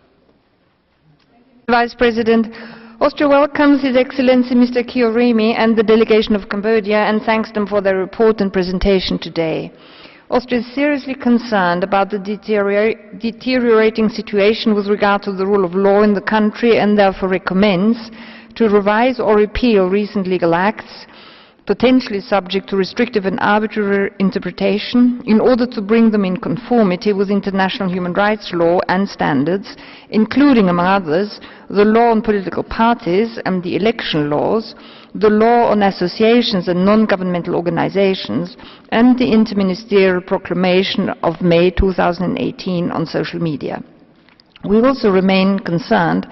Vice President, Austria welcomes His Excellency Mr. Kiorimi and the delegation of Cambodia and thanks them for their report and presentation today. Austria is seriously concerned about the deteriorating situation with regard to the rule of law in the country and therefore recommends to revise or repeal recent legal acts, potentially subject to restrictive and arbitrary interpretation, in order to bring them in conformity with international human rights law and standards, including, among others, the law on political parties and the election laws, the law on associations and non-governmental organizations, and the interministerial proclamation of May 2018 on social media. We also remain concerned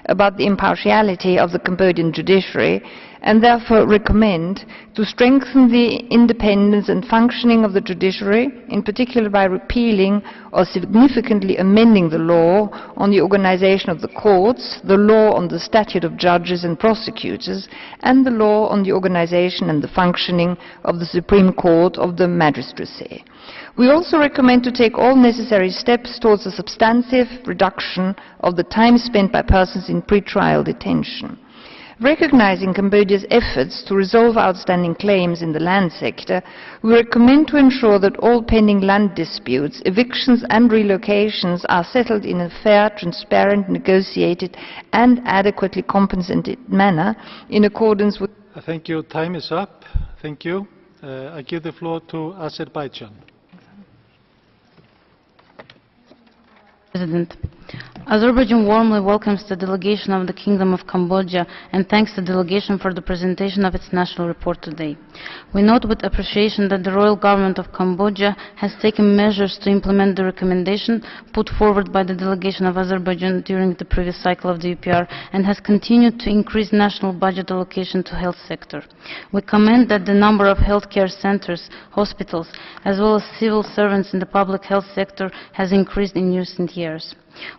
about the impartiality of the Cambodian judiciary and therefore recommend to strengthen the independence and functioning of the judiciary, in particular by repealing or significantly amending the law on the organization of the courts, the law on the statute of judges and prosecutors, and the law on the organization and the functioning of the Supreme Court of the Magistracy. We also recommend to take all necessary steps towards a substantive reduction of the time spent by persons in pre-trial detention. Recognizing Cambodia's efforts to resolve outstanding claims in the land sector, we recommend to ensure that all pending land disputes, evictions and relocations are settled in a fair, transparent, negotiated and adequately compensated manner in accordance with... Thank you. Time is up. Thank you. I give the floor to Azerbaijan. President. Azerbaijan warmly welcomes the delegation of the Kingdom of Cambodia and thanks the delegation for the presentation of its national report today. We note with appreciation that the Royal Government of Cambodia has taken measures to implement the recommendation put forward by the delegation of Azerbaijan during the previous cycle of the UPR and has continued to increase national budget allocation to health sector. We commend that the number of healthcare centers, hospitals, as well as civil servants in the public health sector has increased in recent years.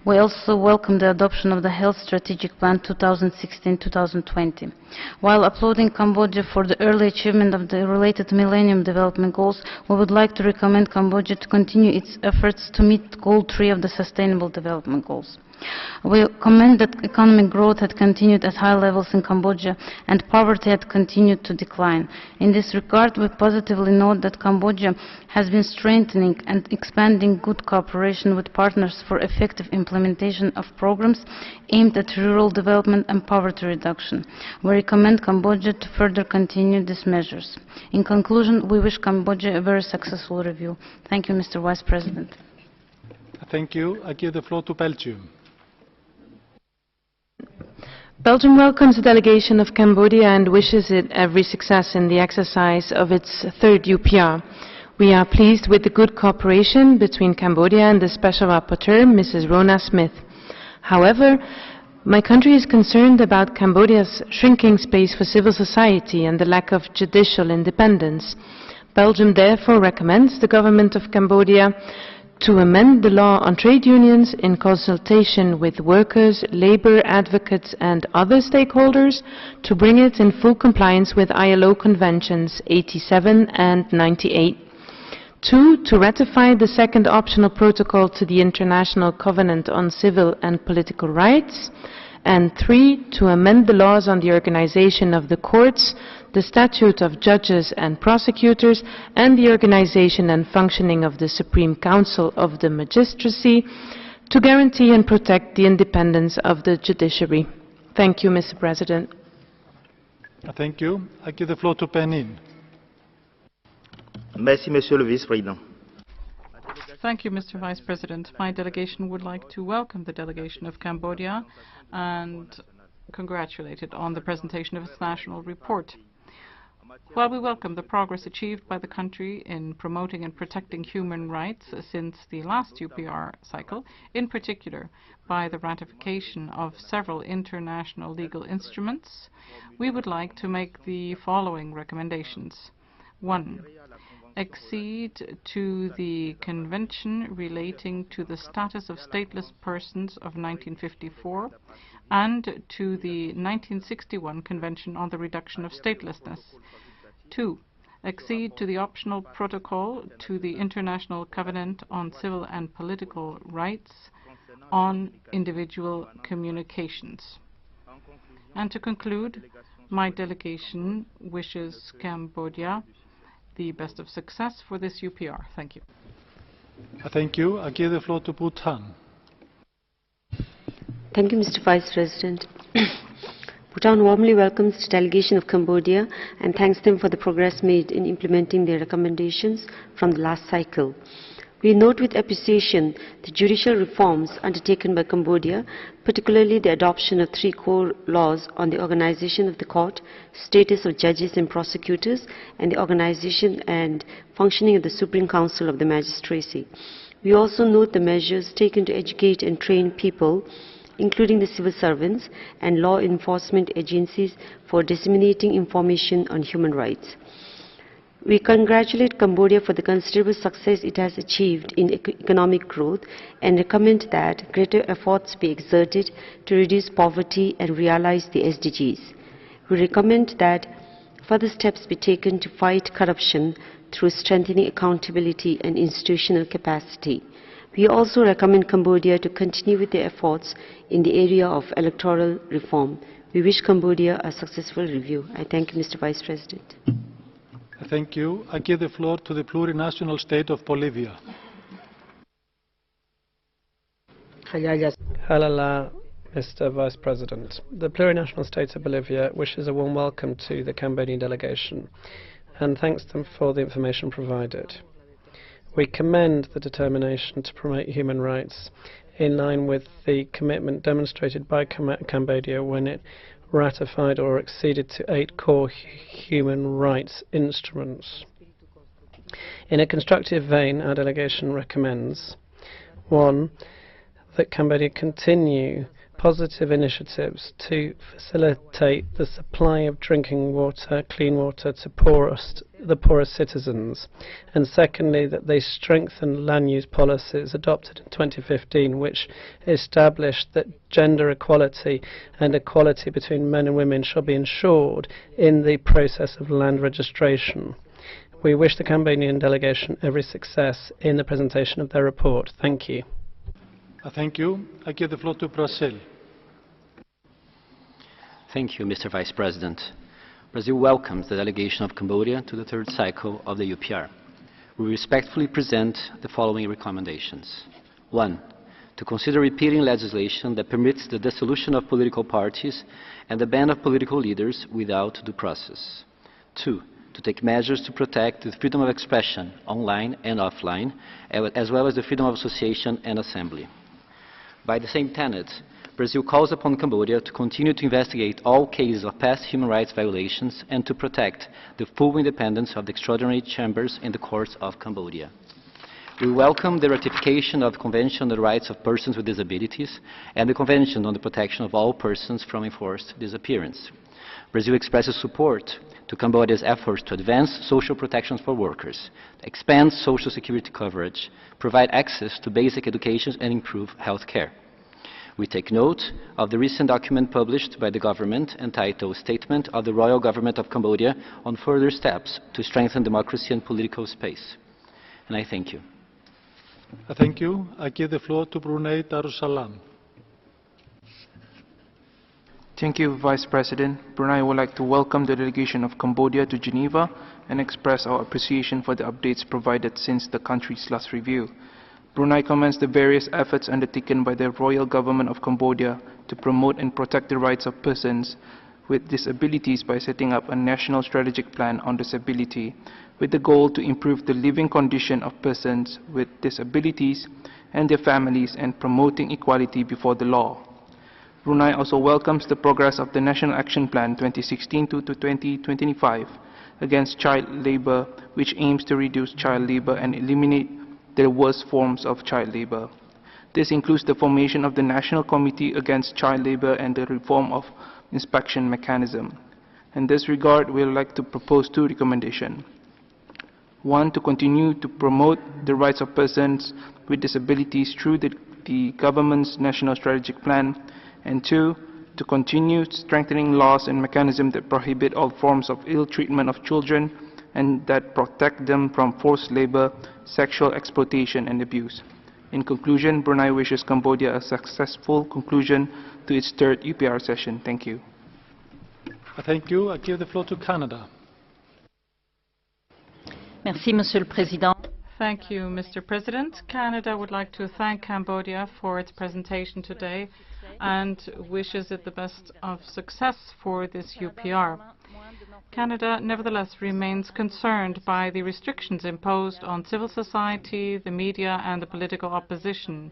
We also welcome the adoption of the Health Strategic Plan 2016-2020. While applauding Cambodia for the early achievement of the related Millennium Development Goals, we would like to recommend Cambodia to continue its efforts to meet Goal 3 of the Sustainable Development Goals. We commend that economic growth had continued at high levels in Cambodia and poverty had continued to decline. In this regard, we positively note that Cambodia has been strengthening and expanding good cooperation with partners for effective implementation of programs aimed at rural development and poverty reduction. We recommend Cambodia to further continue these measures. In conclusion, we wish Cambodia a very successful review. Thank you, Mr. Vice President. Thank you. I give the floor to Belgium. Belgium welcomes the delegation of Cambodia and wishes it every success in the exercise of its third UPR. We are pleased with the good cooperation between Cambodia and the Special Rapporteur, Mrs. Rona Smith. However, my country is concerned about Cambodia's shrinking space for civil society and the lack of judicial independence. Belgium therefore recommends the government of Cambodia to amend the law on trade unions in consultation with workers, labor advocates and other stakeholders to bring it in full compliance with ILO Conventions 87 and 98. 2. To ratify the second optional protocol to the International Covenant on Civil and Political Rights. And 3. To amend the laws on the organization of the courts, the statute of judges and prosecutors, and the organization and functioning of the Supreme Council of the Magistracy to guarantee and protect the independence of the judiciary. Thank you, Mr. President. Thank you. I give the floor to Penin. Merci, Monsieur le Vice-Président. Thank you, Mr. Vice President. My delegation would like to welcome the delegation of Cambodia and congratulate it on the presentation of its national report. While we welcome the progress achieved by the country in promoting and protecting human rights since the last UPR cycle, in particular by the ratification of several international legal instruments, we would like to make the following recommendations. 1. Accede to the Convention relating to the status of stateless persons of 1954 and to the 1961 Convention on the Reduction of Statelessness. 2. Accede to the optional protocol to the International Covenant on Civil and Political Rights on individual communications. And to conclude, my delegation wishes Cambodia the best of success for this UPR. Thank you. Thank you. I give the floor to Bhutan. Thank you, Mr. Vice President. Bhutan warmly welcomes the delegation of Cambodia and thanks them for the progress made in implementing their recommendations from the last cycle. We note with appreciation the judicial reforms undertaken by Cambodia, particularly the adoption of 3 core laws on the organization of the court, status of judges and prosecutors, and the organization and functioning of the Supreme Council of the Magistracy. We also note the measures taken to educate and train people, including the civil servants and law enforcement agencies, for disseminating information on human rights. We congratulate Cambodia for the considerable success it has achieved in economic growth and recommend that greater efforts be exerted to reduce poverty and realize the SDGs. We recommend that further steps be taken to fight corruption through strengthening accountability and institutional capacity. We also recommend Cambodia to continue with their efforts in the area of electoral reform. We wish Cambodia a successful review. I thank you, Mr. Vice President. Thank you. I give the floor to the plurinational state of Bolivia. Halala, Mr. Vice President. The plurinational state of Bolivia wishes a warm welcome to the Cambodian delegation and thanks them for the information provided. We commend the determination to promote human rights in line with the commitment demonstrated by Cambodia when it ratified or acceded to 8 core human rights instruments. In a constructive vein, our delegation recommends 1. That Cambodia continue positive initiatives to facilitate the supply of drinking water, clean water to the poorest citizens, and secondly that they strengthen land use policies adopted in 2015 which established that gender equality and equality between men and women shall be ensured in the process of land registration. We wish the Cambodian delegation every success in the presentation of their report. Thank you. Thank you. I give the floor to Brazil. Thank you, Mr. Vice President. Brazil welcomes the delegation of Cambodia to the third cycle of the UPR. We respectfully present the following recommendations. 1. To consider repealing legislation that permits the dissolution of political parties and the ban of political leaders without due process. 2. To take measures to protect the freedom of expression, online and offline, as well as the freedom of association and assembly. By the same tenet, Brazil calls upon Cambodia to continue to investigate all cases of past human rights violations and to protect the full independence of the extraordinary chambers in the courts of Cambodia. We welcome the ratification of the Convention on the Rights of Persons with Disabilities and the Convention on the Protection of All Persons from Enforced Disappearance. Brazil expresses support to Cambodia's efforts to advance social protections for workers, expand social security coverage, provide access to basic education and improve health care. We take note of the recent document published by the government entitled Statement of the Royal Government of Cambodia on Further Steps to Strengthen Democracy and Political Space. And I thank you. Thank you. I give the floor to Brunei Darussalam. Thank you, Vice President. Brunei would like to welcome the delegation of Cambodia to Geneva and express our appreciation for the updates provided since the country's last review. Brunei commends the various efforts undertaken by the Royal Government of Cambodia to promote and protect the rights of persons with disabilities by setting up a national strategic plan on disability with the goal to improve the living condition of persons with disabilities and their families and promoting equality before the law. Brunei also welcomes the progress of the National Action Plan 2016 to 2025 against child labour, which aims to reduce child labour and eliminate the worst forms of child labour. This includes the formation of the National Committee Against Child Labour and the reform of inspection mechanism. In this regard, we would like to propose two recommendations. 1. To continue to promote the rights of persons with disabilities through the government's National Strategic Plan, and 2. To continue strengthening laws and mechanisms that prohibit all forms of ill treatment of children and that protect them from forced labor, sexual exploitation and abuse. In conclusion, Brunei wishes Cambodia a successful conclusion to its third UPR session. Thank you. Thank you. I give the floor to Canada. Merci, Monsieur le Président. Thank you, Mr. President. Canada would like to thank Cambodia for its presentation today and wishes it the best of success for this UPR. Canada nevertheless remains concerned by the restrictions imposed on civil society, the media and the political opposition.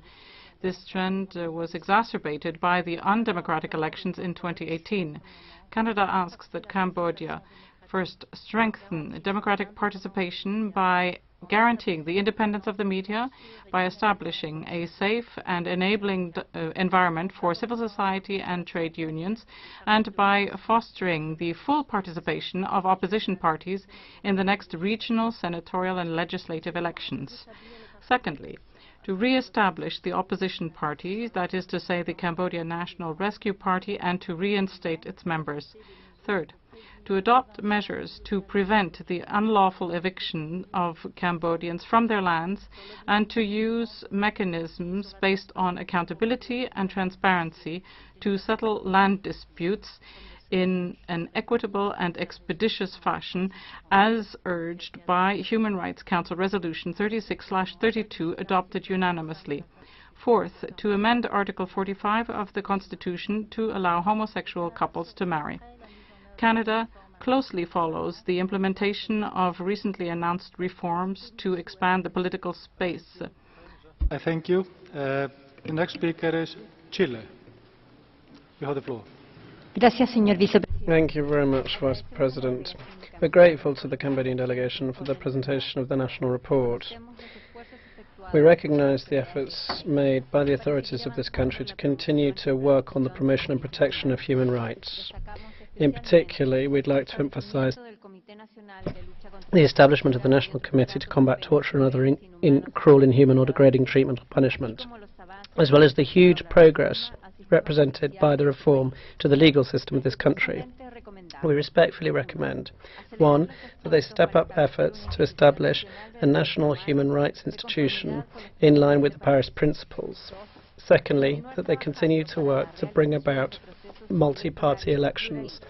This trend was exacerbated by the undemocratic elections in 2018. Canada asks that Cambodia first strengthen democratic participation by guaranteeing the independence of the media, by establishing a safe and enabling environment for civil society and trade unions, and by fostering the full participation of opposition parties in the next regional, senatorial and legislative elections. Secondly, to re-establish the opposition parties, that is to say the Cambodia National Rescue Party, and to reinstate its members. Third, to adopt measures to prevent the unlawful eviction of Cambodians from their lands and to use mechanisms based on accountability and transparency to settle land disputes in an equitable and expeditious fashion as urged by Human Rights Council Resolution 36/32 adopted unanimously. Fourth, to amend Article 45 of the Constitution to allow homosexual couples to marry. Canada closely follows the implementation of recently announced reforms to expand the political space. I thank you. The next speaker is Chile. You have the floor. Thank you very much, Vice President. We're grateful to the Cambodian delegation for the presentation of the national report. We recognize the efforts made by the authorities of this country to continue to work on the promotion and protection of human rights. In particular, we'd like to emphasize the establishment of the National Committee to Combat Torture and other cruel, inhuman or degrading treatment or punishment, as well as the huge progress represented by the reform to the legal system of this country. We respectfully recommend, 1, that they step up efforts to establish a national human rights institution in line with the Paris Principles. Secondly, that they continue to work to bring about multi-party elections.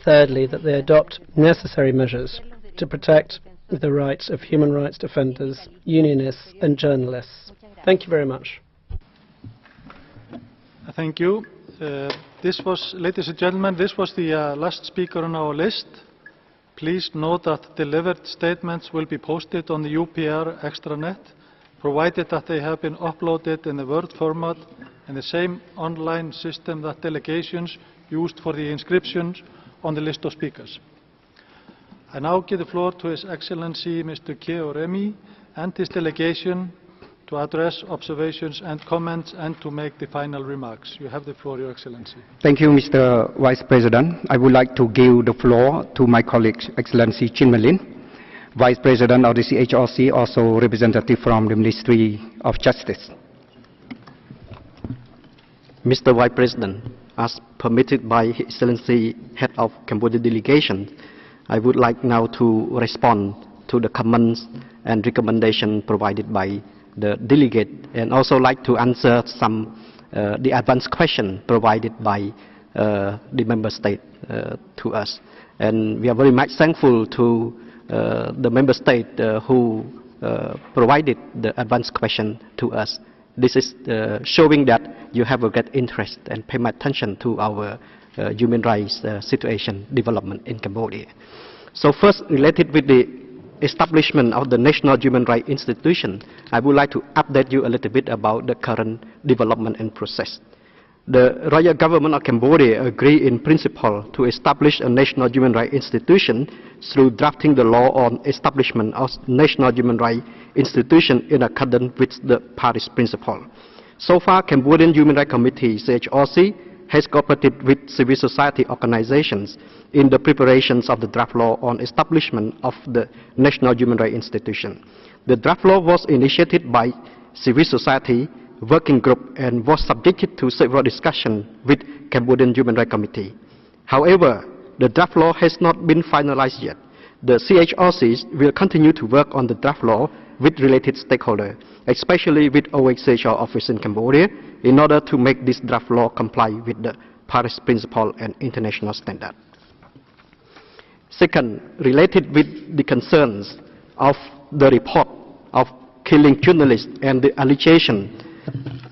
Thirdly, that they adopt necessary measures to protect the rights of human rights defenders, unionists and journalists. Thank you very much. Thank you. Ladies and gentlemen, this was the last speaker on our list. Please note that delivered statements will be posted on the UPR extranet, provided that they have been uploaded in the Word format in the same online system that delegations used for the inscriptions on the list of speakers. I now give the floor to His Excellency Mr. Keo Remy and his delegation to address observations and comments and to make the final remarks. You have the floor, Your Excellency. Thank you, Mr. Vice President. I would like to give the floor to my colleague, Excellency Chin Melin, Vice President of the CHRC, also representative from the Ministry of Justice. Mr. Vice President, as permitted by His Excellency Head of Cambodia Delegation, I would like now to respond to the comments and recommendations provided by the delegate, and also like to answer some the advanced question provided by the member state to us. And we are very much thankful to the member state who provided the advanced question to us. This is showing that you have a great interest and pay much attention to our human rights situation development in Cambodia. So first, related with the establishment of the National Human Rights Institution, I would like to update you a little bit about the current development and process. The Royal Government of Cambodia agreed in principle to establish a National Human Rights Institution through drafting the law on establishment of National Human Rights Institution in accordance with the Paris Principle. So far, Cambodian Human Rights Committee, CHRC, has cooperated with civil society organizations in the preparations of the draft law on establishment of the National Human Rights Institution. The draft law was initiated by civil society working group and was subjected to several discussions with Cambodian Human Rights Committee. However, the draft law has not been finalized yet. The CHRC will continue to work on the draft law with related stakeholders, especially with OHCHR office in Cambodia, in order to make this draft law comply with the Paris Principle and international standard. Second, related with the concerns of the report of killing journalists and the allegation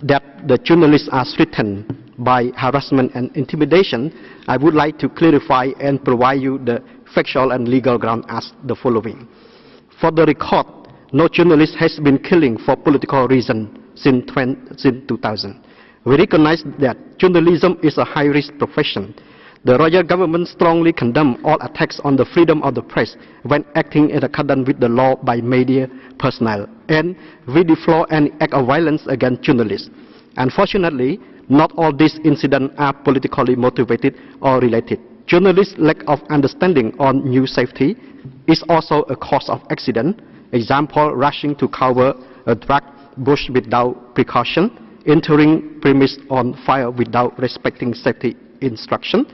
that the journalists are threatened by harassment and intimidation, I would like to clarify and provide you the factual and legal ground as the following. For the record, no journalist has been killed for political reasons since 2000. We recognize that journalism is a high-risk profession. The Royal Government strongly condemns all attacks on the freedom of the press when acting in accordance with the law by media personnel, and we deplore any act of violence against journalists. Unfortunately, not all these incidents are politically motivated or related. Journalists' lack of understanding on news safety is also a cause of accident. Example, rushing to cover a drug bush without precaution, entering premise on fire without respecting safety instruction.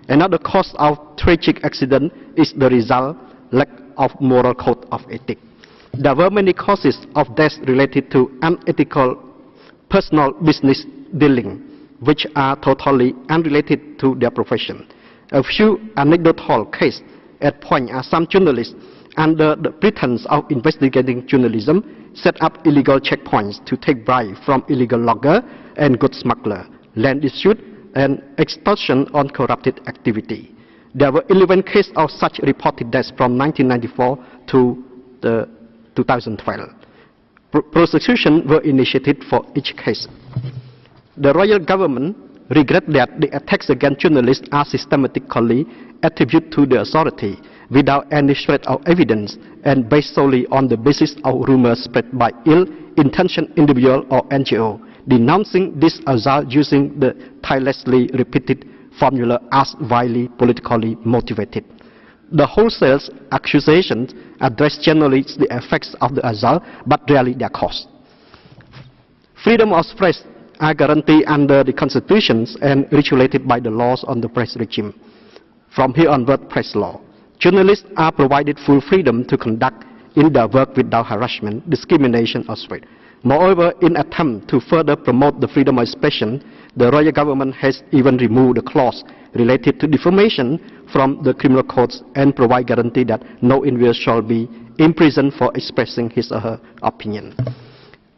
Another cause of tragic accident is the result lack of moral code of ethics. There were many causes of death related to unethical personal business dealing, which are totally unrelated to their profession. A few anecdotal cases at point are some journalists, under the pretense of investigating journalism, set up illegal checkpoints to take bribes from illegal logger and goods smuggler, land dispute, and extortion on corrupted activity. There were 11 cases of such reported deaths from 1994 to 2012. Prosecutions were initiated for each case. The Royal Government regrets that the attacks against journalists are systematically attributed to the authority without any shred of evidence and based solely on the basis of rumors spread by ill-intentioned individuals or NGO, denouncing this assault using the tirelessly repeated formula as vilely politically motivated. The wholesale accusations address generally the effects of the assault, but rarely their cause. Freedom of press are guaranteed under the constitutions and regulated by the laws on the press regime. From here onward, press law. Journalists are provided full freedom to conduct in their work without harassment, discrimination, or threat. Moreover, in an attempt to further promote the freedom of expression, the royal government has even removed the clause related to defamation from the criminal codes and provide guarantee that no individual shall be imprisoned for expressing his or her opinion.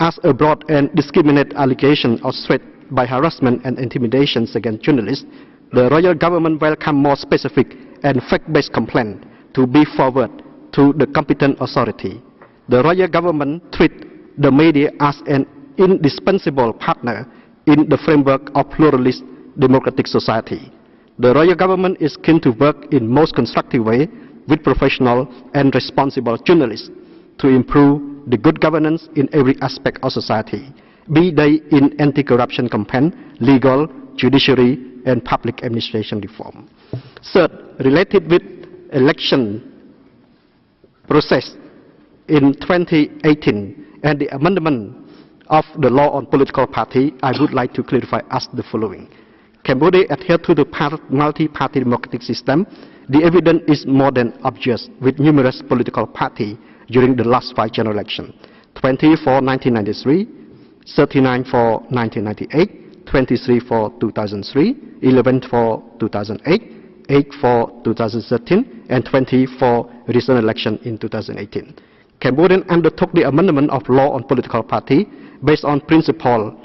As a broad and discriminate allegation of threat by harassment and intimidations against journalists, the royal government welcomes more specific and fact-based complaint to be forwarded to the competent authority. The royal government treats the media as an indispensable partner in the framework of pluralist democratic society. The royal government is keen to work in most constructive way with professional and responsible journalists to improve the good governance in every aspect of society, be they in anti-corruption campaign, legal, judiciary, and public administration reform. Third, related with election process in 2018 and the amendment of the law on political party, I would like to clarify as the following. Cambodia adheres to the multi-party democratic system. The evidence is more than obvious with numerous political parties during the last 5 general elections: 20 for 1993, 39 for 1998, 23 for 2003, 11 for 2008, 8 for 2013, and 20 for recent election in 2018. Cambodia undertook the amendment of law on political party based on principle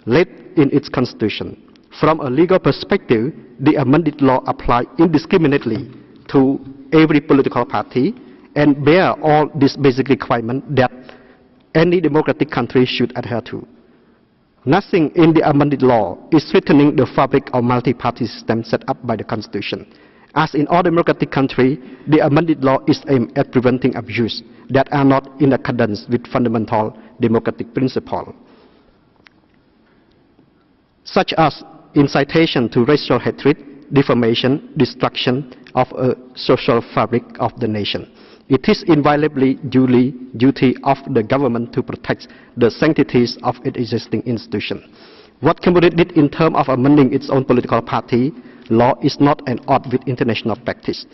laid in its constitution. From a legal perspective, the amended law applies indiscriminately to every political party and bear all these basic requirements that any democratic country should adhere to. Nothing in the amended law is threatening the fabric of multi-party system set up by the Constitution. As in all democratic countries, the amended law is aimed at preventing abuse that are not in accordance with fundamental democratic principles, such as incitation to racial hatred, defamation, destruction of a social fabric of the nation. It is inviolably duty of the government to protect the sanctities of its existing institution. What Cambodia did in terms of amending its own political party law is not at odds with international practice.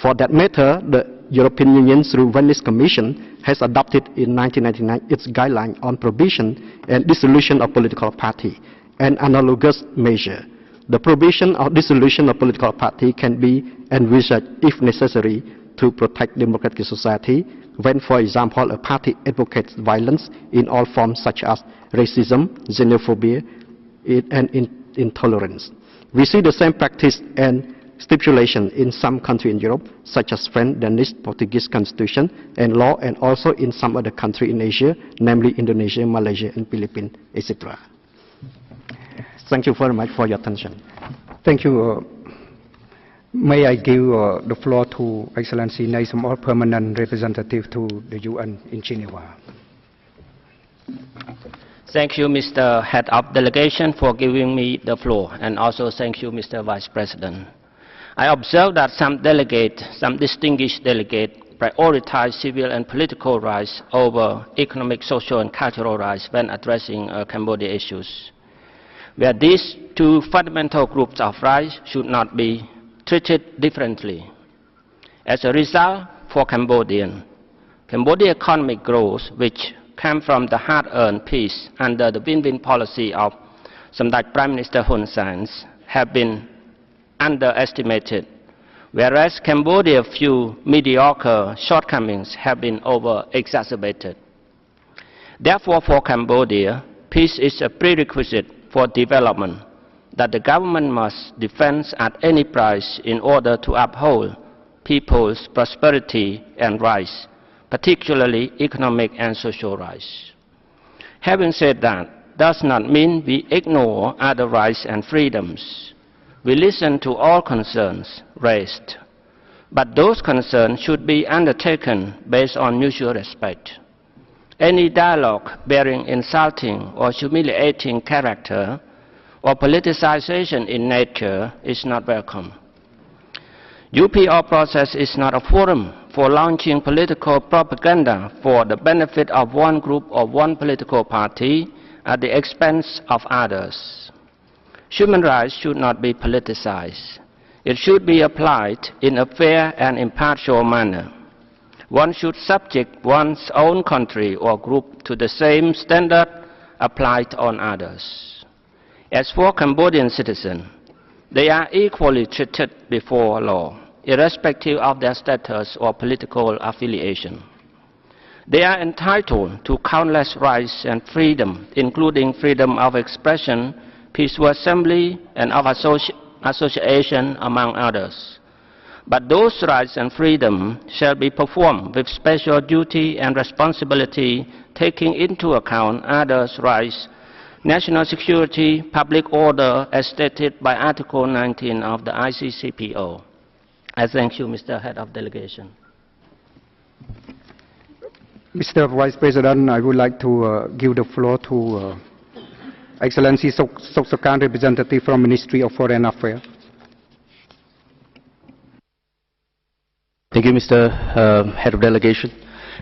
For that matter, the European Union, through Venice Commission, has adopted in 1999 its guideline on prohibition and dissolution of political party, an analogous measure. The prohibition or dissolution of political party can be envisaged, if necessary, to protect democratic society when, for example, a party advocates violence in all forms such as racism, xenophobia, and intolerance. We see the same practice and stipulation in some countries in Europe, such as French, Danish, Portuguese constitution and law, and also in some other countries in Asia, namely Indonesia, Malaysia, and Philippines, etc. Thank you very much for your attention. Thank you. May I give the floor to Excellency Naisomor, Permanent Representative to the UN in Geneva. Thank you, Mr. Head of Delegation, for giving me the floor, and also thank you, Mr. Vice President. I observe that some distinguished delegates, prioritize civil and political rights over economic, social, and cultural rights when addressing Cambodia issues, where these two fundamental groups of rights should not be treated differently. As a result, for Cambodia economic growth, which came from the hard-earned peace under the win-win policy of Samdech Prime Minister Hun Sen, have been underestimated, whereas Cambodia's few mediocre shortcomings have been over-exacerbated. Therefore, for Cambodia, peace is a prerequisite for development that the government must defend at any price in order to uphold people's prosperity and rights, particularly economic and social rights. Having said that, does not mean we ignore other rights and freedoms. We listen to all concerns raised, but those concerns should be undertaken based on mutual respect. Any dialogue bearing insulting or humiliating character or politicization in nature is not welcome. UPR process is not a forum for launching political propaganda for the benefit of one group or one political party at the expense of others. Human rights should not be politicized. It should be applied in a fair and impartial manner. one should subject one's own country or group to the same standard applied on others. As for Cambodian citizens, they are equally treated before law, irrespective of their status or political affiliation. They are entitled to countless rights and freedom, including freedom of expression, peaceful assembly, and of association, among others. But those rights and freedom shall be performed with special duty and responsibility, taking into account others' rights, national security, public order, as stated by Article 19 of the ICCPO. I thank you, Mr. Head of Delegation. Mr. Vice President, I would like to give the floor to Excellency Soksakan, representative from Ministry of Foreign Affairs. Thank you, Mr. Head of Delegation.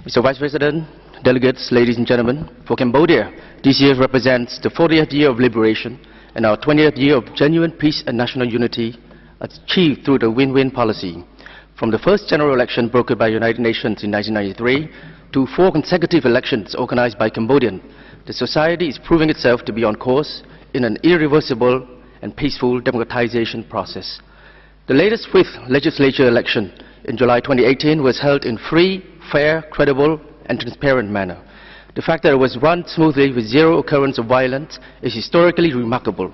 Mr. Vice President, delegates, ladies and gentlemen, for Cambodia, this year represents the 40th year of liberation and our 20th year of genuine peace and national unity achieved through the win-win policy. From the first general election brokered by the United Nations in 1993 to 4 consecutive elections organized by Cambodians, the society is proving itself to be on course in an irreversible and peaceful democratization process. The latest 5th legislature election in July 2018 was held in free, fair, credible, and transparent manner. The fact that it was run smoothly with zero occurrence of violence is historically remarkable.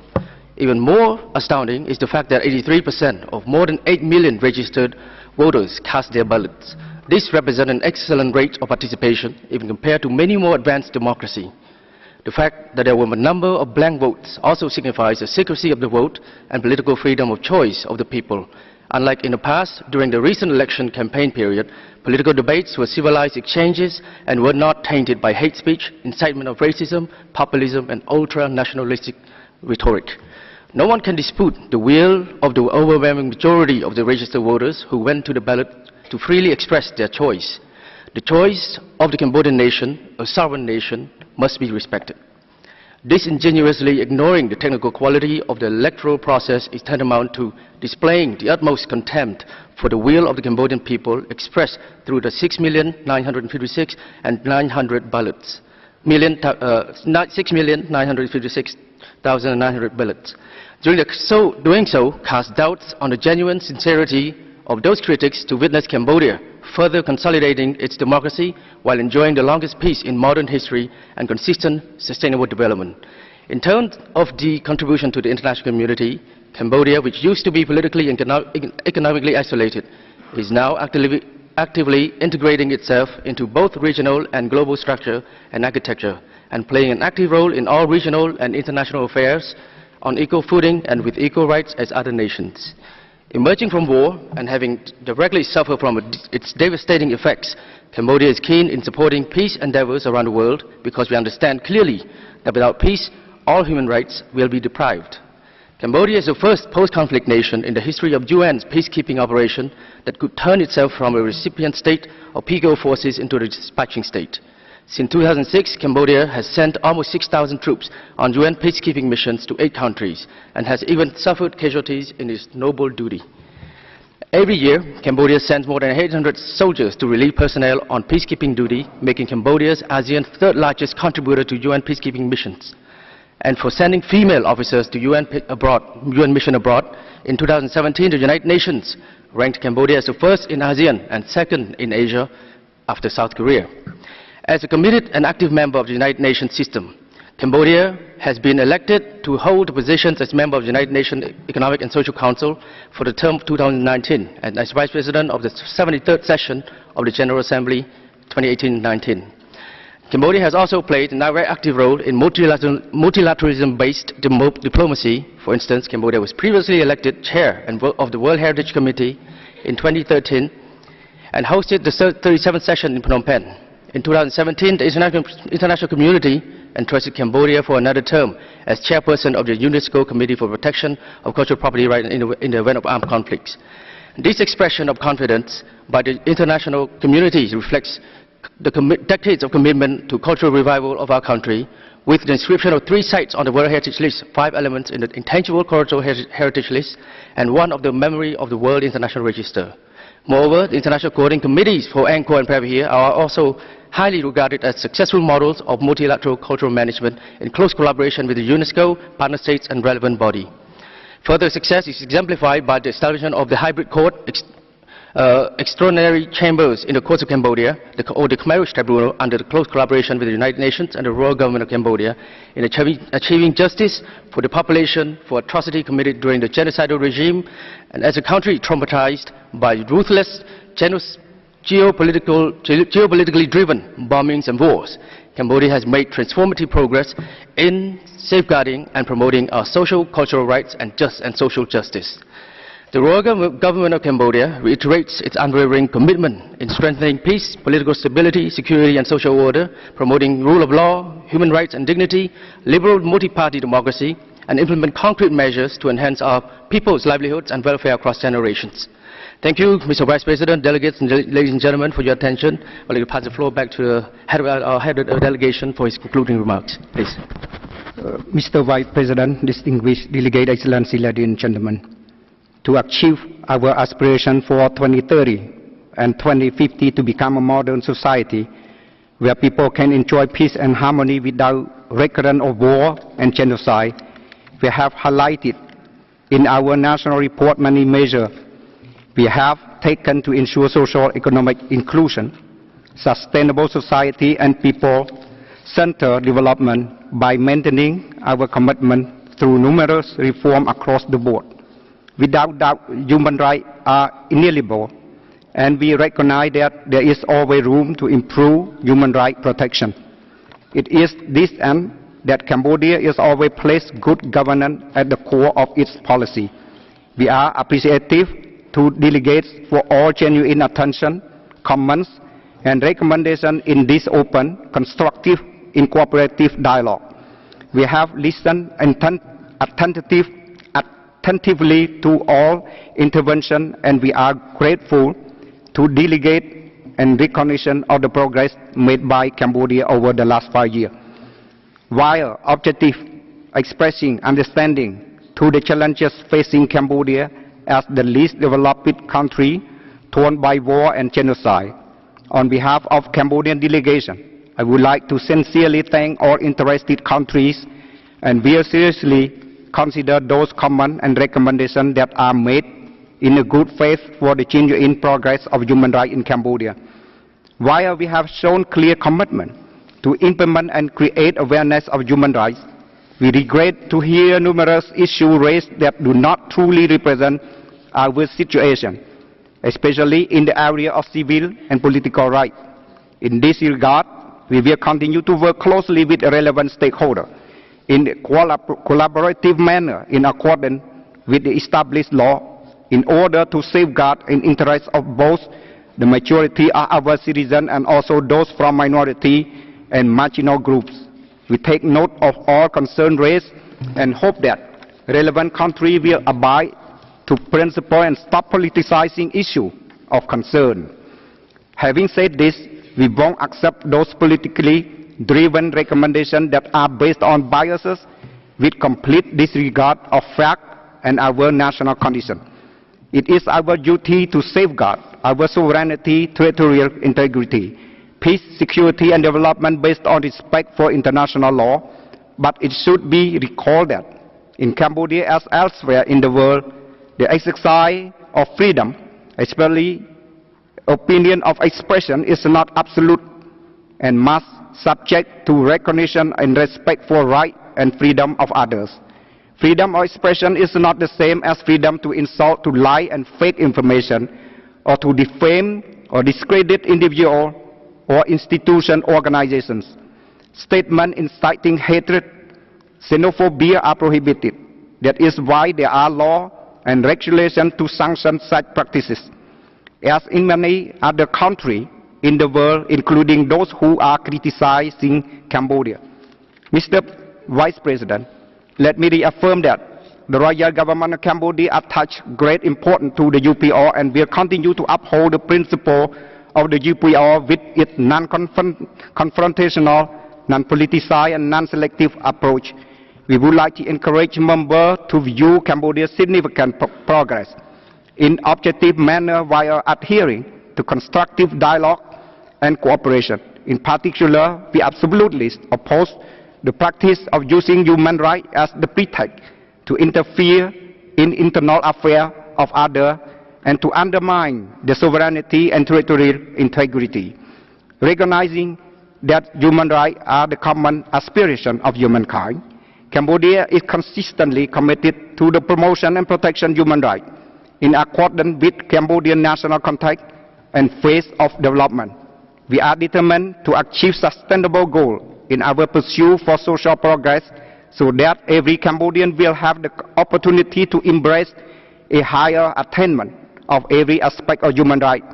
Even more astounding is the fact that 83% of more than 8 million registered voters cast their ballots. This represents an excellent rate of participation, even compared to many more advanced democracies. The fact that there were a number of blank votes also signifies the secrecy of the vote and political freedom of choice of the people. Unlike in the past, during the recent election campaign period, political debates were civilized exchanges and were not tainted by hate speech, incitement of racism, populism, and ultra-nationalistic rhetoric. No one can dispute the will of the overwhelming majority of the registered voters who went to the ballot to freely express their choice. The choice of the Cambodian nation, a sovereign nation, must be respected. Disingenuously ignoring the technical quality of the electoral process is tantamount to displaying the utmost contempt for the will of the Cambodian people expressed through the 6,956,900 ballots. 6,956,900 ballots. Doing so casts doubts on the genuine sincerity of those critics to witness Cambodia further consolidating its democracy while enjoying the longest peace in modern history and consistent sustainable development. In terms of the contribution to the international community, Cambodia, which used to be politically and economically isolated, is now actively integrating itself into both regional and global structure and architecture, and playing an active role in all regional and international affairs on equal footing and with equal rights as other nations. Emerging from war and having directly suffered from its devastating effects, Cambodia is keen in supporting peace endeavors around the world because we understand clearly that without peace, all human rights will be deprived. Cambodia is the first post-conflict nation in the history of UN's peacekeeping operation that could turn itself from a recipient state of PKO forces into a dispatching state. Since 2006, Cambodia has sent almost 6,000 troops on UN peacekeeping missions to 8 countries and has even suffered casualties in its noble duty. Every year, Cambodia sends more than 800 soldiers to relieve personnel on peacekeeping duty, making Cambodia's ASEAN's 3rd largest contributor to UN peacekeeping missions. And for sending female officers to UN mission abroad, in 2017, the United Nations ranked Cambodia as the 1st in ASEAN and 2nd in Asia after South Korea. As a committed and active member of the United Nations system, Cambodia has been elected to hold positions as member of the United Nations Economic and Social Council for the term of 2019 and as Vice President of the 73rd session of the General Assembly 2018-19. Cambodia has also played a very active role in multilateralism-based diplomacy. For instance, Cambodia was previously elected chair of the World Heritage Committee in 2013 and hosted the 37th session in Phnom Penh. In 2017, the international community entrusted Cambodia for another term as chairperson of the UNESCO Committee for Protection of Cultural Property Rights in the event of armed conflicts. This expression of confidence by the international community reflects the decades of commitment to cultural revival of our country, with the inscription of 3 sites on the World Heritage List, 5 elements in the Intangible Cultural Heritage List, and 1 of the Memory of the World International Register. Moreover, the international coordinating committees for Angkor and Pavia are also highly regarded as successful models of multilateral cultural management in close collaboration with the UNESCO, partner states, and relevant body. Further success is exemplified by the establishment of the hybrid court extraordinary chambers in the courts of Cambodia, or the Khmer Tribunal, under the close collaboration with the United Nations and the Royal Government of Cambodia in achieving justice for the population for atrocity committed during the genocidal regime, and as a country traumatized by ruthless, geopolitically driven bombings and wars, Cambodia has made transformative progress in safeguarding and promoting our social, cultural rights and social justice. The Royal Government of Cambodia reiterates its unwavering commitment in strengthening peace, political stability, security and social order, promoting rule of law, human rights and dignity, liberal multi-party democracy, and implement concrete measures to enhance our people's livelihoods and welfare across generations. Thank you, Mr. Vice President, delegates, and ladies and gentlemen, for your attention. I'd like to pass the floor back to the our head of the delegation for his concluding remarks. Please. Mr. Vice President, distinguished delegate, Excellency, ladies and gentlemen, to achieve our aspiration for 2030 and 2050 to become a modern society where people can enjoy peace and harmony without recurrence of war and genocide, we have highlighted in our national report many measures we have taken to ensure social economic inclusion, sustainable society and people-centered development by maintaining our commitment through numerous reforms across the board. Without doubt, human rights are inalienable, and we recognize that there is always room to improve human rights protection. It is this end that Cambodia is always placed good governance at the core of its policy. We are appreciative to delegates for all genuine attention, comments, and recommendations in this open, constructive, and cooperative dialogue. We have listened attentively to all intervention, and we are grateful to delegate and recognition of the progress made by Cambodia over the last 5 years. While objective expressing understanding to the challenges facing Cambodia as the least developed country torn by war and genocide, on behalf of Cambodian delegation, I would like to sincerely thank all interested countries, and we seriously consider those comments and recommendations that are made in a good faith for the genuine progress of human rights in Cambodia. While we have shown clear commitment to implement and create awareness of human rights, we regret to hear numerous issues raised that do not truly represent our situation, especially in the area of civil and political rights. In this regard, we will continue to work closely with relevant stakeholders in a collaborative manner in accordance with the established law in order to safeguard the interests of both the majority of our citizens and also those from minority and marginal groups. We take note of all concerns raised and hope that relevant countries will abide to principle and stop politicizing issues of concern. Having said this, we won't accept those politically driven recommendations that are based on biases with complete disregard of fact and our national condition. It is our duty to safeguard our sovereignty, territorial integrity, peace, security and development based on respect for international law, but it should be recalled that in Cambodia as elsewhere in the world, the exercise of freedom, especially opinion of expression, is not absolute and must subject to recognition and respect for right and freedom of others. Freedom of expression is not the same as freedom to insult, to lie and fake information, or to defame or discredit individual or institution organizations. Statements inciting hatred, xenophobia are prohibited. That is why there are laws and regulations to sanction such practices. As in many other countries in the world, including those who are criticizing Cambodia. Mr. Vice President, let me reaffirm that the Royal Government of Cambodia attaches great importance to the UPR and will continue to uphold the principle of the UPR with its non-confrontational, non-politicized and non-selective approach. We would like to encourage members to view Cambodia's significant progress in an objective manner while adhering to constructive dialogue and cooperation. In particular, we absolutely oppose the practice of using human rights as the pretext to interfere in internal affairs of others and to undermine the sovereignty and territorial integrity. Recognizing that human rights are the common aspiration of humankind, Cambodia is consistently committed to the promotion and protection of human rights in accordance with Cambodian national context and phase of development. We are determined to achieve sustainable goals in our pursuit for social progress so that every Cambodian will have the opportunity to embrace a higher attainment of every aspect of human rights.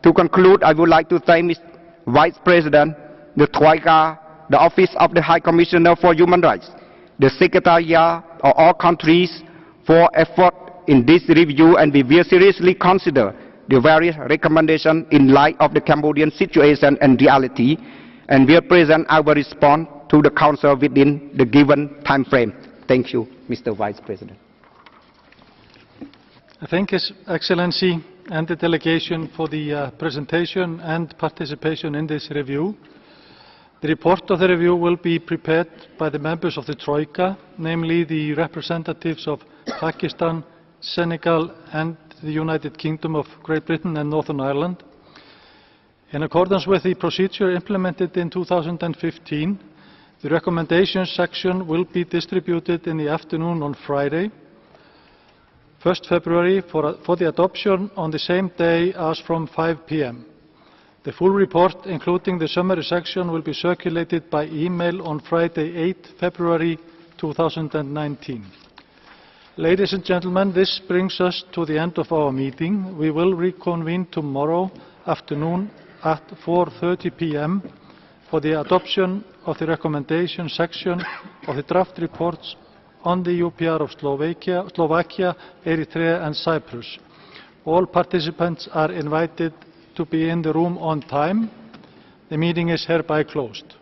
To conclude, I would like to thank Mr. Vice President, the Troika, the Office of the High Commissioner for Human Rights, the Secretariat of all countries for effort in this review, and we will seriously consider the various recommendations in light of the Cambodian situation and reality, and will present our response to the Council within the given time frame. Thank you, Mr. Vice President. I thank His Excellency and the delegation for the presentation and participation in this review. The report of the review will be prepared by the members of the Troika, namely the representatives of Pakistan, Senegal and the United Kingdom of Great Britain and Northern Ireland. In accordance with the procedure implemented in 2015, the recommendations section will be distributed in the afternoon on Friday, 1st February, for the adoption on the same day as from 5 p.m. The full report, including the summary section, will be circulated by email on Friday, 8 February 2019. Ladies and gentlemen, this brings us to the end of our meeting. We will reconvene tomorrow afternoon at 4:30 p.m. for the adoption of the recommendation section of the draft reports on the UPR of Slovakia, Eritrea and Cyprus. All participants are invited to be in the room on time. The meeting is hereby closed.